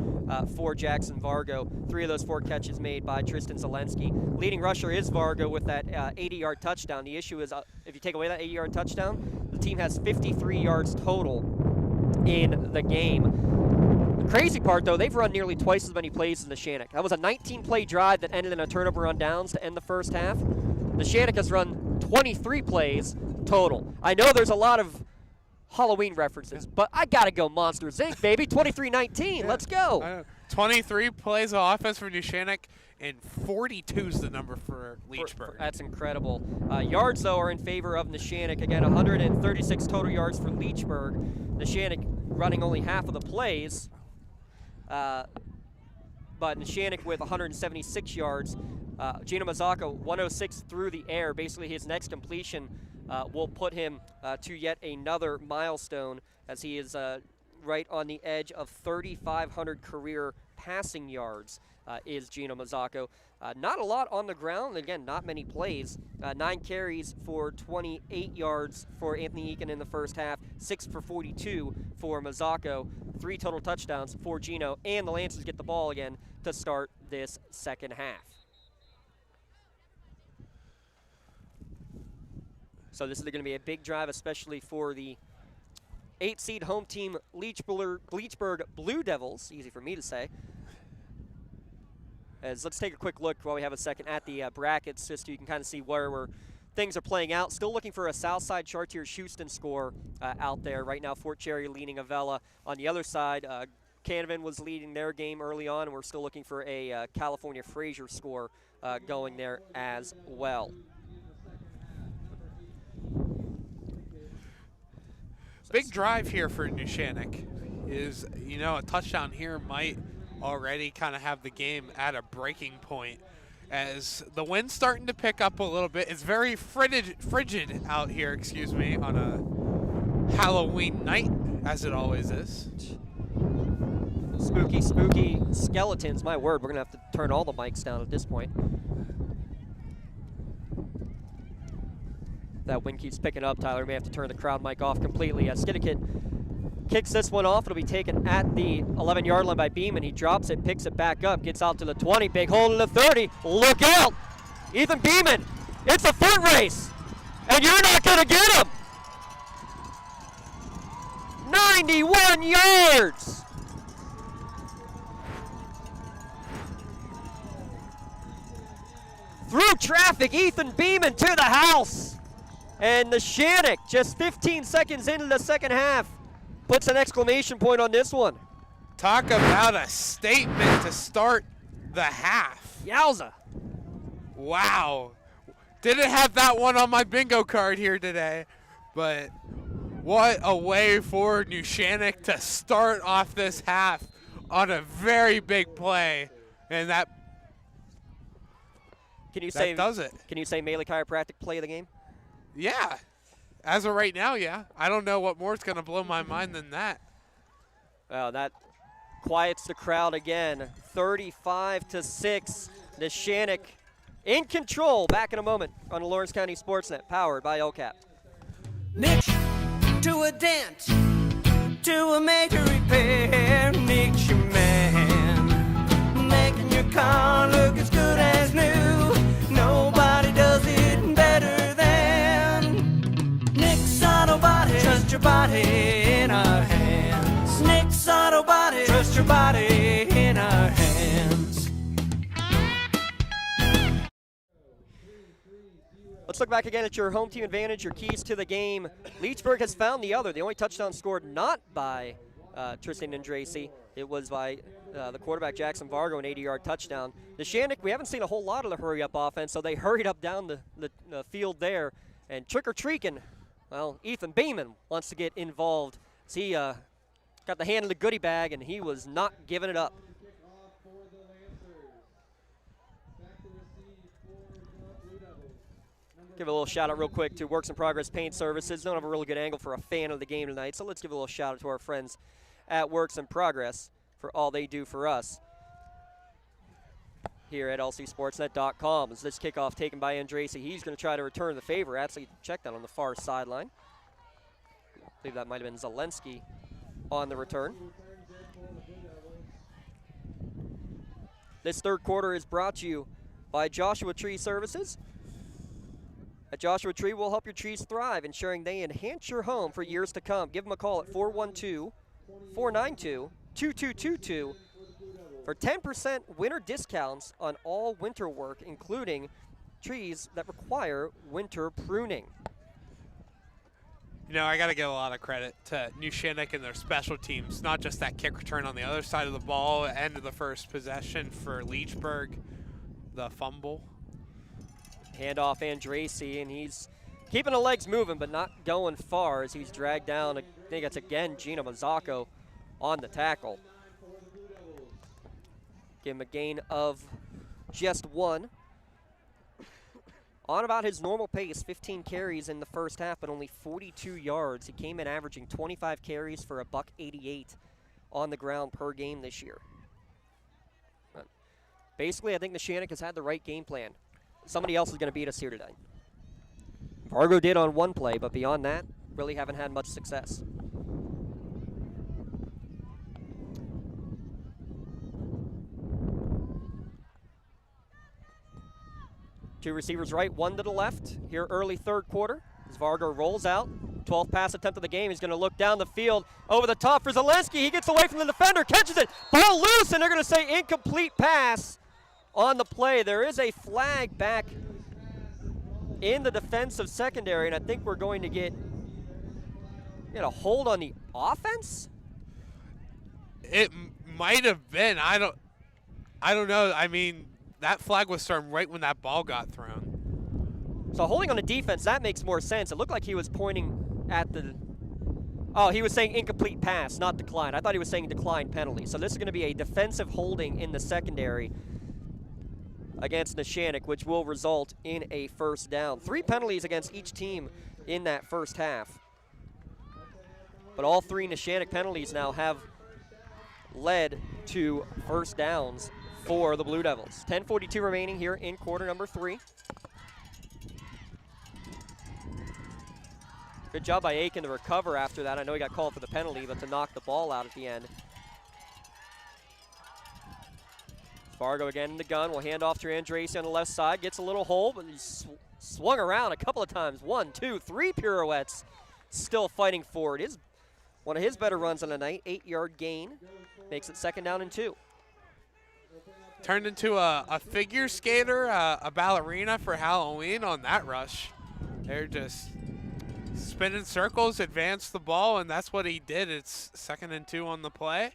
for Jackson Vargo. 3 of those 4 catches made by Tristan Zelensky. Leading rusher is Vargo with that 80-yard touchdown. The issue is if you take away that 80-yard touchdown, the team has 53 yards total in the game. The crazy part, though, they've run nearly twice as many plays as Neshannock. That was a 19-play drive that ended in a turnover on downs to end the first half. Neshannock has run 23 plays total. I know there's a lot of Halloween references, but I got to go Monsters, Inc., baby. 23-19. Let's go. 23 plays of offense for Neshannock, and 42 is the number for Leechburg. That's incredible. Yards, though, are in favor of Neshannock. Again, 136 total yards for Leechburg. Neshannock running only half of the plays, but Neshannock with 176 yards. Gino Mazzocco, 106 through the air. Basically, his next completion will put him to yet another milestone as he is right on the edge of 3,500 career passing yards is Gino Mazzocco. Not a lot on the ground. Again, not many plays. 9 carries for 28 yards for Anthony Eakin in the first half. 6 for 42 for Mazzocco. 3 total touchdowns for Gino. And the Lancers get the ball again to start this second half. So this is going to be a big drive, especially for the 8-seed home team Leechburg Blue Devils. Easy for me to say. Let's take a quick look while we have a second at the brackets, just so you can kind of see where things are playing out. Still looking for a Southside Chartier-Houston score out there. Right now, Fort Cherry leading Avella. On the other side, Canavan was leading their game early on, and we're still looking for a California Fraser score going there as well. Big drive here for Neshannock is, you know, a touchdown here might already kind of have the game at a breaking point as the wind's starting to pick up a little bit. It's very frigid out here, excuse me, on a Halloween night, as it always is. Spooky, spooky skeletons, my word. We're going to have to turn all the mics down at this point. that wind keeps picking up, Tyler, we may have to turn the crowd mic off completely. As Skinnickett kicks this one off, it'll be taken at the 11-yard line by Beeman. He drops it, picks it back up, gets out to the 20, big hole in the 30. Look out! Ethan Beeman, it's a foot race, and you're not gonna get him! 91 yards! Through traffic, Ethan Beeman to the house. And Neshannock, just 15 seconds into the second half, puts an exclamation point on this one. Talk about a statement to start the half. Yowza. Wow. Didn't have that one on my bingo card here today, but what a way for Neshannock to start off this half on a very big play. And that does it. Can you say Melee Chiropractic play of the game? Yeah. As of right now, yeah. I don't know what more is going to blow my mind than that. Well, that quiets the crowd again. 35-6. Neshannock in control. Back in a moment on the Lawrence County SportsNet, powered by LCAP. Nick to a dent, to a major repair. Nick's your man, making your car look as good as new. Nobody does it better than Nick's Auto Body. Trust your body in our hands. Nick's Auto Body. Trust your body in our hands. Let's look back again at your home team advantage, your keys to the game. Leechburg has found the other. The only touchdown scored not by Tristan Andracy. It was by the quarterback, Jackson Vargo, an 80-yard touchdown. Neshannock, we haven't seen a whole lot of the hurry-up offense, so they hurried up down the field there. And trick-or-treaking, well, Ethan Beeman wants to get involved. So he got the hand in the goodie bag, and he was not giving it up. Give a little shout out real quick to Works in Progress Paint Services. Don't have a really good angle for a fan of the game tonight, so let's give a little shout out to our friends at Works in Progress for all they do for us here at lcsportsnet.com. As this kickoff taken by Andracy, he's going to try to return the favor. Actually, check that on the far sideline. I believe that might have been Zelensky on the return. This third quarter is brought to you by Joshua Tree Services. At Joshua Tree, we'll help your trees thrive, ensuring they enhance your home for years to come. Give them a call at 412-492-2222 for 10% winter discounts on all winter work, including trees that require winter pruning. You know, I got to give a lot of credit to Neshannock and their special teams, not just that kick return on the other side of the ball, end of the first possession for Leechburg, the fumble. Handoff Andracy, and he's keeping the legs moving but not going far as he's dragged down. I think it's again Gina Mazzocco on the tackle. Give him a gain of just one. On about his normal pace, 15 carries in the first half, but only 42 yards. He came in averaging 25 carries for $188 on the ground per game this year. But basically, I think Neshannock has had the right game plan. Somebody else is going to beat us here today. Vargo did on one play, but beyond that, really haven't had much success. Two receivers right, one to the left here early third quarter. As Vargo rolls out, 12th pass attempt of the game. He's going to look down the field over the top for Zelensky. He gets away from the defender, catches it, ball loose, and they're going to say incomplete pass on the play. There is a flag back in the defensive secondary, and I think we're going to get a hold on the offense. It might have been. I don't know. I mean, that flag was thrown right when that ball got thrown. So holding on the defense, that makes more sense. It looked like he was pointing at the oh, he was saying incomplete pass, not decline. I thought he was saying decline penalty. So this is going to be a defensive holding in the secondary against Neshannock, which will result in a first down. 3 penalties against each team in that first half. But all 3 Neshannock penalties now have led to first downs for the Blue Devils. 10:42 remaining here in quarter number 3. Good job by Aiken to recover after that. I know he got called for the penalty, but to knock the ball out at the end. Fargo again in the gun. Will hand off to Andrace on the left side. Gets a little hole, but he's swung around a couple of times. 1, 2, 3 pirouettes. Still fighting for it. One of his better runs on the night. 8-yard gain. Makes it 2nd down and 2. Turned into a figure skater, a ballerina for Halloween on that rush. They're just spinning circles, advance the ball, and that's what he did. It's 2nd and 2 on the play.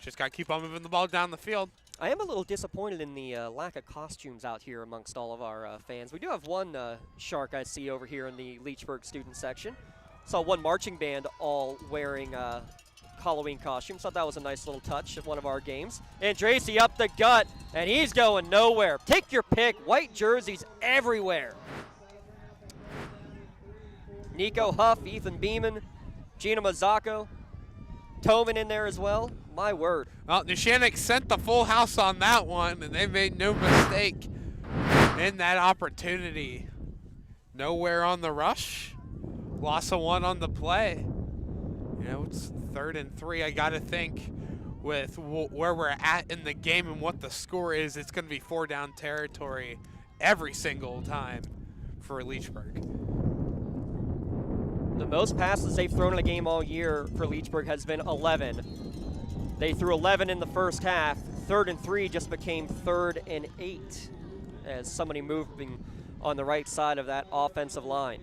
Just got to keep on moving the ball down the field. I am a little disappointed in the lack of costumes out here amongst all of our fans. We do have one shark I see over here in the Leechburg student section. Saw one marching band all wearing Halloween costumes. Thought that was a nice little touch at one of our games. And Tracy up the gut, and he's going nowhere. Take your pick. White jerseys everywhere. Nico Huff, Ethan Beeman, Gina Mazzocco, Tobin in there as well. My word. Well, Neshannock sent the full house on that one, and they made no mistake in that opportunity. Nowhere on the rush. Loss of 1 on the play. You know, it's 3rd and 3. I got to think with where we're at in the game and what the score is, it's going to be 4-down territory every single time for Leechburg. The most passes they've thrown in a game all year for Leechburg has been 11. They threw 11 in the first half. 3rd and 3 just became 3rd and 8 as somebody moving on the right side of that offensive line.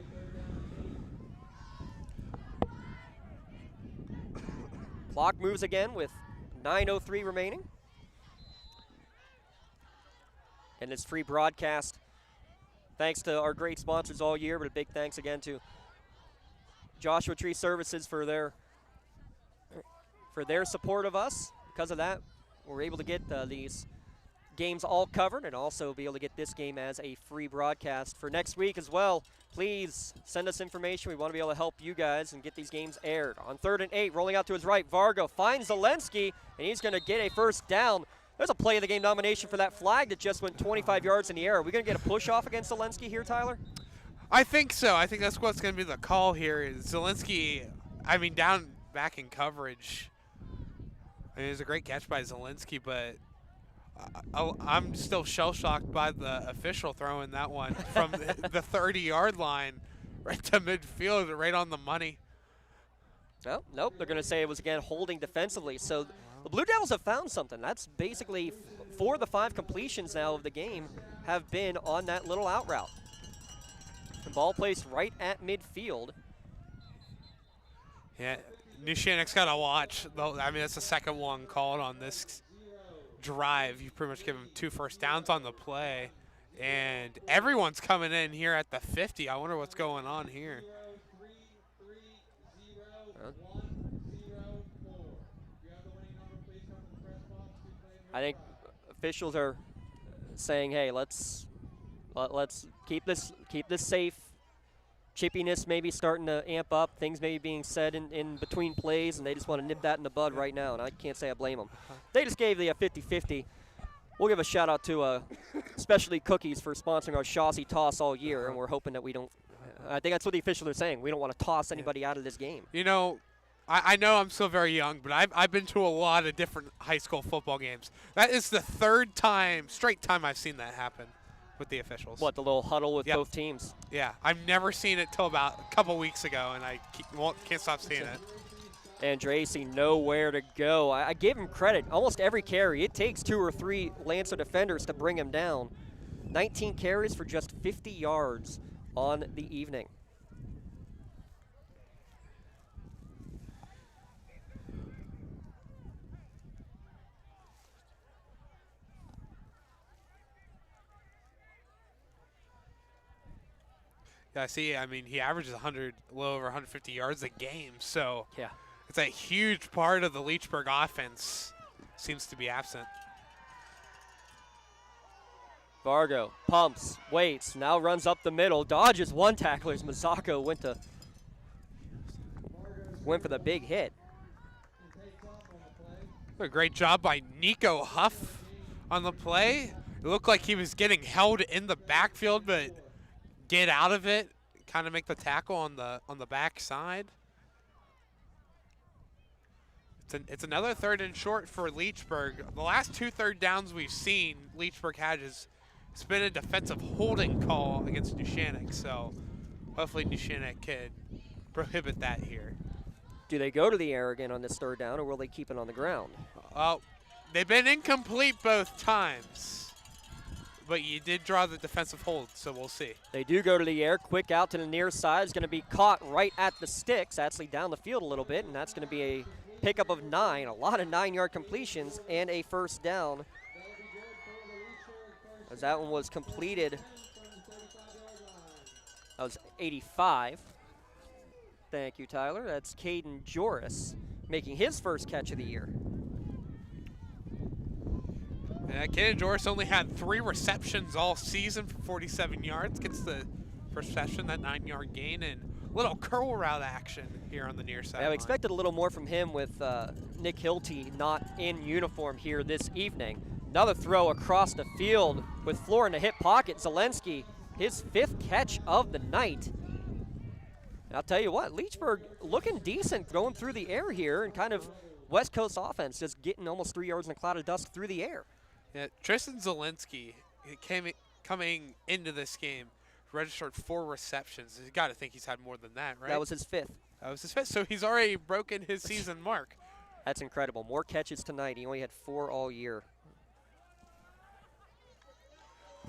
Clock moves again with 9:03 remaining. And this free broadcast, thanks to our great sponsors all year, but a big thanks again to Joshua Tree Services for their support of us. Because of that, we're able to get these games all covered and also be able to get this game as a free broadcast for next week as well. Please send us information. We want to be able to help you guys and get these games aired. On 3rd and 8, rolling out to his right, Vargo finds Zelensky, and he's going to get a 1st down. There's a play of the game nomination for that flag that just went 25 yards in the air. Are we going to get a push-off against Zelensky here, Tyler? I think so. I think that's what's going to be the call here. Is Zelensky, down back in coverage. It was a great catch by Zelensky, but I'm still shell-shocked by the official throwing that one from the 30-yard line right to midfield, right on the money. Oh, nope. They're going to say it was, again, holding defensively. So the Blue Devils have found something. That's basically 4 of the 5 completions now of the game have been on that little out route. The ball placed right at midfield. Yeah, Neshannock's got to watch. That's the second one called on this drive. You pretty much give them 2 first downs on the play. And everyone's coming in here at the 50. I wonder what's going on here. I think officials are saying, hey, let's keep this safe. Chippiness maybe starting to amp up. Things maybe being said in between plays, and they just want to nip that in the bud right now, and I can't say I blame them. They just gave the 50-50. We'll give a shout-out to Specialty Cookies for sponsoring our Chaussee toss all year, and we're hoping that we don't – I think that's what the officials are saying. We don't want to toss anybody out of this game. You know, I know I'm still very young, but I've been to a lot of different high school football games. That is the 3rd straight time I've seen that happen with the officials. What, the little huddle with both teams? Yeah, I've never seen it till about a couple weeks ago, and I can't stop seeing it. And Tracy nowhere to go. I gave him credit. Almost every carry, it takes 2 or 3 Lancer defenders to bring him down. 19 carries for just 50 yards on the evening. Yeah, see, he averages a little over 150 yards a game, so yeah, it's a huge part of the Leechburg offense. Seems to be absent. Vargo pumps, waits, now runs up the middle, dodges one tackler as Mazzocco went for the big hit. A great job by Nico Huff on the play. It looked like he was getting held in the backfield, but get out of it, kind of make the tackle on the back side. It's another 3rd and short for Leechburg. The last 2 third downs we've seen Leechburg had it's been a defensive holding call against Neshannock, so hopefully Neshannock can prohibit that here. Do they go to the air again on this 3rd down, or will they keep it on the ground? They've been incomplete both times, but you did draw the defensive hold, so we'll see. They do go to the air. Quick out to the near side. Is going to be caught right at the sticks, actually down the field a little bit, and that's going to be a pickup of 9. A lot of 9-yard completions and a 1st down. As that one was completed, that was 85. Thank you, Tyler. That's Caden Joris making his first catch of the year. Yeah, Caden Joris only had 3 receptions all season for 47 yards. Gets the first reception, that 9-yard gain, and a little curl route action here on the near side. Yeah, we expected a little more from him with Nick Hilty not in uniform here this evening. Another throw across the field with Floor in the hip pocket. Zelensky, his 5th catch of the night. And I'll tell you what, Leechburg looking decent going through the air here, and kind of West Coast offense just getting almost 3 yards in a cloud of dust through the air. Yeah, Tristan Zelensky coming into this game registered 4 receptions. You got to think he's had more than that, right? That was his 5th. That was his 5th, so he's already broken his season mark. That's incredible. More catches tonight. He only had 4 all year.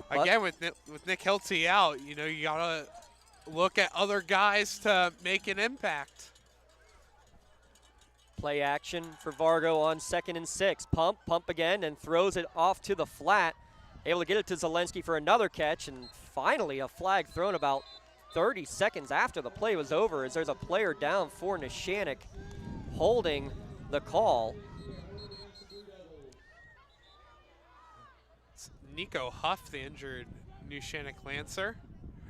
Again, with Nick Hilty out, you got to look at other guys to make an impact. Play action for Vargo on 2nd and 6. Pump again, and throws it off to the flat. Able to get it to Zelensky for another catch, and finally a flag thrown about 30 seconds after the play was over, as there's a player down for Neshannock holding the call. It's Nico Huff, the injured Neshannock Lancer.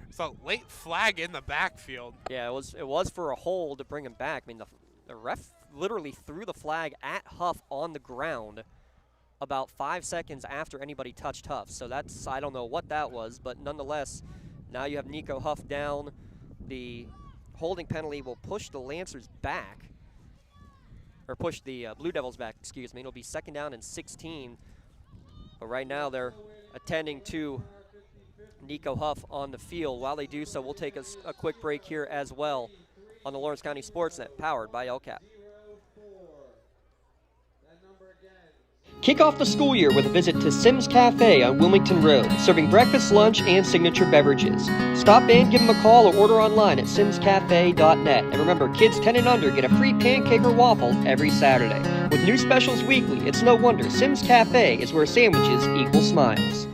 It's a late flag in the backfield. Yeah, it was for a hold to bring him back. I mean, the ref literally threw the flag at Huff on the ground about 5 seconds after anybody touched Huff. So that's, I don't know what that was, but nonetheless, now you have Nico Huff down. The holding penalty will push the Lancers back, or push the Blue Devils back, excuse me. It'll be 2nd down and 16. But right now they're attending to Nico Huff on the field. While they do so, we'll take a quick break here as well on the Lawrence County SportsNet, powered by LCAP. Kick off the school year with a visit to Sims Cafe on Wilmington Road, serving breakfast, lunch, and signature beverages. Stop in, give them a call, or order online at simscafe.net. And remember, kids 10 and under get a free pancake or waffle every Saturday. With new specials weekly, it's no wonder Sims Cafe is where sandwiches equal smiles.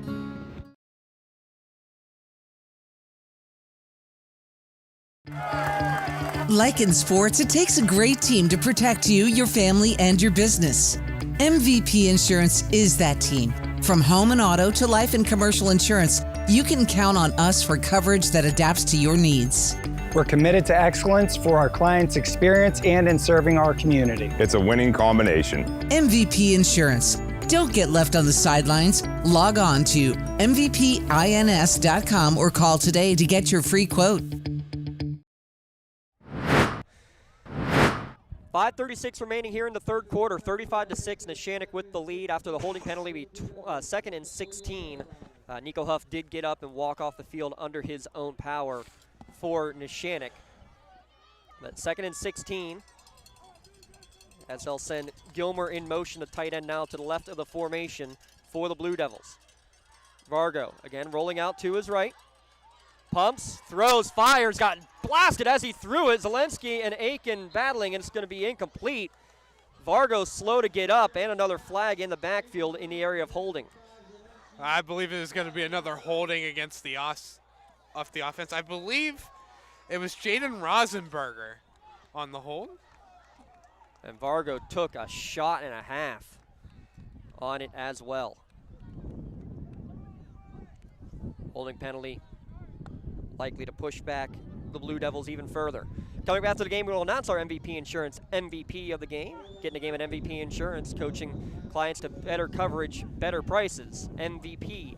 Like in sports, it takes a great team to protect you, your family, and your business. MVP Insurance is that team. From home and auto to life and commercial insurance, you can count on us for coverage that adapts to your needs. We're committed to excellence for our clients' experience and in serving our community. It's a winning combination. MVP Insurance. Don't get left on the sidelines. Log on to mvpins.com or call today to get your free quote. 5:36 remaining here in the 3rd quarter. 35-6, Neshannock with the lead after the holding penalty. Be 2nd and 16. Nico Huff did get up and walk off the field under his own power for Neshannock. But 2nd and 16, as they'll send Gilmer in motion, the tight end now to the left of the formation for the Blue Devils. Vargo again rolling out to his right. Pumps, throws, fires, got blasted as he threw it. Zelensky and Aiken battling, and it's going to be incomplete. Vargo slow to get up, and another flag in the backfield in the area of holding. I believe it is going to be another holding against the off the offense. I believe it was Jaden Rosenberger on the hold. And Vargo took a shot and a half on it as well. Holding penalty likely to push back the Blue Devils even further. Coming back to the game, we will announce our MVP Insurance MVP of the game. Getting a game at MVP Insurance, coaching clients to better coverage, better prices. MVPINS.com.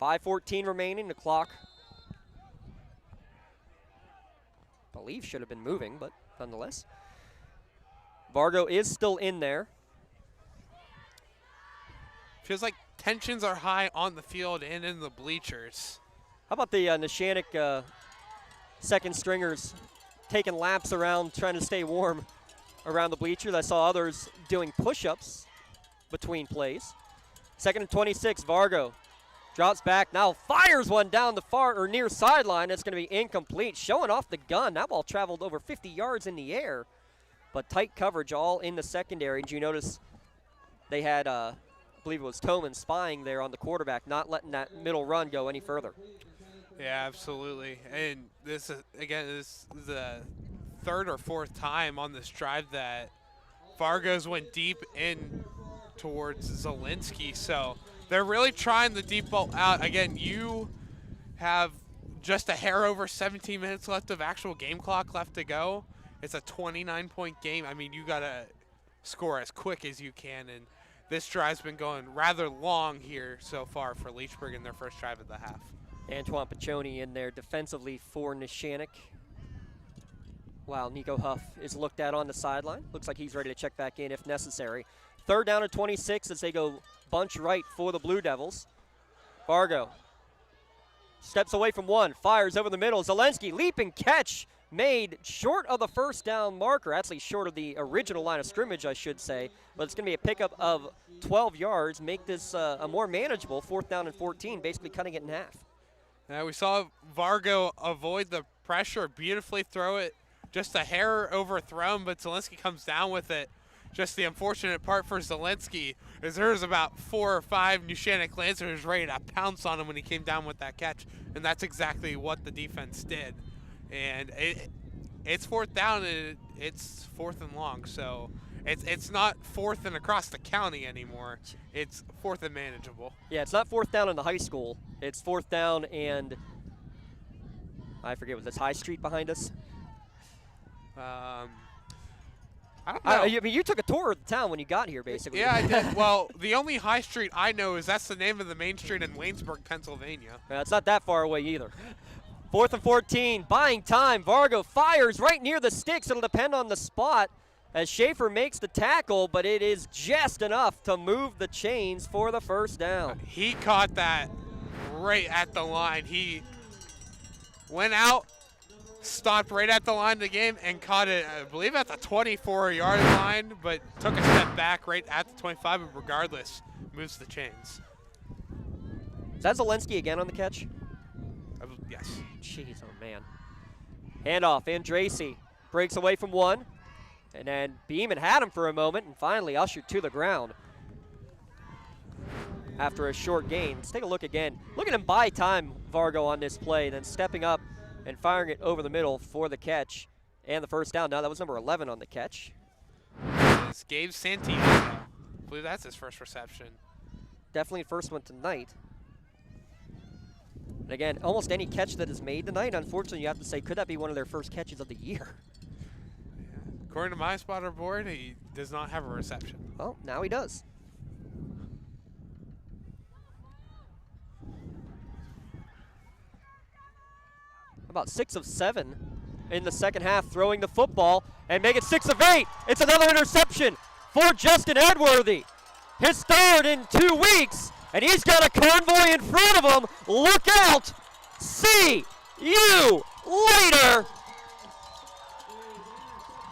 .5:14 remaining. The clock, I believe, should have been moving, but nonetheless. Vargo is still in there. Feels like tensions are high on the field and in the bleachers. How about the Neshannock second stringers taking laps around, trying to stay warm around the bleachers? I saw others doing push-ups between plays. 2nd and 26, Vargo drops back, now fires one down the far or near sideline. It's going to be incomplete, showing off the gun. That ball traveled over 50 yards in the air, but tight coverage all in the secondary. Did you notice they had, I believe it was Toman spying there on the quarterback, not letting that middle run go any further. Yeah, absolutely. And this is, again, this is the 3rd or 4th time on this drive that Vargo's went deep in towards Zielinski. So they're really trying the deep ball out. Again, you have just a hair over 17 minutes left of actual game clock left to go. It's a 29-point game. I mean, you got to score as quick as you can. And this drive's been going rather long here so far for Leechburg in their first drive of the half. Antoine Piccioni in there defensively for Neshannock, while Nico Huff is looked at on the sideline. Looks like he's ready to check back in if necessary. 3rd down and 26 as they go bunch right for the Blue Devils. Vargo steps away from one, fires over the middle. Zielinski, leap and catch, made short of the first down marker, actually short of the original line of scrimmage, I should say, but it's going to be a pickup of 12 yards, make this a more manageable 4th down and 14, basically cutting it in half. We saw Vargo avoid the pressure, beautifully throw it, just a hair overthrown, but Zielinski comes down with it. Just the unfortunate part for Zielinski is there's about 4 or 5 Neshannock Lancers ready to pounce on him when he came down with that catch, and that's exactly what the defense did. And it's 4th down, and it's 4th and long, so it's not 4th and across the county anymore. It's 4th and manageable. Yeah, it's not 4th down in the high school. It's 4th down and I forget, was this High Street behind us? I don't know. I mean, you took a tour of the town when you got here, basically. Yeah, I did. Well, the only High Street I know is that's the name of the main street in Waynesburg, Pennsylvania. Yeah, it's not that far away either. 4th and 14, buying time. Vargo fires right near the sticks. It'll depend on the spot as Schaefer makes the tackle, but it is just enough to move the chains for the first down. He caught that right at the line. He went out, stopped right at the line of the game, and caught it, I believe, at the 24-yard line, but took a step back right at the 25, but regardless, moves the chains. Is that Zielinski again on the catch? Yes. Jeez, oh man. Handoff, Andracy breaks away from one, and then Beeman had him for a moment, and finally ushered to the ground after a short gain. Let's take a look again. Look at him buy time, Vargo, on this play, then stepping up and firing it over the middle for the catch and the first down. Now that was number 11 on the catch. It's Gabe Santino. I believe that's his first reception. Definitely the first one tonight. And again, almost any catch that is made tonight, unfortunately, you have to say, could that be one of their first catches of the year? Yeah. According to my spotter board, he does not have a reception. Well, now he does. About 6 of 7 in the second half, throwing the football and make it 6 of 8. It's another interception for Justin Edworthy. His 3rd in 2 weeks, and he's got a convoy in front of him. Look out! See you later!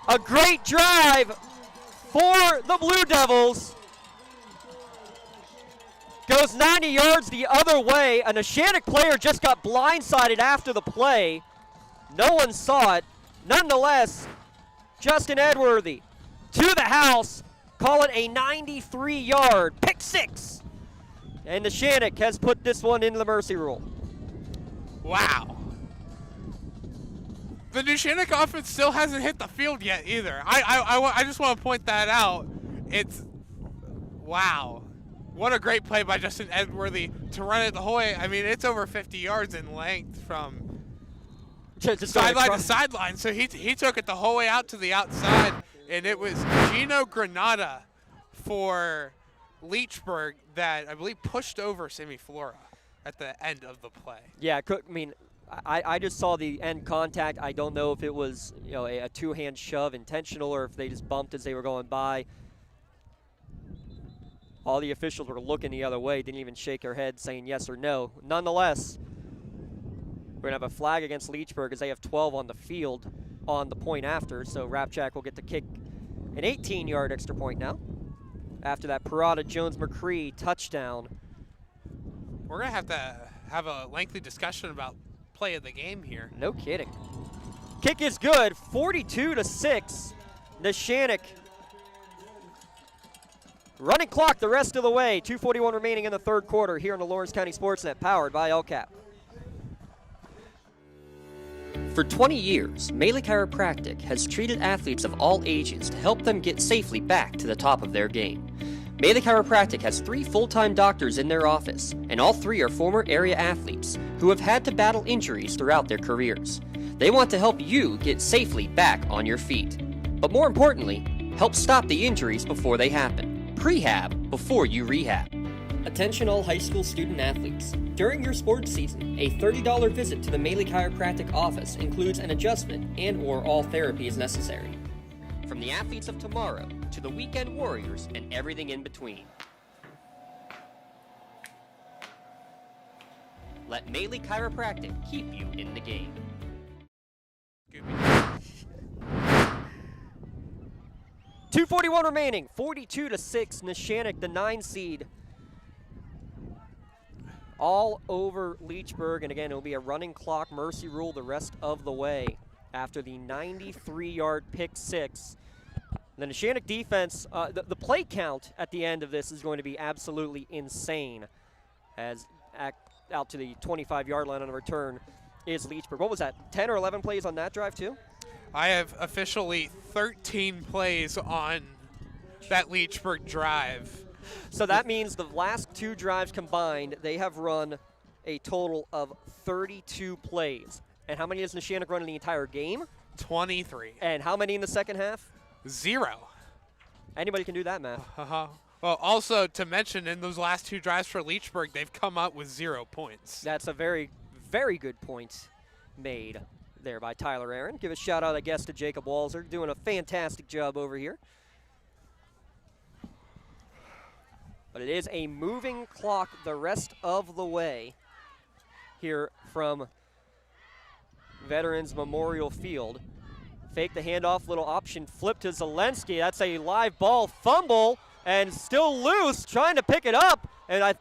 A great drive for the Blue Devils. Goes 90 yards the other way. A Neshannock player just got blindsided after the play. No one saw it. Nonetheless, Justin Edworthy to the house. Call it a 93-yard pick 6. And Neshannock has put this one into the mercy rule. Wow. The Neshannock offense still hasn't hit the field yet either. I just want to point that out. It's, wow. What a great play by Justin Edworthy to run it the whole way. I mean, it's over 50 yards in length from sideline to sideline. So he took it the whole way out to the outside, and it was Gino Granata for Leechburg that I believe pushed over Sammy Flora at the end of the play. Yeah, I just saw the end contact. I don't know if it was a two-hand shove intentional or if they just bumped as they were going by. All the officials were looking the other way, didn't even shake their head saying yes or no. Nonetheless, we're going to have a flag against Leechburg as they have 12 on the field on the point after. So Rapchak will get to kick an 18-yard extra point now after that Parada Jones-McCree touchdown. We're going to have a lengthy discussion about play of the game here. No kidding. Kick is good, 42-6. Neshannock. Running clock the rest of the way. 2:41 remaining in the third quarter here on the Lawrence County SportsNet, powered by LCAP. For 20 years, Melee Chiropractic has treated athletes of all ages to help them get safely back to the top of their game. Melee Chiropractic has 3 full-time doctors in their office, and all 3 are former area athletes who have had to battle injuries throughout their careers. They want to help you get safely back on your feet. But more importantly, help stop the injuries before they happen. Prehab before you rehab. Attention all high school student athletes. During your sports season, a $30 visit to the Melee Chiropractic office includes an adjustment and/or all therapy is necessary. From the athletes of tomorrow to the weekend warriors and everything in between. Let Melee Chiropractic keep you in the game. 2:41 remaining, 42-6. Neshannock, the 9 seed, all over Leechburg. And again, it'll be a running clock mercy rule the rest of the way after the 93-yard pick 6. The Neshannock defense, the play count at the end of this is going to be absolutely insane, as out to the 25-yard line on the return is Leechburg. What was that, 10 or 11 plays on that drive too? I have officially 13 plays on that Leechburg drive. So that means the last 2 drives combined, they have run a total of 32 plays. And how many has Neshannock run in the entire game? 23. And how many in the second half? 0. Anybody can do that math. Well, also to mention, in those last 2 drives for Leechburg, they've come up with 0 points. That's a very, very good point made there by Tyler Aaron. Give a shout out, I guess, to Jacob Walzer, doing a fantastic job over here. But it is a moving clock the rest of the way here from Veterans Memorial Field. Fake the handoff, little option flip to Zelensky. That's a live ball fumble and still loose, trying to pick it up. And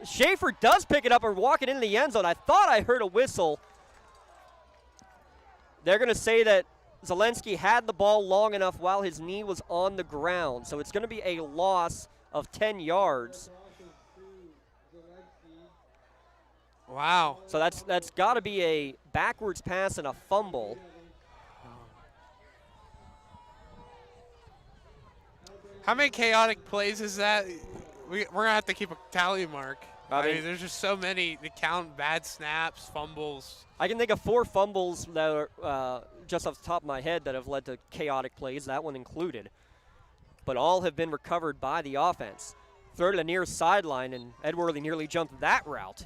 Schaefer does pick it up and walk it into the end zone. I thought I heard a whistle. They're going to say that Zelensky had the ball long enough while his knee was on the ground. So it's going to be a loss of 10 yards. Wow. So that's got to be a backwards pass and a fumble. How many chaotic plays is that? We're going to have to keep a tally mark. I mean, there's just so many to count: bad snaps, fumbles. I can think of 4 fumbles that are just off the top of my head that have led to chaotic plays, that one included. But all have been recovered by the offense. Throw to the near sideline, and Ed Worley nearly jumped that route.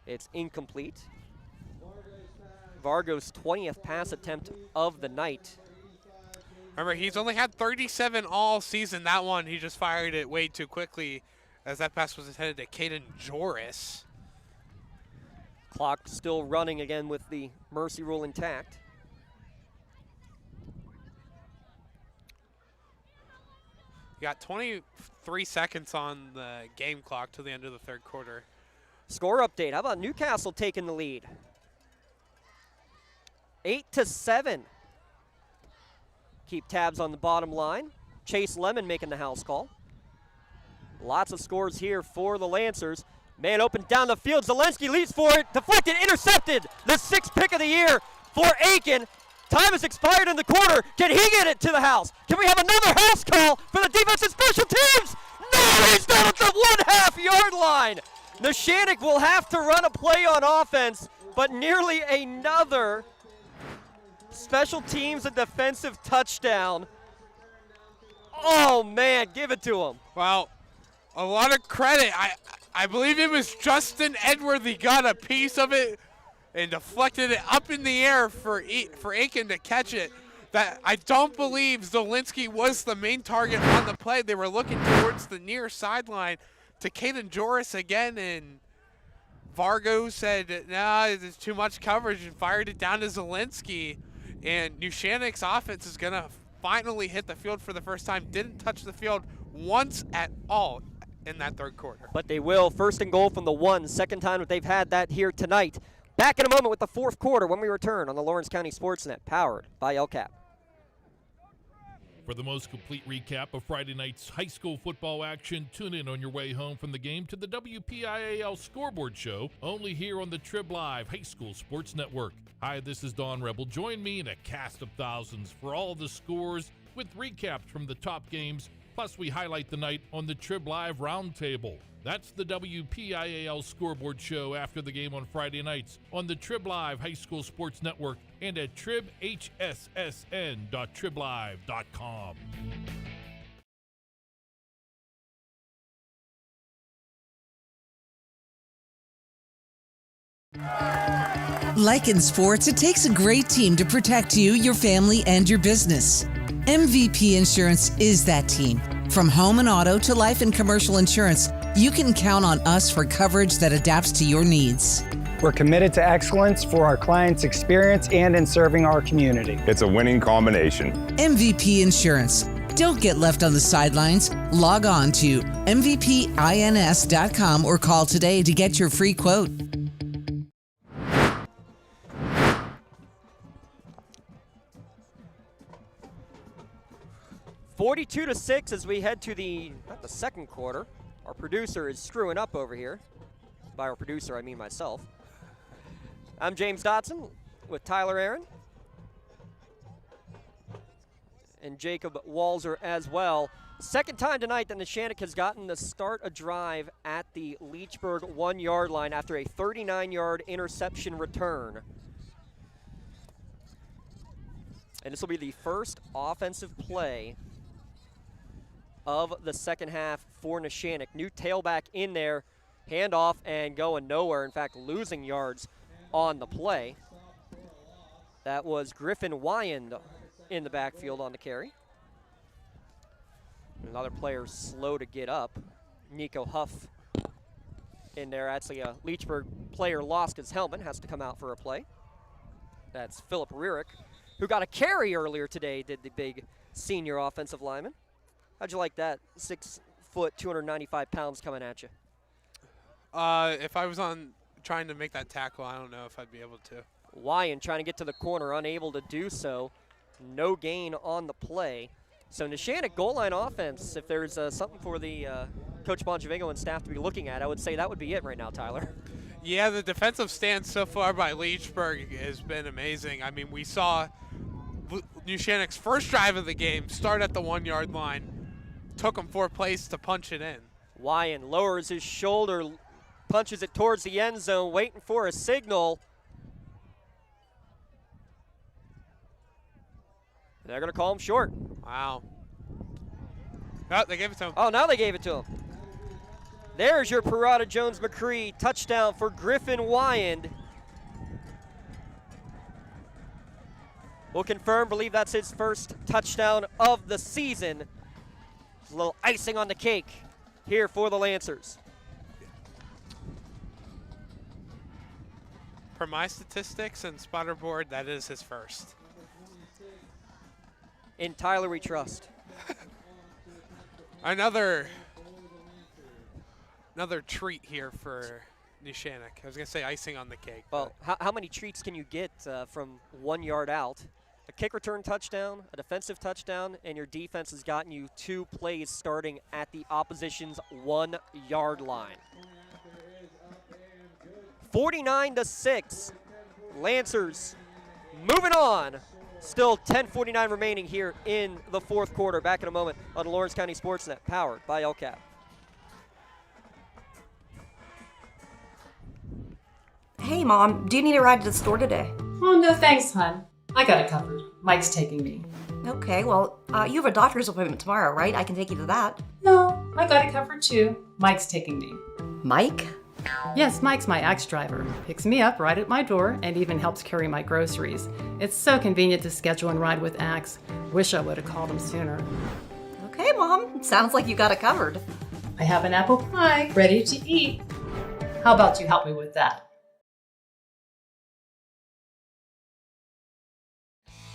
It's incomplete. Vargo's 20th pass attempt of the night. Remember, he's only had 37 all season. That one, he just fired it way too quickly, as that pass was intended to Caden Joris. Clock still running again with the mercy rule intact. You got 23 seconds on the game clock to the end of the third quarter. Score update. How about Newcastle taking the lead? 8-7. Keep tabs on the bottom line. Chase Lemon making the house call. Lots of scores here for the Lancers. Man open down the field. Zelensky leads for it. Deflected, intercepted. The 6th pick of the year for Aiken. Time has expired in the quarter. Can he get it to the house? Can we have another house call for the defensive special teams? No, he's down at the 1/2 yard line. Neshannock will have to run a play on offense, but nearly another special teams and defensive touchdown. Oh, man, give it to him. Well, a lot of credit. I believe it was Justin Edwards. He got a piece of it and deflected it up in the air for Aiken to catch it. That I don't believe Zielinski was the main target on the play. They were looking towards the near sideline to Caden Joris again, and Vargo said, nah, there's too much coverage, and fired it down to Zielinski. And Neshannock's offense is going to finally hit the field for the first time. Didn't touch the field once at all in that third quarter. But they will. First and goal from the 1. Second time that they've had that here tonight. Back in a moment with the fourth quarter when we return on the Lawrence County SportsNet, powered by LCAP. For the most complete recap of Friday night's high school football action, tune in on your way home from the game to the WPIAL Scoreboard Show, only here on the Trib Live High School Sports Network. Hi, this is Don Rebel. Join me in a cast of thousands for all the scores with recaps from the top games, plus we highlight the night on the Trib Live Roundtable. That's the WPIAL Scoreboard Show after the game on Friday nights on the Trib Live High School Sports Network and at tribhssn.triblive.com. Like in sports, it takes a great team to protect you, your family, and your business. MVP Insurance is that team. From home and auto to life and commercial insurance, you can count on us for coverage that adapts to your needs. We're committed to excellence for our clients' experience and in serving our community. It's a winning combination. MVP Insurance. Don't get left on the sidelines. Log on to mvpins.com or call today to get your free quote. (42-6) as we head to the second quarter. Our producer is screwing up over here. By our producer, I mean myself. I'm James Dotson with Tyler Aaron and Jacob Walzer as well. Second time tonight that Neshannock has gotten to start a drive at the Leechburg 1-yard line after a 39-yard interception return. And this will be the first offensive play of the second half for Neshannock. New tailback in there, handoff and going nowhere. In fact, losing yards on the play. That was Griffin Wyand in the backfield on the carry. Another player slow to get up. Nico Huff in there. Actually, a Leechburg player lost his helmet, has to come out for a play. That's Philip Rierick, who got a carry earlier today, did the big senior offensive lineman. How'd you like that? 6 foot, 295 pounds coming at you. If I was trying to make that tackle, I don't know if I'd be able to. Wyand trying to get to the corner, unable to do so. No gain on the play. So Neshannock goal line offense, if there's something for the Coach Bonjavingo and staff to be looking at, I would say that would be it right now, Tyler. Yeah, the defensive stance so far by Leechburg has been amazing. I mean, we saw Neshannock's first drive of the game start at the 1-yard line. Took him 4 plays to punch it in. Wyand lowers his shoulder, punches it towards the end zone, waiting for a signal. They're going to call him short. Wow. Oh, they gave it to him. Oh, now they gave it to him. There's your Parada Jones-McCree touchdown for Griffin Wyand. We'll confirm, believe that's his first touchdown of the season. A little icing on the cake here for the Lancers. Per my statistics and spotter board, that is his first. In Tyler we trust. Another treat here for Neshannock. I was going to say icing on the cake. Well, how many treats can you get from 1 yard out? A kick return touchdown, a defensive touchdown, and your defense has gotten you 2 plays starting at the opposition's 1 yard line. 49-6. Lancers moving on. Still 10:49 remaining here in the fourth quarter. Back in a moment on Lawrence County SportsNet, powered by LCAP. Hey, Mom, do you need a ride to the store today? Oh, no thanks, hon. I got it covered. Mike's taking me. Okay, well, you have a doctor's appointment tomorrow, right? I can take you to that. No, I got it covered too. Mike's taking me. Mike? Yes, Mike's my Axe driver. Picks me up right at my door and even helps carry my groceries. It's so convenient to schedule and ride with Axe. Wish I would have called him sooner. Okay, Mom. Sounds like you got it covered. I have an apple pie ready to eat. How about you help me with that?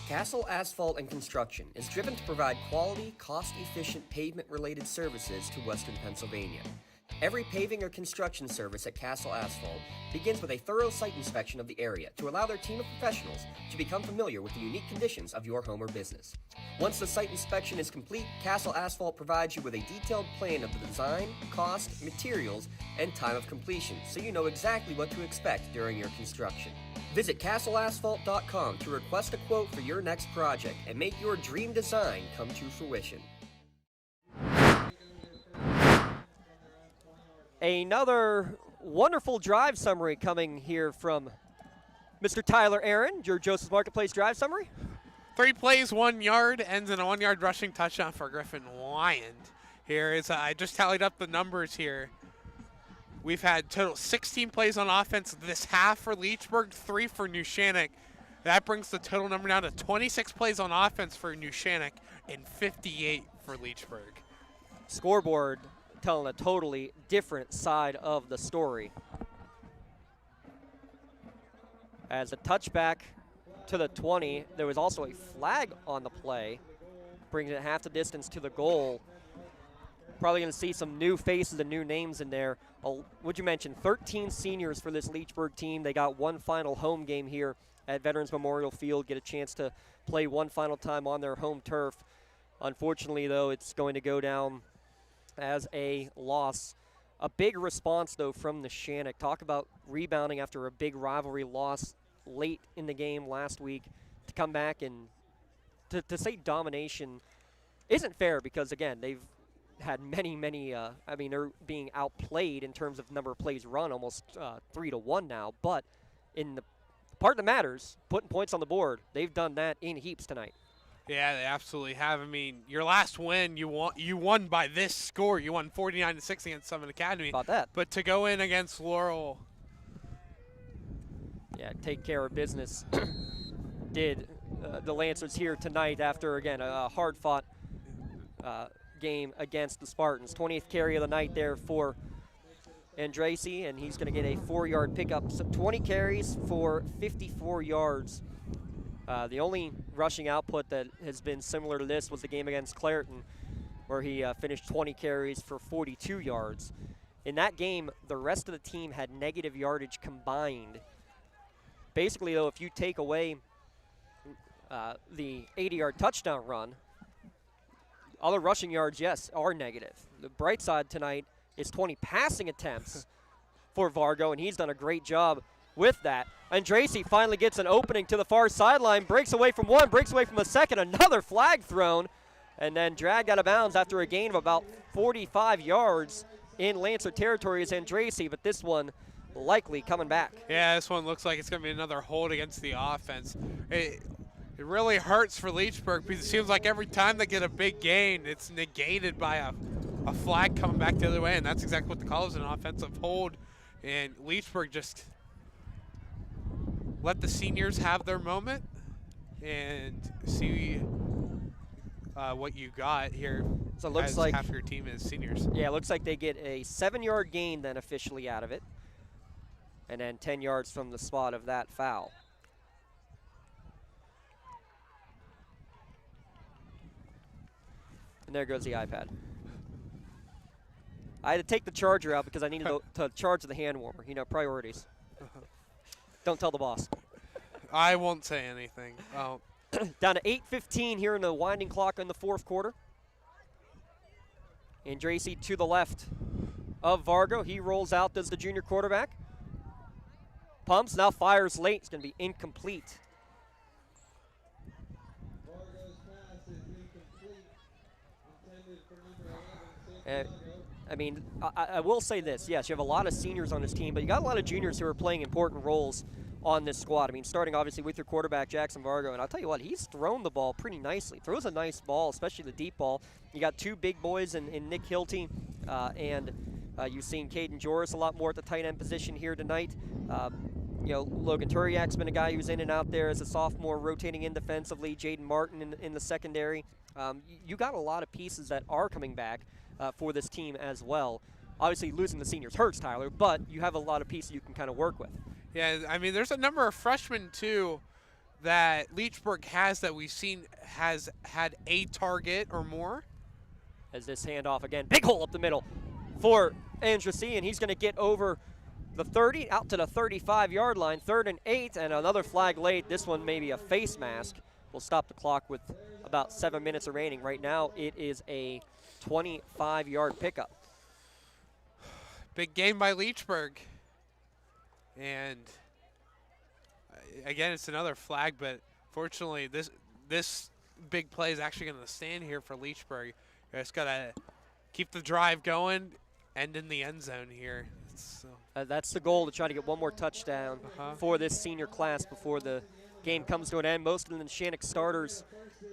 Castle Asphalt and Construction is driven to provide quality, cost-efficient pavement-related services to Western Pennsylvania. Every paving or construction service at Castle Asphalt begins with a thorough site inspection of the area to allow their team of professionals to become familiar with the unique conditions of your home or business. Once the site inspection is complete, Castle Asphalt provides you with a detailed plan of the design, cost, materials, and time of completion, so you know exactly what to expect during your construction. Visit castleasphalt.com to request a quote for your next project and make your dream design come to fruition. Another wonderful drive summary coming here from Mr. Tyler Aaron, your Joseph's Marketplace drive summary. 3 plays, 1 yard, ends in a 1-yard rushing touchdown for Griffin Wyand. Here is, I just tallied up the numbers here. We've had total 16 plays on offense this half for Leechburg, 3 for Neshannock. That brings the total number down to 26 plays on offense for Neshannock and 58 for Leechburg. Scoreboard telling a totally different side of the story. As a touchback to the 20, there was also a flag on the play, brings it half the distance to the goal. Probably going to see some new faces and new names in there. What'd you mention? 13 seniors for this Leechburg team. They got one final home game here at Veterans Memorial Field, get a chance to play one final time on their home turf. Unfortunately, though, it's going to go down as a loss. A big response, though, from Neshannock. Talk about rebounding after a big rivalry loss late in the game last week. To come back and to say domination isn't fair because, again, they've had many, they're being outplayed in terms of number of plays run, almost 3-1 now. But in the part that matters, putting points on the board, they've done that in heaps tonight. Yeah, they absolutely have. I mean, your last win, you won by this score. You won 49-6 against Summit Academy. About that. But to go in against Laurel. Yeah, take care of business did the Lancers here tonight after, again, a hard-fought game against the Spartans. 20th carry of the night there for Andracy, and he's going to get a 4-yard pickup. So 20 carries for 54 yards. The only rushing output that has been similar to this was the game against Clairton, where he finished 20 carries for 42 yards. In that game, the rest of the team had negative yardage combined. Basically, though, if you take away the 80-yard touchdown run, other rushing yards, yes, are negative. The bright side tonight is 20 passing attempts for Vargo, and he's done a great job with that. Andracy finally gets an opening to the far sideline, breaks away from one, breaks away from a second, another flag thrown, and then dragged out of bounds after a gain of about 45 yards in Lancer territory is Andracy, but this one likely coming back. Yeah, this one looks like it's going to be another hold against the offense. It really hurts for Leechburg because it seems like every time they get a big gain, it's negated by a flag coming back the other way, and that's exactly what the call is, an offensive hold. And Leechburg just let the seniors have their moment and see what you got here. So it looks like half your team is seniors. Yeah, it looks like they get a 7-yard gain then officially out of it, and then 10 yards from the spot of that foul. And there goes the iPad. I had to take the charger out because I needed to charge the hand warmer. You know, priorities. Don't tell the boss. I won't say anything. Oh. Down to 8:15 here in the winding clock in the fourth quarter. Andracy to the left of Vargo. He rolls out, does the junior quarterback. Pumps, now fires late. It's going to be incomplete. I will say this. Yes, you have a lot of seniors on this team, but you got a lot of juniors who are playing important roles on this squad. I mean, starting obviously with your quarterback, Jackson Vargo, and I'll tell you what, he's thrown the ball pretty nicely. Throws a nice ball, especially the deep ball. You got two big boys in Nick Hilty, and you've seen Caden Joris a lot more at the tight end position here tonight. Logan Turiak's been a guy who's in and out there as a sophomore, rotating in defensively. Jaden Martin in the secondary. You got a lot of pieces that are coming back for this team as well. Obviously, losing the seniors hurts, Tyler, but you have a lot of pieces you can kind of work with. Yeah, I mean, there's a number of freshmen, too, that Leechburg has that we've seen has had a target or more. As this handoff again, big hole up the middle for Andrassi, and he's going to get over the 30, out to the 35-yard line, 3rd and 8, and another flag late. This one maybe a face mask. We'll stop the clock with about 7 minutes remaining. Right now, it is a 25-yard pickup. Big game by Leechburg. And again, it's another flag, but fortunately, this big play is actually going to stand here for Leechburg. You just got to keep the drive going, end in the end zone here. That's the goal, to try to get one more touchdown for this senior class before the game comes to an end. Most of the Neshannock starters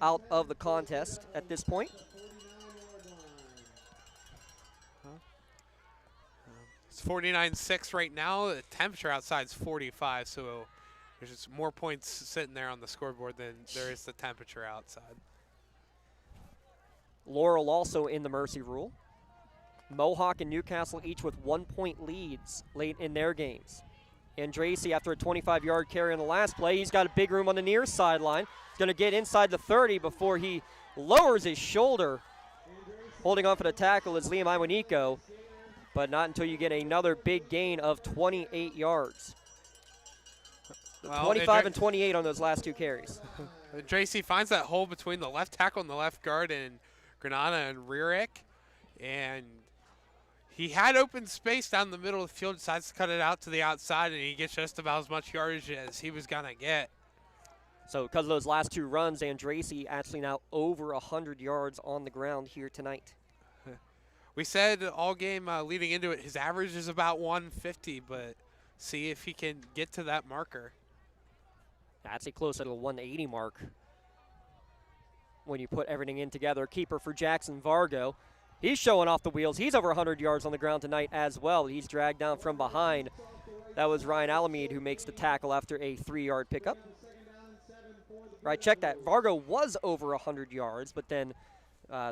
out of the contest at this point. It's 49-6 right now. The temperature outside is 45, so there's just more points sitting there on the scoreboard than there is the temperature outside. Laurel also in the mercy rule. Mohawk and Newcastle each with 1-point leads late in their games. Andrassi, after a 25-yard carry on the last play, he's got a big room on the near sideline. He's going to get inside the 30 before he lowers his shoulder. Holding on for the tackle is Liam Iwaniko, but not until you get another big gain of 28 yards. 25 and 28 on those last two carries. Andrassi finds that hole between the left tackle and the left guard and Granada and Rearick, and he had open space down the middle of the field, decides to cut it out to the outside, and he gets just about as much yardage as he was going to get. So because of those last two runs, Andrassi actually now over 100 yards on the ground here tonight. We said all game leading into it, his average is about 150, but see if he can get to that marker. That's close to the 180 mark when you put everything in together. Keeper for Jackson Vargo. He's showing off the wheels. He's over 100 yards on the ground tonight as well. He's dragged down from behind. That was Ryan Alamede who makes the tackle after a 3-yard pickup. Right, check that. Vargo was over 100 yards, but then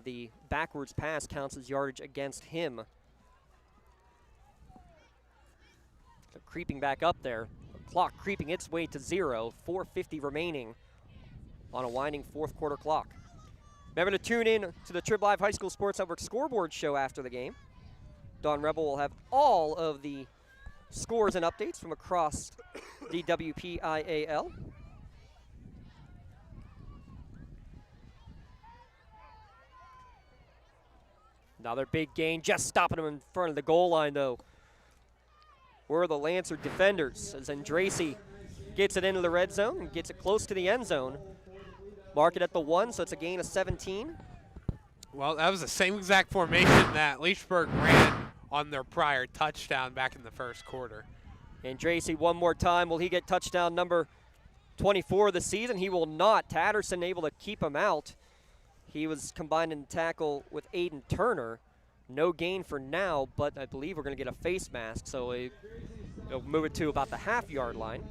the backwards pass counts as yardage against him. So creeping back up there. The clock creeping its way to 0. 4:50 remaining on a winding fourth quarter clock. Remember to tune in to the Trib Live High School Sports Network scoreboard show after the game. Don Rebel will have all of the scores and updates from across the WPIAL. Another big gain, just stopping him in front of the goal line, though. Were the Lancer defenders, as Andrassi gets it into the red zone and gets it close to the end zone. Mark it at the 1, so it's a gain of 17. Well, that was the same exact formation that Leechburg ran on their prior touchdown back in the first quarter. Andrassi one more time. Will he get touchdown number 24 of the season? He will not. Tatterson able to keep him out. He was combined in tackle with Aiden Turner. No gain for now, but I believe we're going to get a face mask, so we'll move it to about the half-yard line.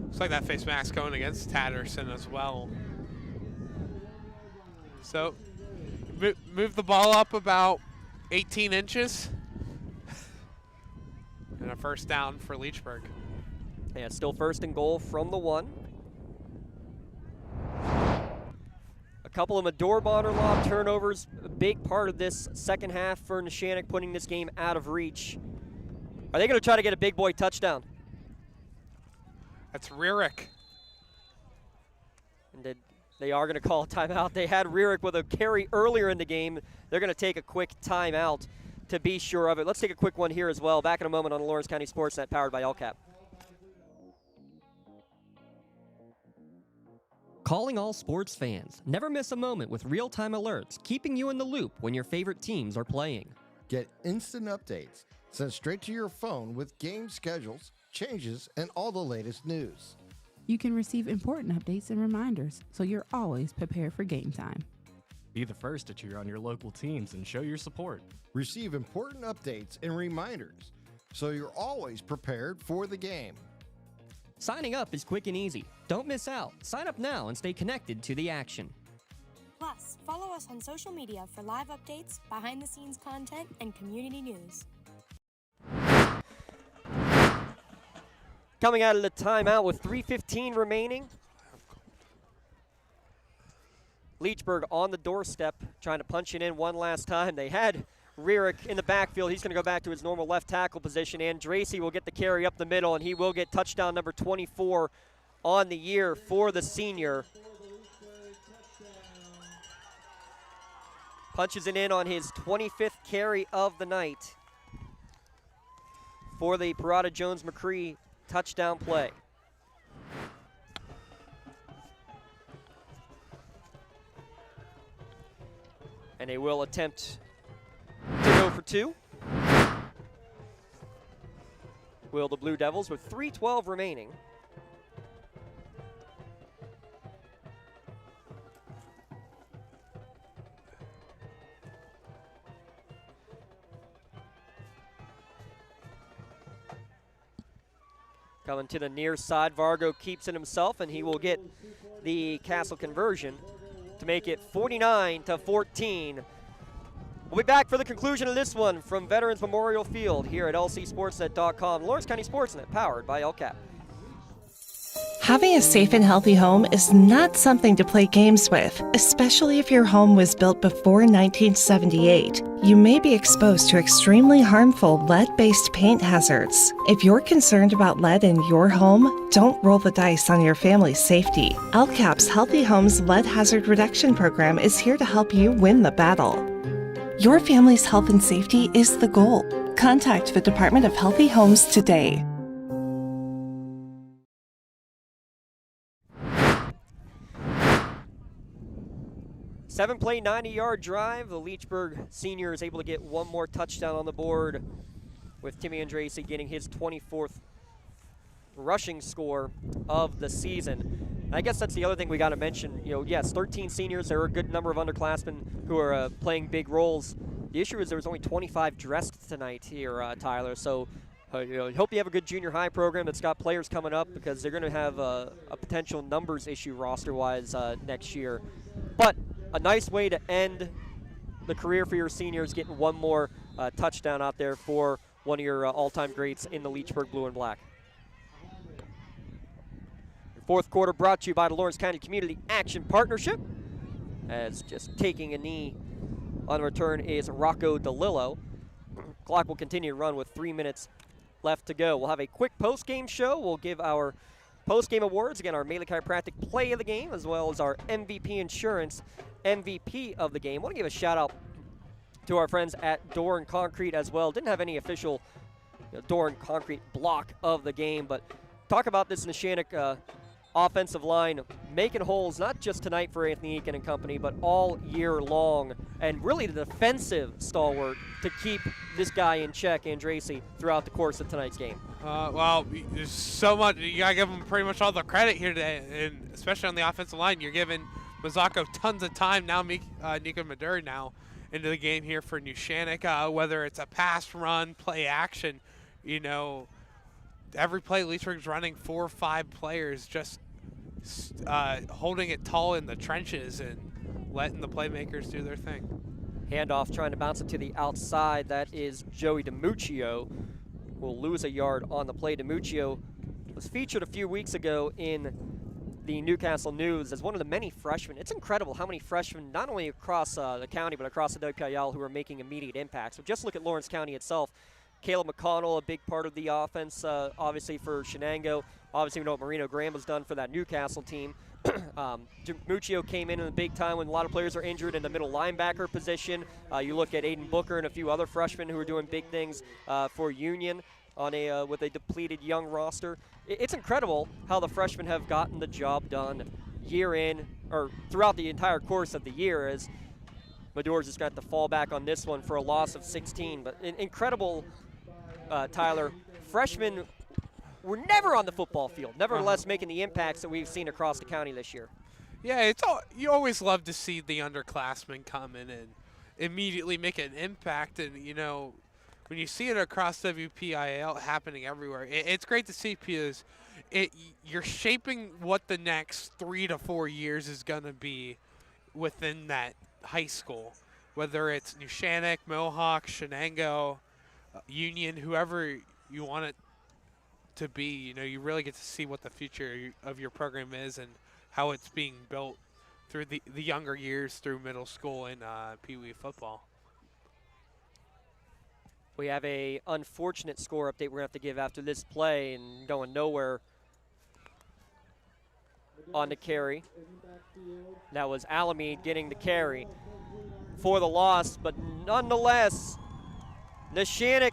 Looks like that face mask going against Tatterson as well. So, move the ball up about 18 inches. And a first down for Leechburg. Yeah, still first and goal from the 1. A couple of Medor Bonner lob turnovers, a big part of this second half for Neshannock, putting this game out of reach. Are they going to try to get a big boy touchdown? That's Rearick. And they are going to call a timeout. They had Rearick with a carry earlier in the game. They're going to take a quick timeout to be sure of it. Let's take a quick one here as well. Back in a moment on the Lawrence County SportsNet, powered by LCAP. Calling all sports fans. Never miss a moment with real-time alerts, keeping you in the loop when your favorite teams are playing. Get instant updates, sent straight to your phone with game schedules, changes, and all the latest news. You can receive important updates and reminders, so you're always prepared for game time. Be the first to cheer on your local teams and show your support. Receive important updates and reminders, so you're always prepared for the game. Signing up is quick and easy. Don't miss out. Sign up now and stay connected to the action. Plus, follow us on social media for live updates, behind-the-scenes content, and community news. Coming out of the timeout with 3:15 remaining. Leechburg on the doorstep, trying to punch it in one last time. They had Rierick in the backfield. He's going to go back to his normal left tackle position. And Dracy will get the carry up the middle, and he will get touchdown number 24 on the year for the senior. Punches it in on his 25th carry of the night for the Parada Jones-McCree touchdown play. And they will attempt to go for two. Will the Blue Devils with 3:12 remaining. Coming to the near side, Vargo keeps it himself, and he will get the Castle conversion to make it 49-14. We'll be back for the conclusion of this one from Veterans Memorial Field here at lcsportsnet.com. Lawrence County SportsNet, powered by LCAP. Having a safe and healthy home is not something to play games with, especially if your home was built before 1978. You may be exposed to extremely harmful lead-based paint hazards. If you're concerned about lead in your home, don't roll the dice on your family's safety. LCAP's Healthy Homes Lead Hazard Reduction Program is here to help you win the battle. Your family's health and safety is the goal. Contact the Department of Healthy Homes today. Seven-play, 90-yard drive. The Leechburg senior is able to get one more touchdown on the board, with Timmy Andrasey getting his 24th rushing score of the season. And I guess that's the other thing we got to mention. Yes, 13 seniors. There are a good number of underclassmen who are playing big roles. The issue is there was only 25 dressed tonight here, Tyler. So hope you have a good junior high program that's got players coming up, because they're going to have a potential numbers issue roster-wise next year. But a nice way to end the career for your seniors, getting one more touchdown out there for one of your all-time greats in the Leechburg Blue and Black. Fourth quarter brought to you by the Lawrence County Community Action Partnership, as just taking a knee on return is Rocco DeLillo. Clock will continue to run with 3 minutes left to go. We'll have a quick post-game show. We'll give our post-game awards, again, our Maley Chiropractic Play of the Game, as well as our MVP Insurance MVP of the game. I want to give a shout-out to our friends at Door and Concrete as well. Didn't have any official Door and Concrete block of the game, but talk about this Neshannock offensive line making holes, not just tonight for Anthony Eakin and company, but all year long, and really the defensive stalwart to keep this guy in check, Andrasey, throughout the course of tonight's game. Well, there's so much. You got to give him pretty much all the credit here today, and especially on the offensive line. You're giving Mazzocco tons of time now, Nico Madur now into the game here for Neshannock, whether it's a pass, run, play action. Every play Leechburg's running 4 or 5 players, just holding it tall in the trenches and letting the playmakers do their thing. Handoff trying to bounce it to the outside. That is Joey DiMuccio. Will lose a yard on the play. DiMuccio was featured a few weeks ago in the Newcastle News as one of the many freshmen. It's incredible how many freshmen, not only across the county, but across the WPIAL, who are making immediate impacts. So just look at Lawrence County itself. Caleb McConnell, a big part of the offense, obviously for Shenango. Obviously, we know what Marino Graham has done for that Newcastle team. DiMuccio came in the big time when a lot of players are injured in the middle linebacker position. You look at Aiden Booker and a few other freshmen who are doing big things for Union on with a depleted young roster. It's incredible how the freshmen have gotten the job done year in, or throughout the entire course of the year, as Mador's just got to fall back on this one for a loss of 16. But incredible Tyler, freshmen were never on the football field, nevertheless making the impacts that we've seen across the county this year. Yeah, you always love to see the underclassmen come in and immediately make an impact. And, when you see it across WPIAL happening everywhere, it's great to see because you're shaping what the next 3 to 4 years is going to be within that high school, whether it's Neshannock, Mohawk, Shenango, Union, whoever you want it to be. You really get to see what the future of your program is and how it's being built through the younger years through middle school and Pee Wee football. We have a unfortunate score update we're going to have to give after this play, and going nowhere on the carry. That was Alameda getting the carry for the loss, but nonetheless, Neshannock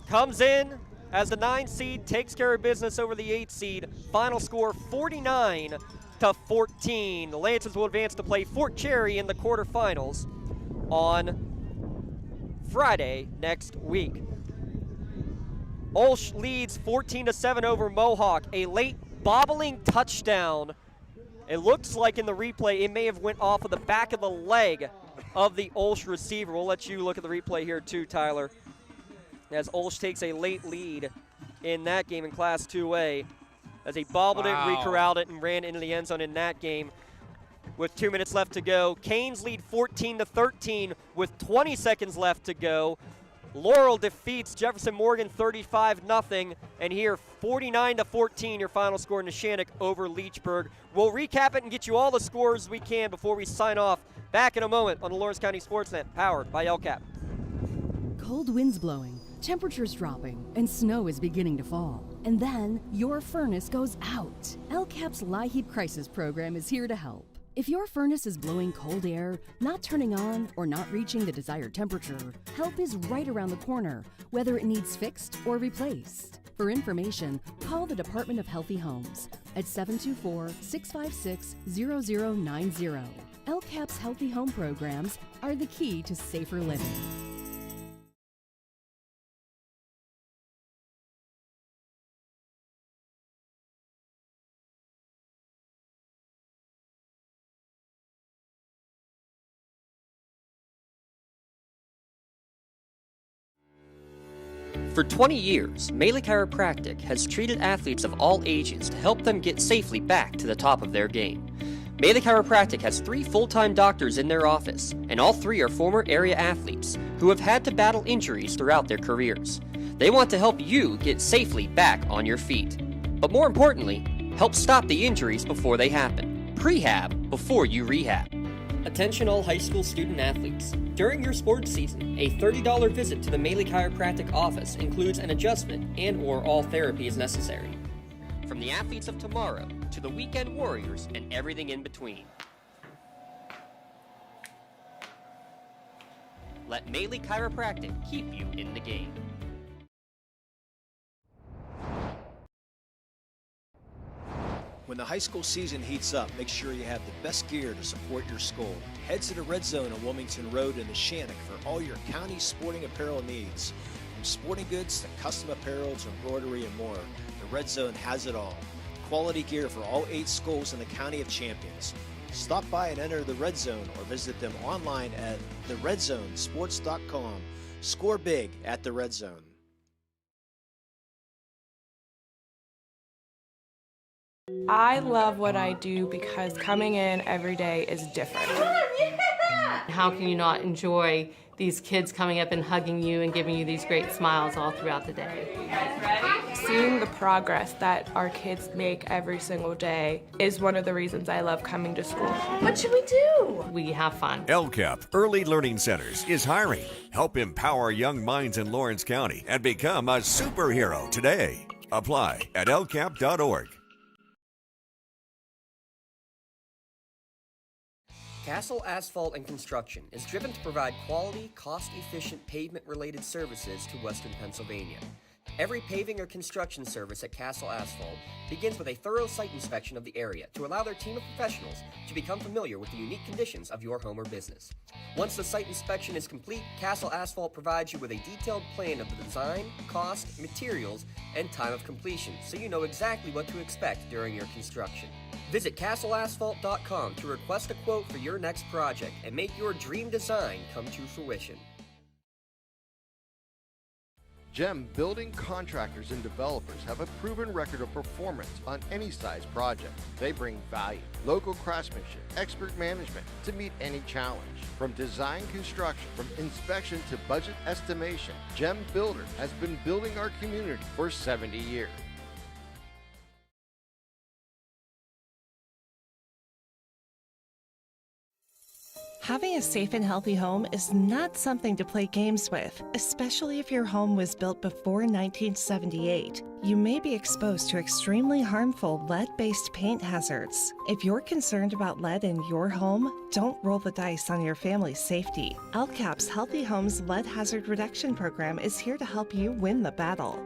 comes in as the 9 seed, takes care of business over the 8 seed. Final score 49-14. The Lancers will advance to play Fort Cherry in the quarterfinals on Friday next week. Olsh leads 14-7 over Mohawk. A late bobbling touchdown. It looks like in the replay it may have went off of the back of the leg of the Olsh receiver. We'll let you look at the replay here too, Tyler, as Olsh takes a late lead in that game in Class 2A, as he bobbled it, recorralled it, and ran into the end zone in that game. With 2 minutes left to go, Canes lead 14-13 with 20 seconds left to go. Laurel defeats Jefferson Morgan 35-0, and here 49-14, your final score in Neshannock over Leechburg. We'll recap it and get you all the scores we can before we sign off. Back in a moment on the Lawrence County SportsNet, powered by LCAP. Cold winds blowing, temperatures dropping, and snow is beginning to fall. And then your furnace goes out. LCAP's LIHEAP Crisis Program is here to help. If your furnace is blowing cold air, not turning on, or not reaching the desired temperature, help is right around the corner, whether it needs fixed or replaced. For information, call the Department of Healthy Homes at 724-656-0090. LCAP's Healthy Home programs are the key to safer living. For 20 years, Melee Chiropractic has treated athletes of all ages to help them get safely back to the top of their game. Melee Chiropractic has 3 full-time doctors in their office, and all 3 are former area athletes who have had to battle injuries throughout their careers. They want to help you get safely back on your feet. But more importantly, help stop the injuries before they happen. Prehab before you rehab. Attention all high school student athletes. During your sports season, a $30 visit to the Melee Chiropractic office includes an adjustment and/or all therapy is necessary. From the athletes of tomorrow to the weekend warriors and everything in between. Let Melee Chiropractic keep you in the game. When the high school season heats up, make sure you have the best gear to support your school. Head to the Red Zone on Wilmington Road in Neshannock for all your county sporting apparel needs. From sporting goods to custom apparel to embroidery and more, the Red Zone has it all. Quality gear for all 8 schools in the County of Champions. Stop by and enter the Red Zone or visit them online at theredzonesports.com. Score big at the Red Zone. I love what I do because coming in every day is different. How can you not enjoy these kids coming up and hugging you and giving you these great smiles all throughout the day? You guys ready? Seeing the progress that our kids make every single day is one of the reasons I love coming to school. What should we do? We have fun. LCAP Early Learning Centers is hiring. Help empower young minds in Lawrence County and become a superhero today. Apply at lcap.org. Castle Asphalt and Construction is driven to provide quality, cost-efficient pavement-related services to Western Pennsylvania. Every paving or construction service at Castle Asphalt begins with a thorough site inspection of the area to allow their team of professionals to become familiar with the unique conditions of your home or business. Once the site inspection is complete, Castle Asphalt provides you with a detailed plan of the design, cost, materials, and time of completion, so you know exactly what to expect during your construction. Visit castleasphalt.com to request a quote for your next project and make your dream design come to fruition. GEM building contractors and developers have a proven record of performance on any size project. They bring value, local craftsmanship, expert management to meet any challenge. From design construction, from inspection to budget estimation, GEM Builder has been building our community for 70 years. Having a safe and healthy home is not something to play games with, especially if your home was built before 1978. You may be exposed to extremely harmful lead-based paint hazards. If you're concerned about lead in your home, don't roll the dice on your family's safety. LCAP's Healthy Homes Lead Hazard Reduction Program is here to help you win the battle.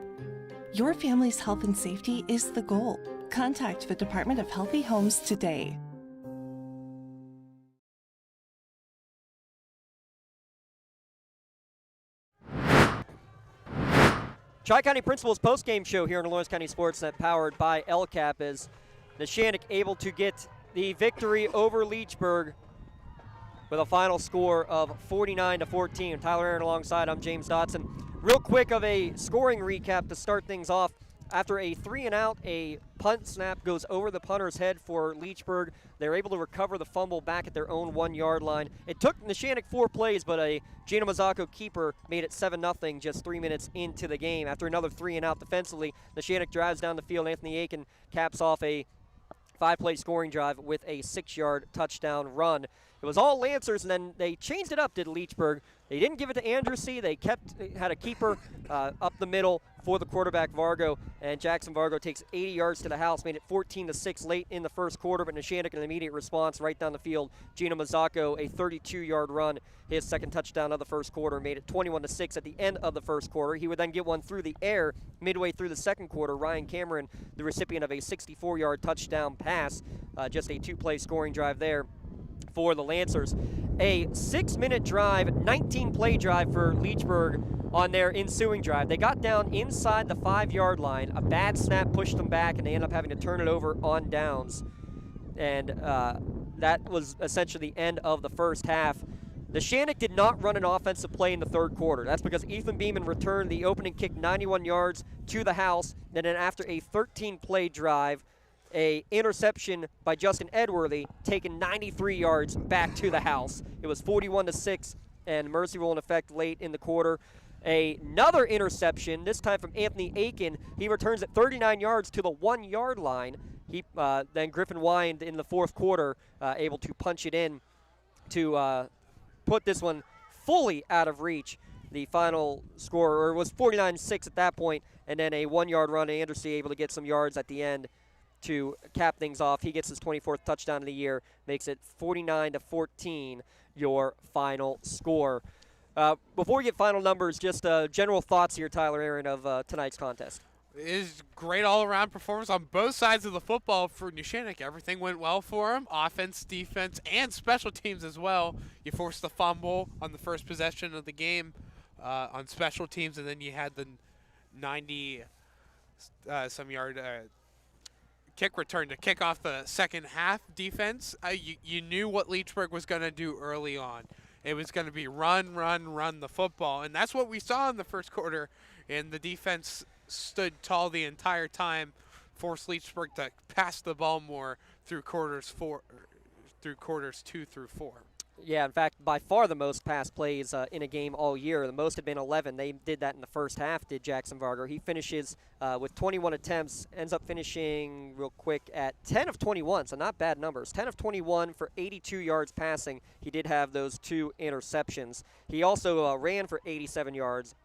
Your family's health and safety is the goal. Contact the Department of Healthy Homes today. Tri-County Principal's postgame show here on the Lawrence County SportsNet, powered by LCAP, as Neshannock able to get the victory over Leechburg with a final score of 49-14. Tyler Aaron alongside, I'm James Dotson. Real quick of a scoring recap to start things off. After a 3-and-out, a punt snap goes over the punter's head for Leechburg. They're able to recover the fumble back at their own 1-yard line. It took Neshannock 4 plays, but a Gino Mazzacco keeper made it 7-0 just 3 minutes into the game. After another 3-and-out defensively, Neshannock drives down the field. Anthony Aiken caps off a 5-play scoring drive with a 6-yard touchdown run. It was all Lancers, and then they changed it up, did Leechburg. They didn't give it to Andrewsy. They had a keeper up the middle for the quarterback, Vargo, and Jackson Vargo takes 80 yards to the house, made it 14-6 late in the first quarter, but Neshannock an immediate response right down the field. Gino Mazzacco, a 32-yard run, his second touchdown of the first quarter, made it 21-6 at the end of the first quarter. He would then get one through the air midway through the second quarter. Ryan Cameron, the recipient of a 64-yard touchdown pass, just a 2-play scoring drive there for the Lancers. A 6-minute drive, 19-play drive for Leechburg on their ensuing drive. They got down inside the 5-yard line. A bad snap pushed them back, and they ended up having to turn it over on downs. And that was essentially the end of the first half. Neshannock did not run an offensive play in the third quarter. That's because Ethan Beeman returned the opening kick 91 yards to the house. And then after a 13-play drive, a interception by Justin Edworthy, taken 93 yards back to the house. It was 41-6, and mercy rule in effect late in the quarter. Another interception, this time from Anthony Aiken. He returns at 39 yards to the 1-yard line. Then Griffin Wind in the fourth quarter able to punch it in to put this one fully out of reach. The final score was 49-6 at that point, and then a 1-yard run. Anderson able to get some yards at the end to cap things off. He gets his 24th touchdown of the year, makes it 49-14, your final score. Before we get final numbers, just general thoughts here, Tyler Aaron, of tonight's contest. It is great all-around performance on both sides of the football for Neshannock. Everything went well for him, offense, defense, and special teams as well. You forced the fumble on the first possession of the game on special teams, and then you had the 90-some-yard kick return to kick off the second half defense. You knew what Leechburg was going to do early on. It was going to be run the football, and that's what we saw in the first quarter, and the defense stood tall the entire time, forced Leechburg to pass the ball more through quarters 2 through 4. Yeah, in fact, by far the most pass plays in a game all year. The most had been 11. They did that in the first half, did Jackson Vargo. He finishes with 21 attempts, ends up finishing real quick at 10 of 21, so not bad numbers. 10 of 21 for 82 yards passing. He did have those 2 interceptions. He also ran for 87 yards,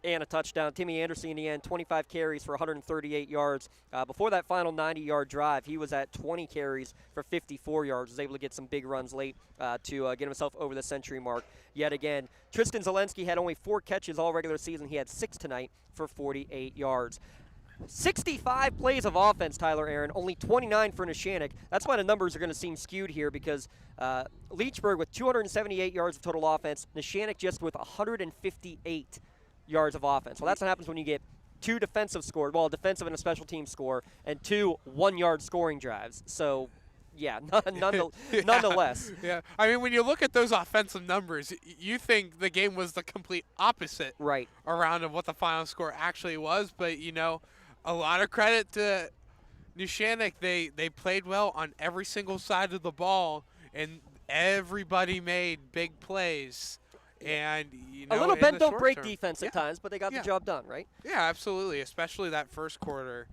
and a touchdown. Timmy Anderson in the end, 25 carries for 138 yards. Before that final 90-yard drive, he was at 20 carries for 54 yards. Was able to get some big runs late to get himself over the century mark yet again. Tristan Zelensky had only 4 catches all regular season. He had 6 tonight for 48 yards. 65 plays of offense, Tyler Aaron, only 29 for Neshannock. That's why the numbers are going to seem skewed here because Leechburg with 278 yards of total offense, Neshannock just with 158 yards of offense. Well, that's what happens when you get 2 defensive scores, well, a defensive and a special team score, and 2 one-yard scoring drives. So, yeah, nonetheless. Yeah, I mean, when you look at those offensive numbers, you think the game was the complete opposite around of what the final score actually was. But, you know, a lot of credit to Neshannock. They played well on every single side of the ball, and everybody made big plays. And, you know, a little bend don't break term, defense at times, but they got the job done, right? Yeah, absolutely, especially that first quarter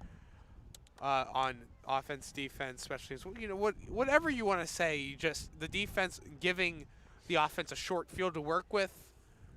on offense, defense, especially, you know, whatever you want to say, you just the defense giving the offense a short field to work with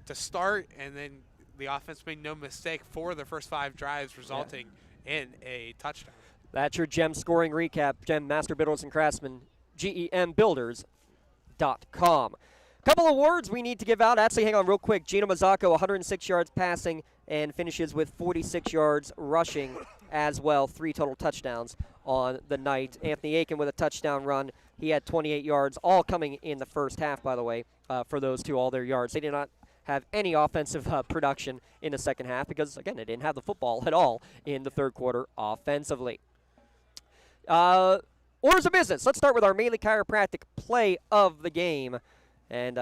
to start, and then the offense made no mistake for the first 5 drives, resulting in a touchdown. That's your GEM scoring recap. GEM Master Builders and Craftsmen, GEMbuilders.com. Couple of words we need to give out. Actually, hang on real quick. Gino Mazzocco, 106 yards passing and finishes with 46 yards rushing as well. 3 total touchdowns on the night. Anthony Aiken with a touchdown run. He had 28 yards, all coming in the first half, by the way, for those 2, all their yards. They did not have any offensive production in the second half because, again, they didn't have the football at all in the third quarter offensively. Orders of business. Let's start with our Maley Chiropractic play of the game. And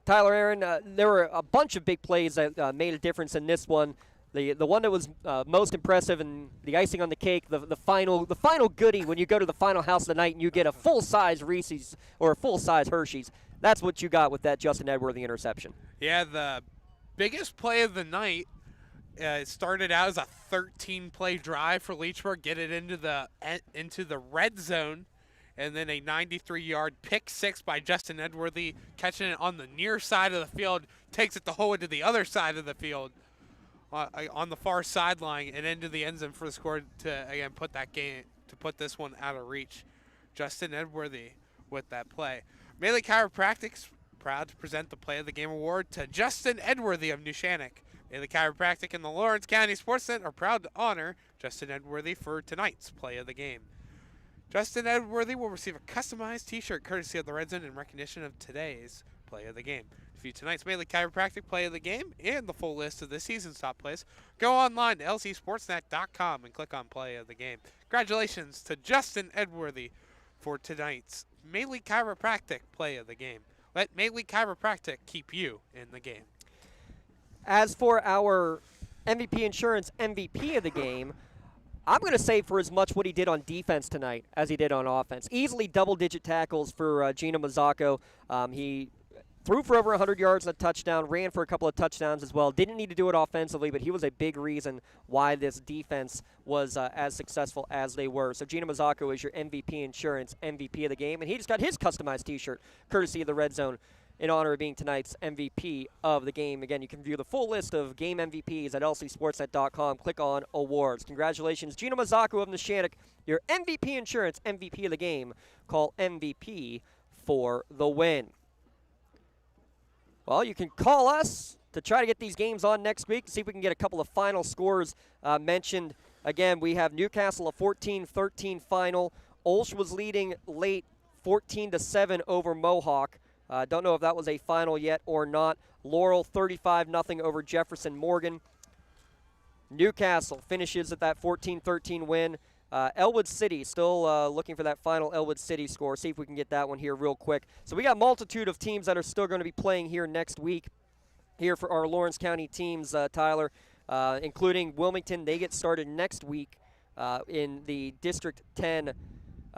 Tyler Aaron, there were a bunch of big plays that made a difference in this one. The one that was most impressive and the icing on the cake, the final goodie when you go to the final house of the night and you get a full-size Reese's or a full-size Hershey's. That's what you got with that Justin Edworthy interception. Yeah, the biggest play of the night. It started out as a 13-play drive for Leechburg, get it into the red zone. And then a 93-yard pick 6 by Justin Edworthy, catching it on the near side of the field, takes it the whole way to the other side of the field on the far sideline and into the end zone for the score to, again, put this one out of reach. Justin Edworthy with that play. Maley Chiropractic's proud to present the Play of the Game award to Justin Edworthy of Neshannock. Maley Chiropractic and the Lawrence County SportsNet are proud to honor Justin Edworthy for tonight's Play of the Game. Justin Edworthy will receive a customized T-shirt courtesy of the Red Zone in recognition of today's Play of the Game. To view tonight's Maley Chiropractic Play of the Game and the full list of this season's top plays, go online to lcsportsnet.com and click on Play of the Game. Congratulations to Justin Edworthy for tonight's Maley Chiropractic Play of the Game. Let Maley Chiropractic keep you in the game. As for our MVP Insurance MVP of the game, I'm going to say for as much what he did on defense tonight as he did on offense. Easily double-digit tackles for Gino Mazzocco. He threw for over 100 yards and a touchdown, ran for a couple of touchdowns as well. Didn't need to do it offensively, but he was a big reason why this defense was as successful as they were. So Gino Mazzocco is your MVP Insurance MVP of the game, and he just got his customized T-shirt courtesy of the Red Zone in honor of being tonight's MVP of the game. Again, you can view the full list of game MVPs at lcsportsnet.com. Click on Awards. Congratulations, Gino Mazzocco of Neshannock, your MVP Insurance MVP of the game. Call MVP for the win. Well, you can call us to try to get these games on next week, see if we can get a couple of final scores mentioned. Again, we have Newcastle a 14-13 final. Olsh was leading late 14-7 over Mohawk. Don't know if that was a final yet or not. Laurel 35-0 over Jefferson Morgan. Newcastle finishes at that 14-13 win. Elwood City still looking for that final Elwood City score. See if we can get that one here real quick. So we got a multitude of teams that are still going to be playing here next week here for our Lawrence County teams, Tyler, including Wilmington. They get started next week in the District 10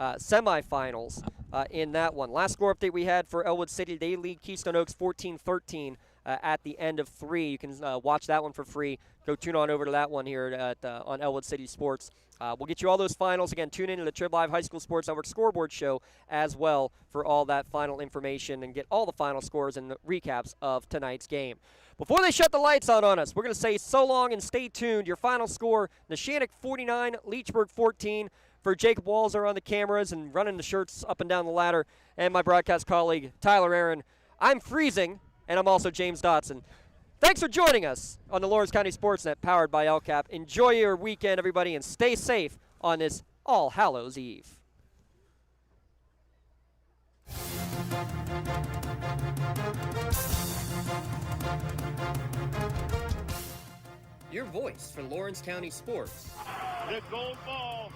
semifinals in that one. Last score update we had for Elwood City, they lead Keystone Oaks 14-13 at the end of 3. You can watch that one for free. Go tune on over to that one here on Elwood City Sports. We'll get you all those finals. Again, tune into the Trib Live High School Sports Network scoreboard show as well for all that final information and get all the final scores and the recaps of tonight's game. Before they shut the lights out on us, we're going to say so long and stay tuned. Your final score, Neshannock 49, Leechburg 14. For Jacob Walzer on the cameras and running the shirts up and down the ladder, and my broadcast colleague, Tyler Aaron, I'm freezing, and I'm also James Dotson. Thanks for joining us on the Lawrence County SportsNet, powered by LCAP. Enjoy your weekend, everybody, and stay safe on this All Hallows Eve. Your voice for Lawrence County sports. The gold ball